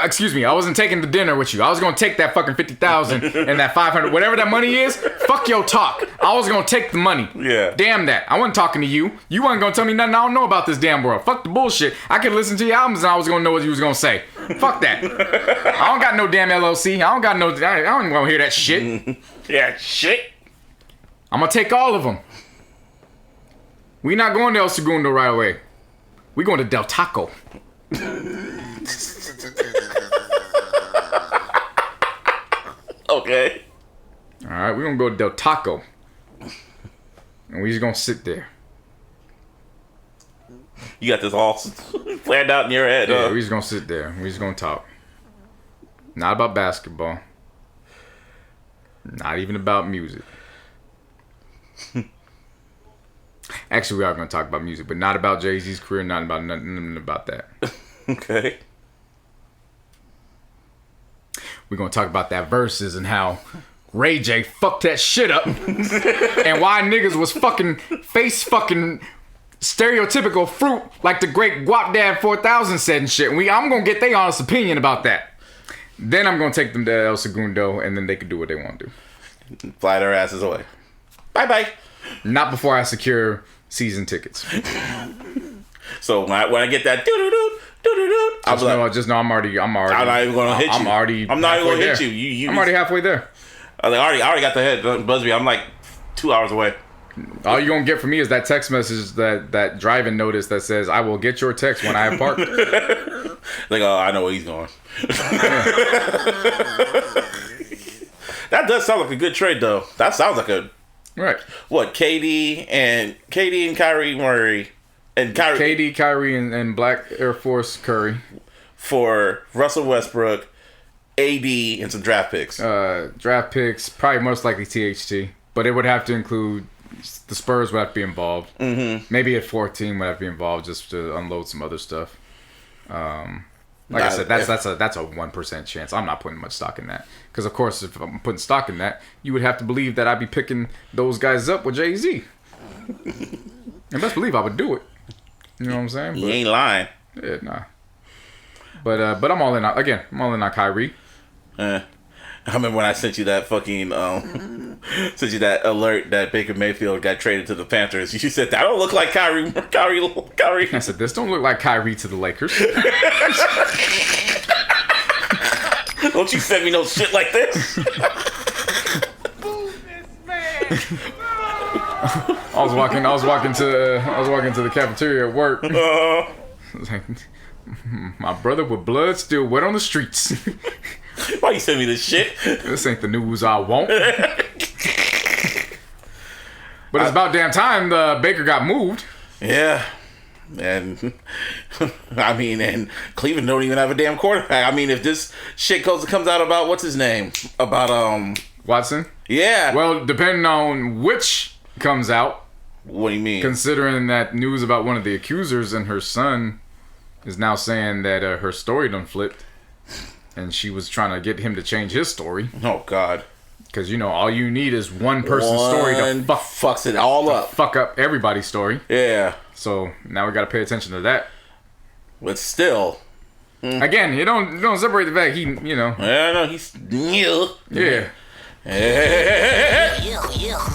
excuse me. I wasn't taking the dinner with you. I was gonna take that fucking $50,000 and that $500, whatever that money is. Fuck your talk. I was gonna take the money. Yeah. Damn that. I wasn't talking to you. You wasn't gonna tell me nothing I don't know about this damn world. Fuck the bullshit. I could listen to your albums and I was gonna know what you was gonna say. Fuck that. I don't got no damn LLC. I don't even wanna hear that shit. Yeah, shit. I'm gonna take all of them. We not going to El Segundo right away. We going to Del Taco. Okay. All right, we're gonna go to Del Taco, and we just gonna sit there. You got this all planned out in your head, Yeah, we just gonna sit there. We just gonna talk. Not about basketball. Not even about music. Actually, we are going to talk about music, but not about Jay-Z's career, not about nothing about that. Okay. We're going to talk about that VERZUZ and how Ray J fucked that shit up, and why niggas was fucking face fucking stereotypical fruit like the great Guap Dad 4000 said and shit. And I'm gonna get their honest opinion about that. Then I'm gonna take them to El Segundo, and then they can do what they want to do. Fly their asses away. Bye bye. Not before I secure season tickets. So when I get that just know I'm already. I'm not even gonna hit you. I'm not even gonna hit you. I'm already halfway there. I already got the head Busby. I'm like 2 hours away. All you're gonna get from me is that text message, that driving notice that says, "I will get your text when I have parked." Like, oh, I know where he's going. That does sound like a good trade, though. That sounds like a right. What KD and Kyrie Murray and Kyrie and Black Air Force Curry for Russell Westbrook, AD, and some draft picks. Draft picks, probably most likely THT, but it would have to include the Spurs would have to be involved. Mm-hmm. Maybe a 14 would have to be involved just to unload some other stuff. Like I said, that's a 1% chance. I'm not putting much stock in that because, of course, if I'm putting stock in that, you would have to believe that I'd be picking those guys up with Jay-Z. And best believe I would do it. You know what I'm saying? He ain't lying. Yeah, nah. But I'm all in. Again, I'm all in on Kyrie. I remember when I sent you that fucking sent you that alert that Baker Mayfield got traded to the Panthers. You said that don't look like Kyrie. I said this don't look like Kyrie to the Lakers. Don't you send me no shit like this. I was walking to the cafeteria at work. I was like, my brother with blood still wet on the streets. Why you send me this shit? This ain't the news I want. But it's about damn time Baker got moved. Yeah. And I mean, and Cleveland don't even have a damn quarterback. I mean, if this shit comes out about what's his name? About Watson? Yeah. Well, depending on which comes out. What do you mean? Considering that news about one of the accusers and her son is now saying that her story done flipped. And she was trying to get him to change his story. Oh, God. Because, all you need is one person's story to fucks it all up. Fuck up everybody's story. Yeah. So, now we got to pay attention to that. But still. Again, you don't separate the fact Yeah, no, he's new. Yeah.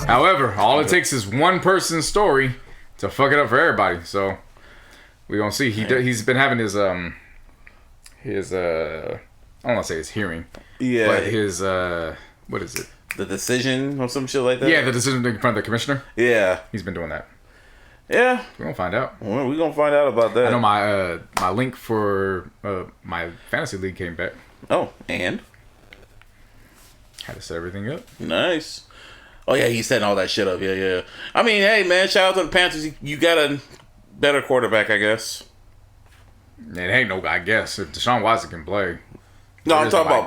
However, all it takes is one person's story to fuck it up for everybody. So, we're going to see. He's been having his I don't want to say his hearing. Yeah. But his, what is it? The decision or some shit like that? Yeah, the decision in front of the commissioner. Yeah. He's been doing that. Yeah. We're going to find out. Well, we're going to find out about that. I know my link for my fantasy league came back. Oh, and? Had to set everything up. Nice. Oh, yeah, he's setting all that shit up. Yeah. I mean, hey, man, shout out to the Panthers. You got a better quarterback, I guess. It ain't no, I guess. If Deshaun Watson can play. No, I'm talking about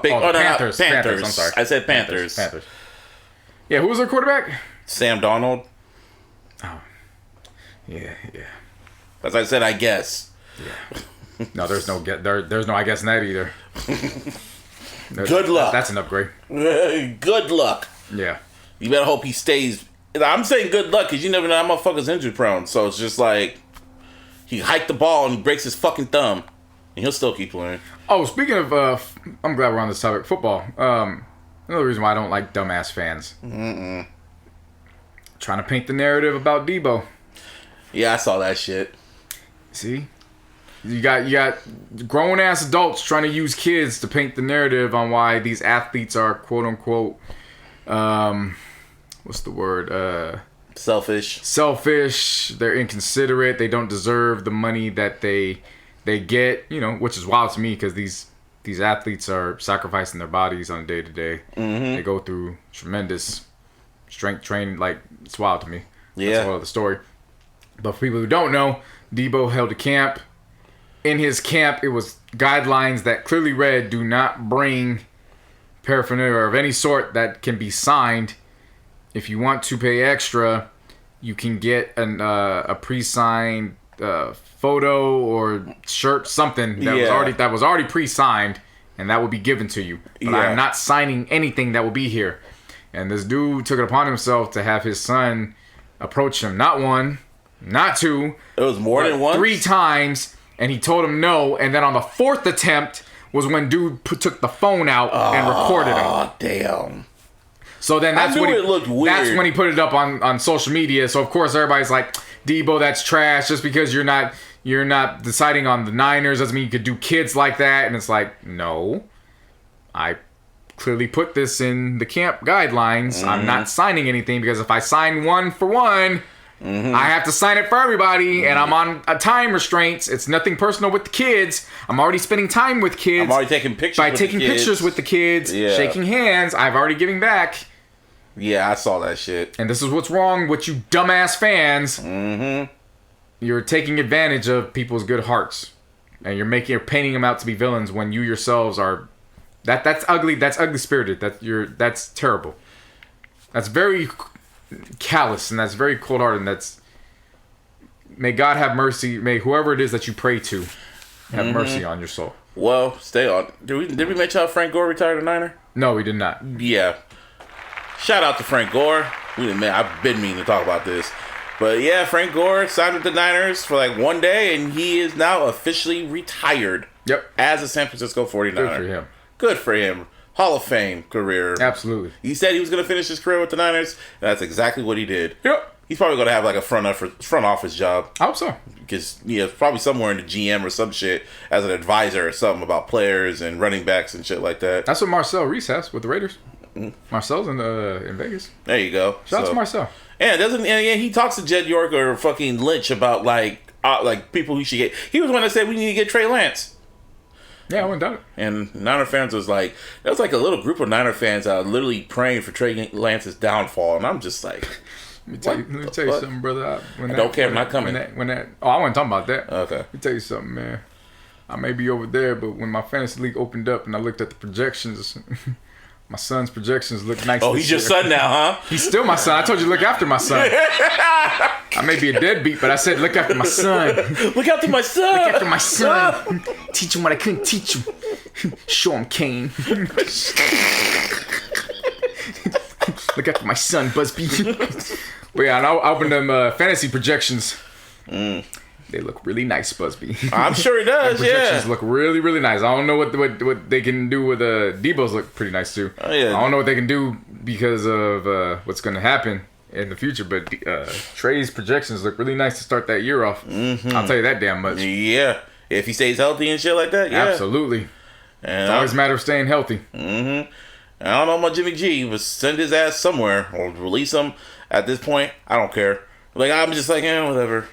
big. Panthers. Panthers. I'm sorry. I said Panthers. Panthers. Yeah, who was their quarterback? Sam Darnold. Oh. Yeah. As I said, I guess. Yeah. No, there's no I guess in that either. Good luck. That's an upgrade. Good luck. Yeah. You better hope he stays. I'm saying good luck because you never know. That motherfucker's injury prone. So it's just like he hiked the ball and he breaks his fucking thumb. And he'll still keep playing. Oh, speaking of, I'm glad we're on this topic. Football. Another reason why I don't like dumbass fans. Trying to paint the narrative about Debo. Yeah, I saw that shit. See? You got grown ass adults trying to use kids to paint the narrative on why these athletes are quote unquote what's the word? Selfish. They're inconsiderate. They don't deserve the money that they get, which is wild to me because these athletes are sacrificing their bodies on a day-to-day. Mm-hmm. They go through tremendous strength training. Like, it's wild to me. Yeah. That's one of the story. But for people who don't know, Debo held a camp. In his camp, it was guidelines that clearly read, do not bring paraphernalia of any sort that can be signed. If you want to pay extra, you can get a pre-signed photo or shirt, something that was already pre-signed, and that will be given to you. But I am not signing anything that will be here. And this dude took it upon himself to have his son approach him. Not one, not two. It was more than one? 3 times. And he told him no. And then on the 4th attempt was when dude took the phone out and recorded him. Oh, damn. So then that's when it looked weird. That's when he put it up on social media. So of course everybody's like, Debo, that's trash. Just because you're not deciding on the Niners doesn't mean you could do kids like that. And it's like, no. I clearly put this in the camp guidelines. Mm-hmm. I'm not signing anything because if I sign one for one, I have to sign it for everybody, and I'm on a time restraints. It's nothing personal with the kids. I'm already spending time with kids. I'm already taking pictures by taking pictures with the kids, shaking hands. I've already given back. Yeah, I saw that shit. And this is what's wrong with you dumbass fans. Mm-hmm. You're taking advantage of people's good hearts, and you're painting them out to be villains when you yourselves are. That's ugly. That's ugly spirited. That's terrible. That's very callous, and that's very cold-hearted, and that's, may God have mercy, may whoever it is that you pray to have mercy on your soul. Well, stay on. Did we mention how Frank Gore retired a Niner? No, we did not. Yeah. Shout out to Frank Gore. I've been meaning to talk about this. But yeah, Frank Gore signed with the Niners for like one day, and he is now officially retired. Yep. As a San Francisco 49er. Good for him. Good for him. Hall of Fame career. Absolutely. He said he was going to finish his career with the Niners, and that's exactly what he did. Yep. He's probably going to have like a front office job. I hope so. Because probably somewhere in the GM or some shit as an advisor or something about players and running backs and shit like that. That's what Marcel Reese has with the Raiders. Mm-hmm. Marcel's in Vegas. There you go. Shout out to Marcel. Yeah, he talks to Jed York or fucking Lynch about like people who should get. He was one that said we need to get Trey Lance. Yeah, I went down it. And Niner fans was like, there was like a little group of Niner fans literally praying for Trey Lance's downfall, and I'm just like, let me tell you something, brother. I don't care, I'm not coming. I wasn't talking about that. Okay. Let me tell you something, man. I may be over there, but when my fantasy league opened up and I looked at the projections, my son's projections look nice. Oh, he's your son now, huh? He's still my son. I told you to look after my son. I may be a deadbeat, but I said look after my son. Look after my son. Look after my son. Teach him what I couldn't teach him. Show him Kane. Look after my son, Busby. But yeah, and I opened them fantasy projections. They look really nice, Busby. I'm sure it does. Projections look really, really nice. I don't know what they can do with Debo's look pretty nice too. Oh, yeah. I don't know what they can do because of what's going to happen in the future. But Trey's projections look really nice to start that year off. Mm-hmm. I'll tell you that damn much. Yeah, if he stays healthy and shit like that. Yeah, absolutely. And it's always a matter of staying healthy. Mm-hmm. I don't know about Jimmy G, but send his ass somewhere or release him. At this point, I don't care. Like I'm just like, whatever.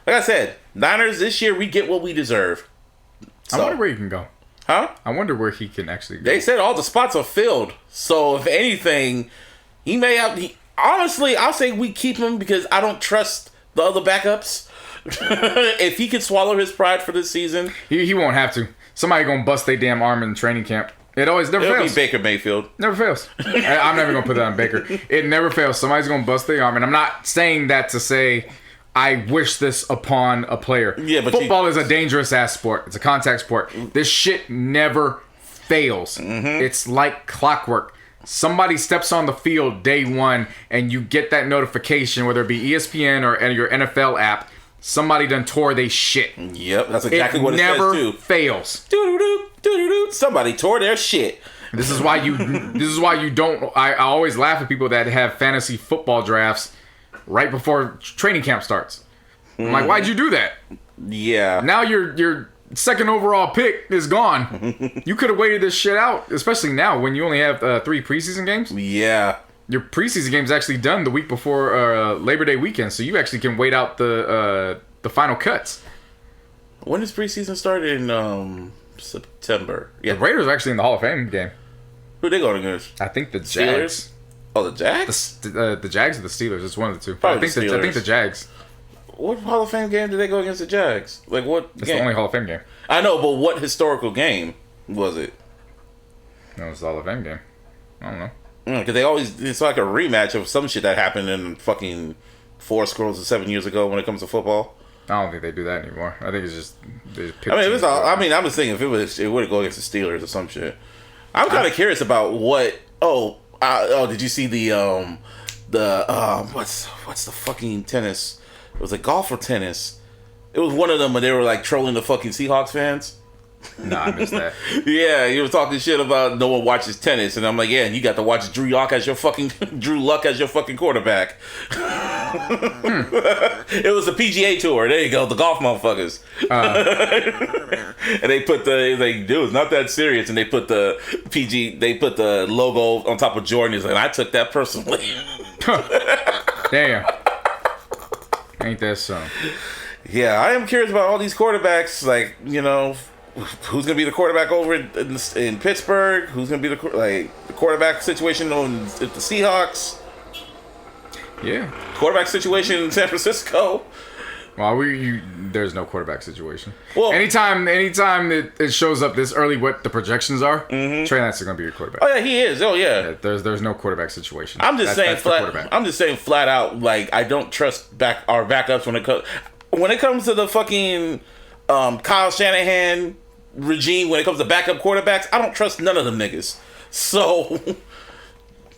Like I said, Niners this year, we get what we deserve. So. I wonder where he can go. Huh? I wonder where he can actually go. They said all the spots are filled. So, if anything, he may have... honestly, I'll say we keep him because I don't trust the other backups. If he can swallow his pride for this season... He won't have to. Somebody gonna bust their damn arm in training camp. It'll fails. Be Baker Mayfield. Never fails. I'm never gonna put that on Baker. It never fails. Somebody's gonna bust their arm. And I'm not saying that to say... I wish this upon a player. Yeah, but football is a dangerous ass sport. It's a contact sport. This shit never fails. Mm-hmm. It's like clockwork. Somebody steps on the field day one, and you get that notification, whether it be ESPN or your NFL app. Somebody done tore they shit. Yep, that's exactly what it says too. Never fails. Somebody tore their shit. This is why you don't. I always laugh at people that have fantasy football drafts right before training camp starts. I'm like, why'd you do that? Yeah. Now your second overall pick is gone. You could have waited this shit out, especially now when you only have 3 preseason games. Yeah. Your preseason game's actually done the week before Labor Day weekend, so you actually can wait out the final cuts. When does preseason start? In September. Yeah. The Raiders are actually in the Hall of Fame game. Who are they going against? I think the Steelers? Jags. Oh, the Jags? The Jags or the Steelers. It's one of the two. Probably I think the Jags. What Hall of Fame game did they go against the Jags? Like what? It's the only Hall of Fame game. I know, but what historical game was it? No, it's the Hall of Fame game. I don't know. Because it's like a rematch of some shit that happened in fucking 4 scrolls of 7 years ago when it comes to football. I don't think they do that anymore. I think it's just they just pick I mean, teams I'm just thinking if it would go against the Steelers or some shit. I'm kind of curious about what. Did you see the what's the fucking tennis? It was like golf or tennis. It was one of them, but they were like trolling the fucking Seahawks fans. Nah, I missed that. Yeah, you were talking shit about no one watches tennis, and I'm like, yeah, and you got to watch Drew Luck as your fucking quarterback. It was the PGA Tour. There you go, the golf motherfuckers. And they put dude, it's not that serious, and they put the logo on top of Jordan. He's like, I took that personally. Damn, ain't that something? Yeah, I am curious about all these quarterbacks. Like, you know, who's gonna be the quarterback over in Pittsburgh? Who's gonna be the quarterback situation on the Seahawks? Yeah, quarterback situation in San Francisco. Well, there's no quarterback situation. Well, anytime it shows up this early, what the projections are, Trey Lance is going to be your quarterback. Oh yeah, he is. Oh yeah. There's no quarterback situation. I'm just saying flat out. Like, I don't trust our backups when it comes to the fucking Kyle Shanahan regime. When it comes to backup quarterbacks, I don't trust none of them niggas. So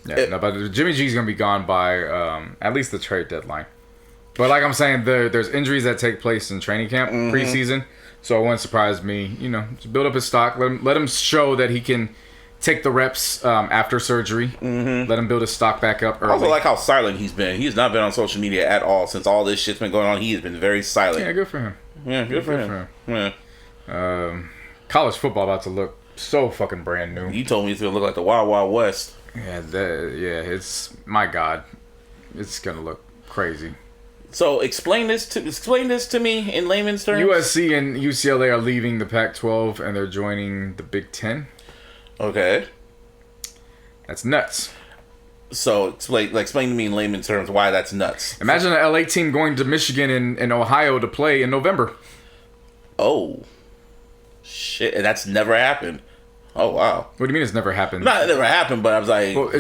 yeah, but Jimmy G's going to be gone by at least the trade deadline. But like I'm saying, there's injuries that take place in training camp, preseason. So it wouldn't surprise me. You know, just build up his stock. Let him show that he can take the reps after surgery. Let him build his stock back up early. I also like how silent he's been. He's not been on social media at all since all this shit's been going on. He has been very silent. Yeah, good for him. Yeah, good for him. Yeah. College football about to look so fucking brand new. You told me it's gonna look like the Wild Wild West. Yeah, it's my God, it's gonna look crazy. So explain this to me in layman's terms. USC and UCLA are leaving the Pac-12 and they're joining the Big Ten. Okay, that's nuts. So explain to me in layman's terms why that's nuts. Imagine an LA team going to Michigan and Ohio to play in November. Oh, shit! And that's never happened. Oh wow. What do you mean it's never happened? Not it never happened, but I was like, well,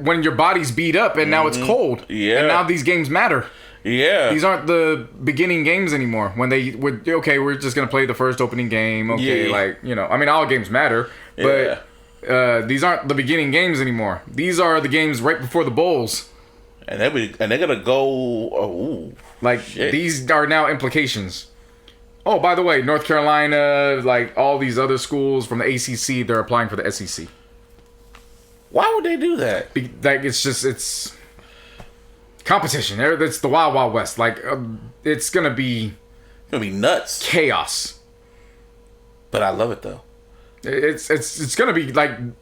when your body's beat up and now it's cold. Yeah. And now these games matter. Yeah. These aren't the beginning games anymore. When we're just going to play the first opening game. Okay, yeah. I mean, all games matter. But these aren't the beginning games anymore. These are the games right before the bowls. And they're going to go... shit. These are now implications. Oh, by the way, North Carolina, all these other schools from the ACC, they're applying for the SEC. Why would they do that? It's competition. It's the Wild Wild West. It's gonna be nuts, chaos. But I love it though. It's gonna be the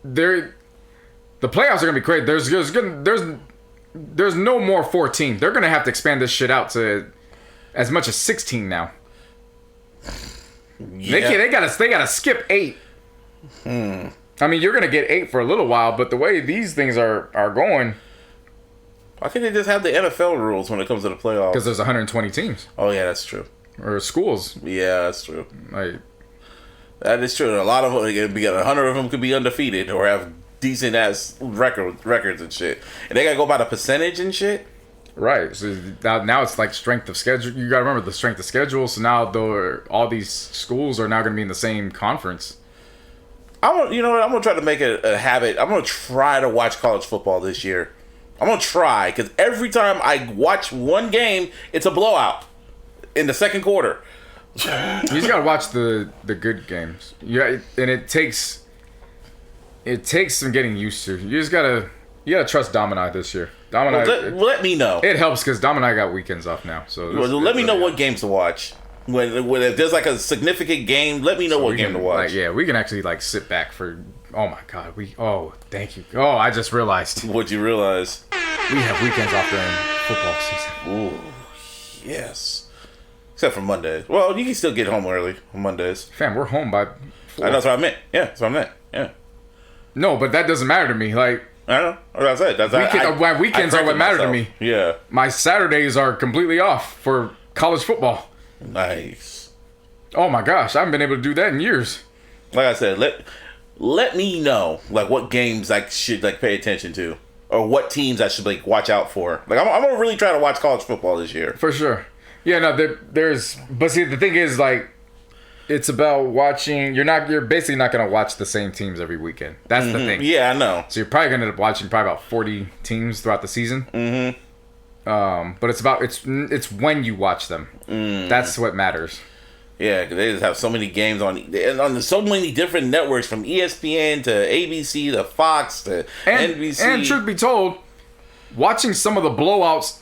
playoffs are gonna be great. There's no more 14. They're gonna have to expand this shit out to as much as 16 now. Yeah. They gotta skip 8. I mean, you're going to get 8 for a little while, but the way these things are going... Why can't they just have the NFL rules when it comes to the playoffs? Because there's 120 teams. Oh, yeah, that's true. Or schools. Yeah, that's true. That is true. A lot of them, 100 of them could be undefeated or have decent-ass records and shit. And they got to go by the percentage and shit? Right. So now it's like strength of schedule. You got to remember the strength of schedule. So now all these schools are now going to be in the same conference. You know what? I'm gonna try to make it a habit. I'm gonna try to watch college football this year. I'm gonna try because every time I watch one game, it's a blowout in the second quarter. You just gotta watch the good games. Yeah, and it takes some getting used to. You gotta trust Domini this year. Domini. Let me know. It helps because Domini got weekends off now. So let me know what games to watch. When if there's a significant game, let me know what game to watch. We can actually sit back for. Oh my God, thank you. Oh, I just realized. What'd you realize? We have weekends off during football season. Ooh, yes. Except for Mondays. Well, you can still get home early on Mondays. Fam, we're home by 4. I know, that's what I meant. Yeah, that's what I meant. Yeah. No, but that doesn't matter to me. I know. That's it. Weekends are what matter to me. Yeah. My Saturdays are completely off for college football. Nice. Oh my gosh, I haven't been able to do that in years. Like I said, let me know what games I should pay attention to, or what teams I should watch out for. I'm gonna really try to watch college football this year. For sure. Yeah, no, there's... But see, the thing is, like, it's about watching... You're basically not going to watch the same teams every weekend. That's the thing. Yeah, I know. So you're probably going to end up watching probably about 40 teams throughout the season. But it's when you watch them. That's what matters. Yeah, because they just have so many games on so many different networks, from ESPN to ABC to Fox to NBC. And truth be told, watching some of the blowouts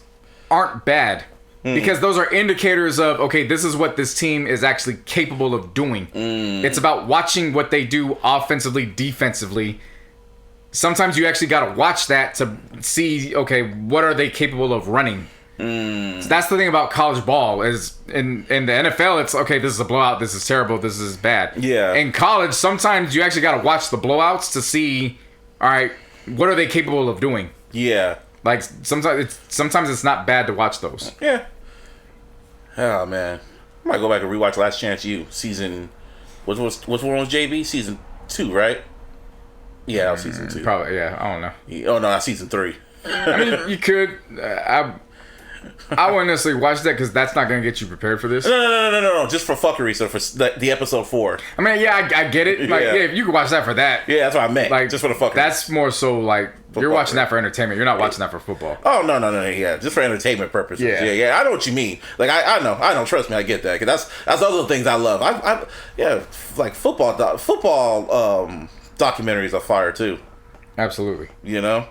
aren't bad. Because those are indicators of, okay, this is what this team is actually capable of doing. It's about watching what they do offensively, defensively. Sometimes you actually got to watch that to see, okay, what are they capable of running? So that's the thing about college ball is in the NFL, it's, okay, this is a blowout, this is terrible, this is bad. Yeah. In college, sometimes you actually got to watch the blowouts to see, all right, what are they capable of doing? Yeah. Like, sometimes it's not bad to watch those. Yeah. Oh, man. I might go back and rewatch Last Chance U season... Which one was JB? Season 2, right? Yeah, that was season 2. Probably, yeah. I don't know. Oh, no, that's season 3. I mean, you could... I wouldn't necessarily watch that because that's not going to get you prepared for this. No. Just for fuckery, so for the episode 4. I mean, yeah, I get it. Like, yeah, if you could watch that for that. Yeah, that's what I meant. Like, just for the fuckery. That's more so like, you're watching that for entertainment. You're not watching that for football. Oh, no. Yeah, just for entertainment purposes. Yeah. I know what you mean. Like, I know. Trust me, I get that. Because that's other things I love. Like football documentaries are fire, too. Absolutely. You know?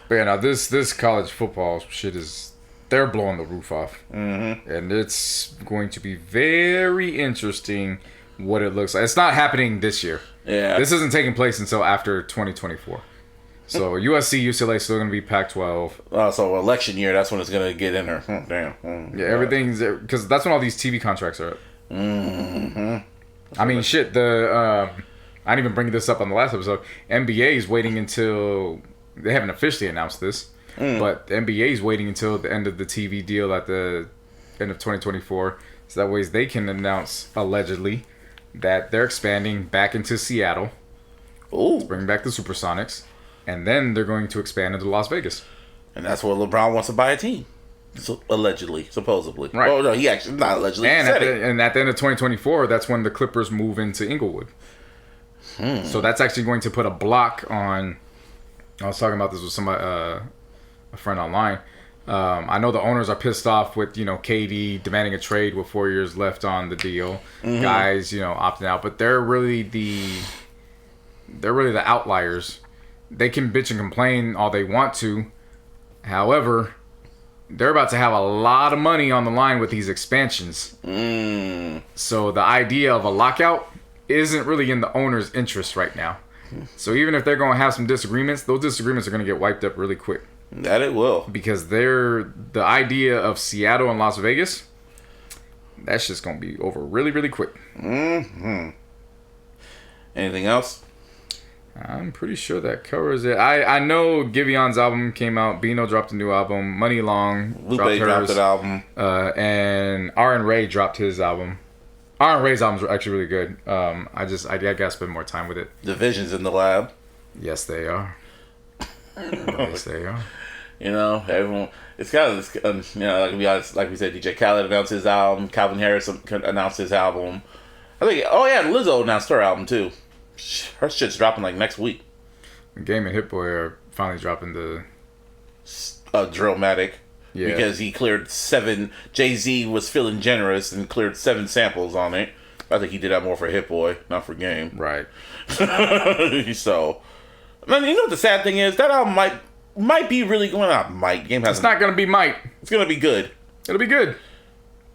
But yeah, now this college football shit is... They're blowing the roof off. And it's going to be very interesting what it looks like. It's not happening this year. Yeah. This isn't taking place until after 2024. So USC, UCLA still going to be Pac-12. So election year, that's when it's going to get in there. Damn. Yeah, everything's... Because that's when all these TV contracts are up. I mean, shit, I didn't even bring this up on the last episode. NBA is waiting until... They haven't officially announced this. But the NBA is waiting until the end of the TV deal at the end of 2024. So that way they can announce, allegedly, that they're expanding back into Seattle. Ooh. To bring back the Supersonics. And then they're going to expand into Las Vegas. And that's where LeBron wants to buy a team. So, allegedly, supposedly. Right. Oh, no, he actually, not allegedly. And at the end of 2024, that's when the Clippers move into Inglewood. So that's actually going to put a block on... I was talking about this with somebody... a friend online. I know the owners are pissed off with, KD demanding a trade with 4 years left on the deal. Guys, opting out, but they're really the outliers. They can bitch and complain all they want to. However, they're about to have a lot of money on the line with these expansions. So the idea of a lockout isn't really in the owner's interest right now. So even if they're going to have some disagreements, those disagreements are going to get wiped up really quick. That it will. Because the idea of Seattle and Las Vegas, that's just going to be over really, really quick. Anything else? I'm pretty sure that covers it. I know Givion's album came out. Bino dropped a new album. Money Long Lupe dropped an album. And R and Ray dropped his album. R and Ray's albums were actually really good. I gotta spend more time with it. Division's in the lab. Yes, they are. Yes, they are. Everyone. It's kind of like to be honest, like we said, DJ Khaled announced his album. Calvin Harris announced his album. I think. Oh yeah, Lizzo announced her album too. Her shit's dropping like next week. Game and Hit Boy are finally dropping the Drillmatic. Yeah. Because he cleared 7. Jay-Z was feeling generous and cleared 7 samples on it. I think he did that more for Hit Boy, not for Game. Right. So, man, you know what the sad thing is? That album might be really going out. Game has. It's not gonna be Mike. It's gonna be good. It'll be good.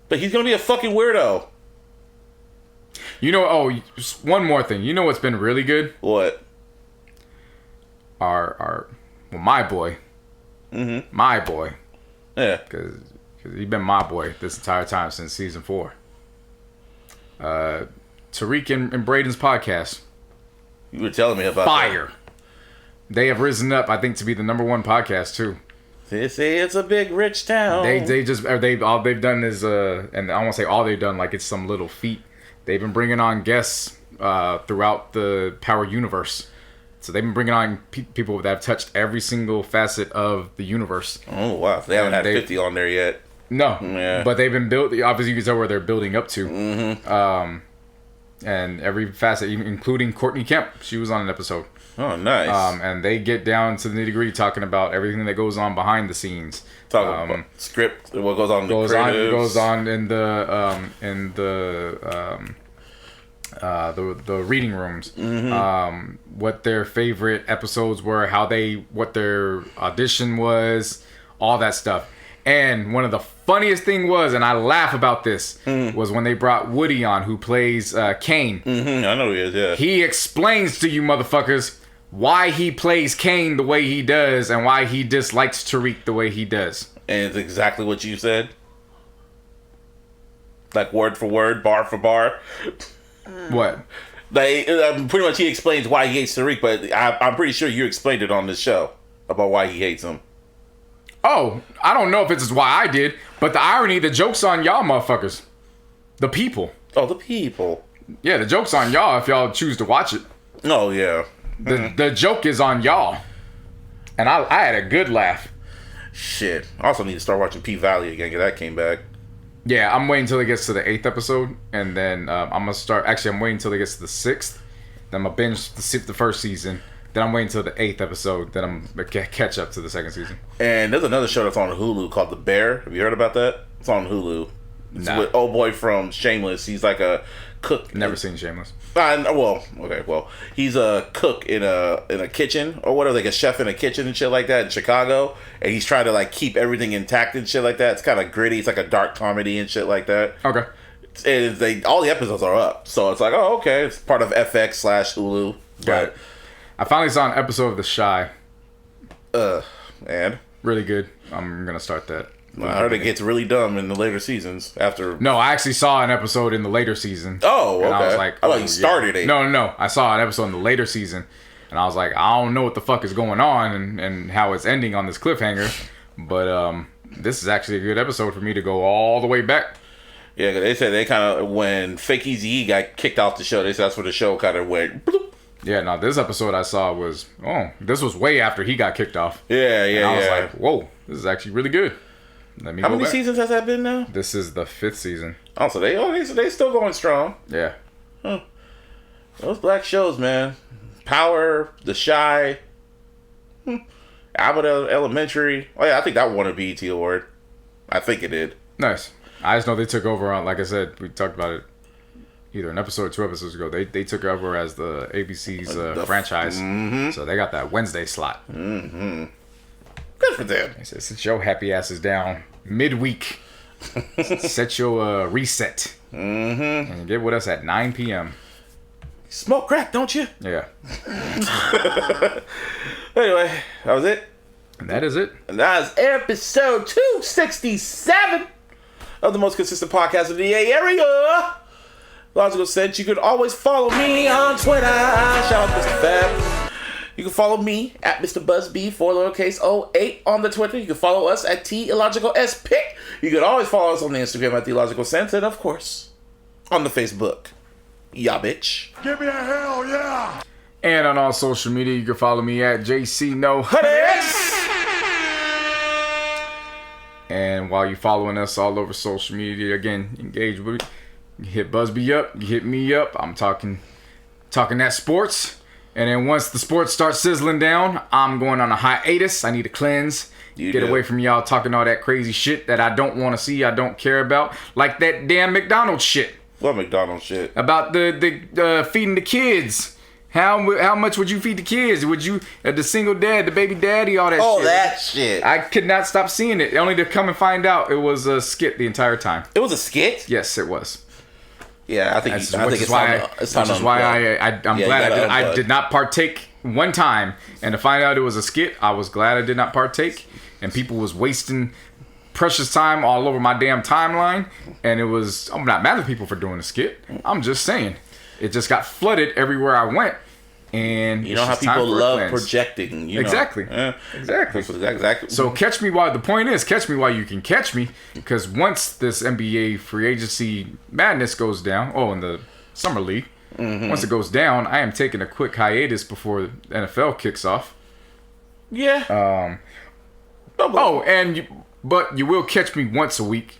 But he's gonna be a fucking weirdo. One more thing. You know what's been really good? What? My boy. My boy. Yeah. Because he's been my boy this entire time since season 4. Tariq and Braden's podcast. You were telling me about fire. That. They have risen up, I think, to be the number 1 podcast too. They say it's a big rich town. All they've done is and I won't say all they've done like it's some little feat. They've been bringing on guests throughout the Power universe. So they've been bringing on people that have touched every single facet of the universe. Oh wow! They haven't had 50 on there yet. No. Yeah. But they've been built. Obviously, you can tell where they're building up to. Mm-hmm. And every facet, including Courtney Kemp, she was on an episode. Oh, nice. And they get down to the nitty-gritty, talking about everything that goes on behind the scenes. Talking about script, what goes on in the creatives. Goes on in the reading rooms. Mm-hmm. What their favorite episodes were, what their audition was, all that stuff. And one of the funniest thing was, and I laugh about this, was when they brought Woody on, who plays Kane. Mm-hmm. I know who he is, yeah. He explains to you motherfuckers why he plays Kane the way he does and why he dislikes Tariq the way he does. And it's exactly what you said? Like word for word, bar for bar? What? Like, pretty much he explains why he hates Tariq, but I'm pretty sure you explained it on this show about why he hates him. Oh, I don't know if it's why I did, but the irony, the joke's on y'all motherfuckers. The people. Oh, the people. Yeah, the joke's on y'all if y'all choose to watch it. Oh, yeah. The joke is on y'all. And I had a good laugh. Shit. I also need to start watching P-Valley again, because that came back. Yeah, I'm waiting until it gets to the 8th episode, and then I'm going to start... Actually, I'm waiting until it gets to the 6th. Then I'm going to binge the first season. Then I'm waiting until the 8th episode. Then I'm going to catch up to the second season. And there's another show that's on Hulu called The Bear. Have you heard about that? It's on Hulu. It's with old boy from Shameless. He's like a cook. Never seen Shameless. He's a cook in a kitchen or whatever, like a chef in a kitchen and shit like that in Chicago. And he's trying to like keep everything intact and shit like that. It's kind of gritty. It's like a dark comedy and shit like that. Okay. And all the episodes are up. So it's like, oh, okay. It's part of FX/Hulu. Got it. I finally saw an episode of The Chi. And? Really good. I'm going to start that. I heard it gets really dumb in the later seasons after... No, I actually saw an episode in the later season. Oh, okay. And I was like... I thought you started it. No. I saw an episode in the later season. And I was like, I don't know what the fuck is going on and how it's ending on this cliffhanger. But this is actually a good episode for me to go all the way back. Yeah, they said they kind of... When Fake Eazy-E got kicked off the show, they said that's where the show kind of went... Bloop. Yeah, no, this episode I saw was... Oh, this was way after he got kicked off. Yeah. And I was like, whoa, this is actually really good. How many seasons has that been now? This is the 5th season. Oh, so they still going strong. Yeah. Huh. Those black shows, man. Power, The Chi, Abbott Elementary. Oh yeah, I think that won a BET award. I think it did. Nice. I just know they took over on, like I said, we talked about it either an episode or 2 episodes ago. They took over as the ABC's franchise. Mm-hmm. So they got that Wednesday slot. Mm-hmm. Good for them. They said, sit your happy asses down midweek. Set your reset. Mm-hmm. And get with us at 9 p.m. Smoke crack, don't you? Yeah. Anyway, that was it. And that is it. And that is episode 267 of the most consistent podcast in the Bay Area. Logical Sense. You can always follow me on Twitter. Shout out Mr. Fab. You can follow me at Mr. Buzzbee 408 on the Twitter. You can follow us at TILLogicalSpic. You can always follow us on the Instagram at TheLogicalSense. And of course, on the Facebook. Yeah, bitch. Give me a hell yeah! And on all social media, you can follow me at JCNoHuddix. And while you're following us all over social media, again, engage with me. You hit Buzzbee up, you hit me up. I'm talking that sports. And then once the sports start sizzling down, I'm going on a hiatus. I need to cleanse. Get away from y'all talking all that crazy shit that I don't want to see, I don't care about. Like that damn McDonald's shit. What McDonald's shit? About the feeding the kids. How much would you feed the kids? Would you, the single dad, the baby daddy, all that shit? Oh, that shit. I could not stop seeing it. Only to come and find out it was a skit the entire time. It was a skit? Yes, it was. Yeah, I think it's why I'm glad I did not partake one time. And to find out it was a skit, I was glad I did not partake. And people was wasting precious time all over my damn timeline. And I'm not mad at people for doing a skit. I'm just saying. It just got flooded everywhere I went. And you know how people love projecting. Exactly. Exactly. So catch me while you can catch me. Because once this NBA free agency madness goes down, in the summer league, once it goes down, I am taking a quick hiatus before the NFL kicks off. Yeah. And But you will catch me once a week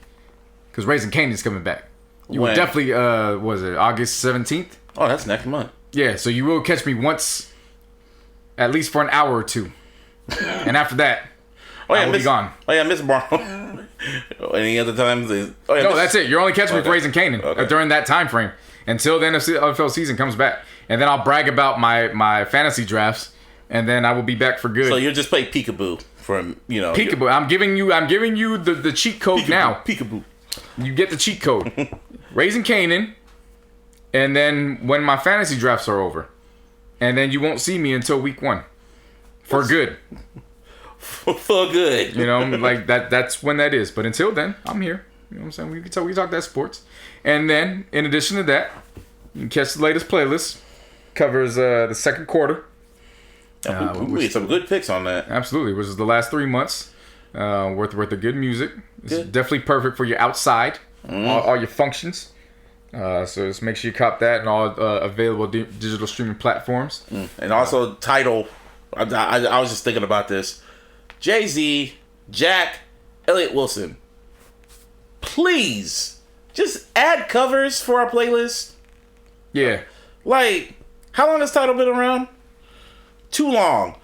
because Raising Canaan's coming back. You will definitely, was it August 17th? Oh, that's next month. Yeah, so you will catch me once, at least for an hour or two. And after that, I will be gone. Oh, yeah, Miss Brown. Any other times? No, that's it. You're only catching me for Raising Canaan during that time frame until the NFL season comes back. And then I'll brag about my fantasy drafts, and then I will be back for good. So you'll just play peekaboo from, Peekaboo. I'm giving you the cheat code now. Peekaboo. You get the cheat code. Raising Canaan, and then when my fantasy drafts are over. And then you won't see me until week 1. For good. For good. Like that's when that is. But until then, I'm here. You know what I'm saying? We talk that sports. And then, in addition to that, you can catch the latest playlist. Covers the second quarter. We had some good picks on that. Absolutely. Which is the last 3 months. Worth of good music. It's definitely perfect for your outside. All your functions. So just make sure you cop that and all available digital streaming platforms. And also Tidal. I was just thinking about this. Jay-Z, Jack, Elliott Wilson. Please, just add covers for our playlist. Yeah. Like, how long has Tidal been around? Too long.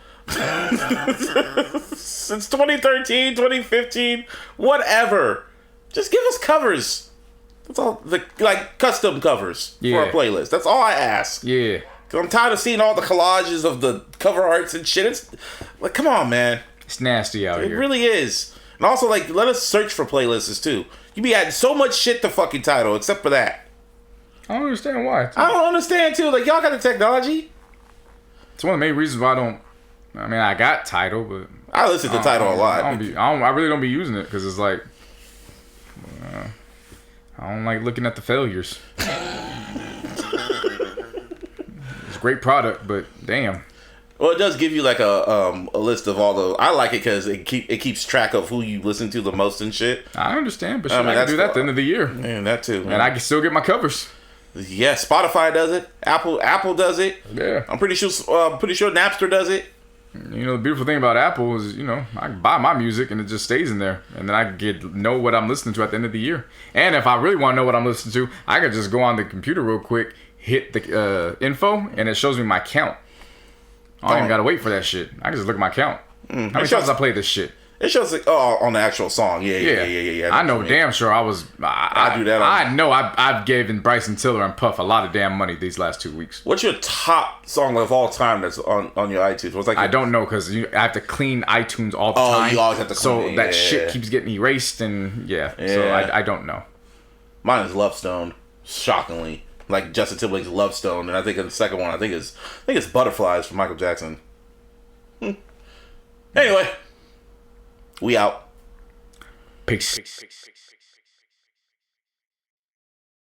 Since 2013, 2015, whatever. Just give us covers. That's all. Like custom covers for our playlist. That's all I ask. Yeah. Cause I'm tired of seeing all the collages of the cover arts and shit. It's like, come on, man. It's nasty out here. It really is. And also, like, let us search for playlists too. You be adding so much shit to fucking Tidal, except for that. I don't understand why. I don't understand too. Like, y'all got the technology. It's one of the main reasons why I don't. I mean, I got Tidal, but I listen to Tidal a lot. I really don't be using it because it's like I don't like looking at the failures. It's a great product, but damn. Well, it does give you like a list of all the. I like it because it keeps track of who you listen to the most and shit. I understand, but I can do that at the end of the year. And that too. Man. And I can still get my covers. Yeah, Spotify does it. Apple does it. Yeah. I'm pretty sure Napster does it. The beautiful thing about Apple is, I can buy my music and it just stays in there. And then I can know what I'm listening to at the end of the year. And if I really want to know what I'm listening to, I can just go on the computer real quick, hit the info, and it shows me my count. I don't even got to wait for that shit. I can just look at my count. How many times I played this shit? It shows like, on the actual song. Yeah. I know damn sure I do that. I know I've given Bryson Tiller and Puff a lot of damn money these last 2 weeks. What's your top song of all time that's on your iTunes? What's like? I don't know because I have to clean iTunes all the time. You always have to clean it. So that shit keeps getting erased and So I don't know. Mine is Love Stone. Shockingly, like Justin Timberlake's Love Stone, and I think the second one I think it's Butterflies from Michael Jackson. Anyway. We out. Peace.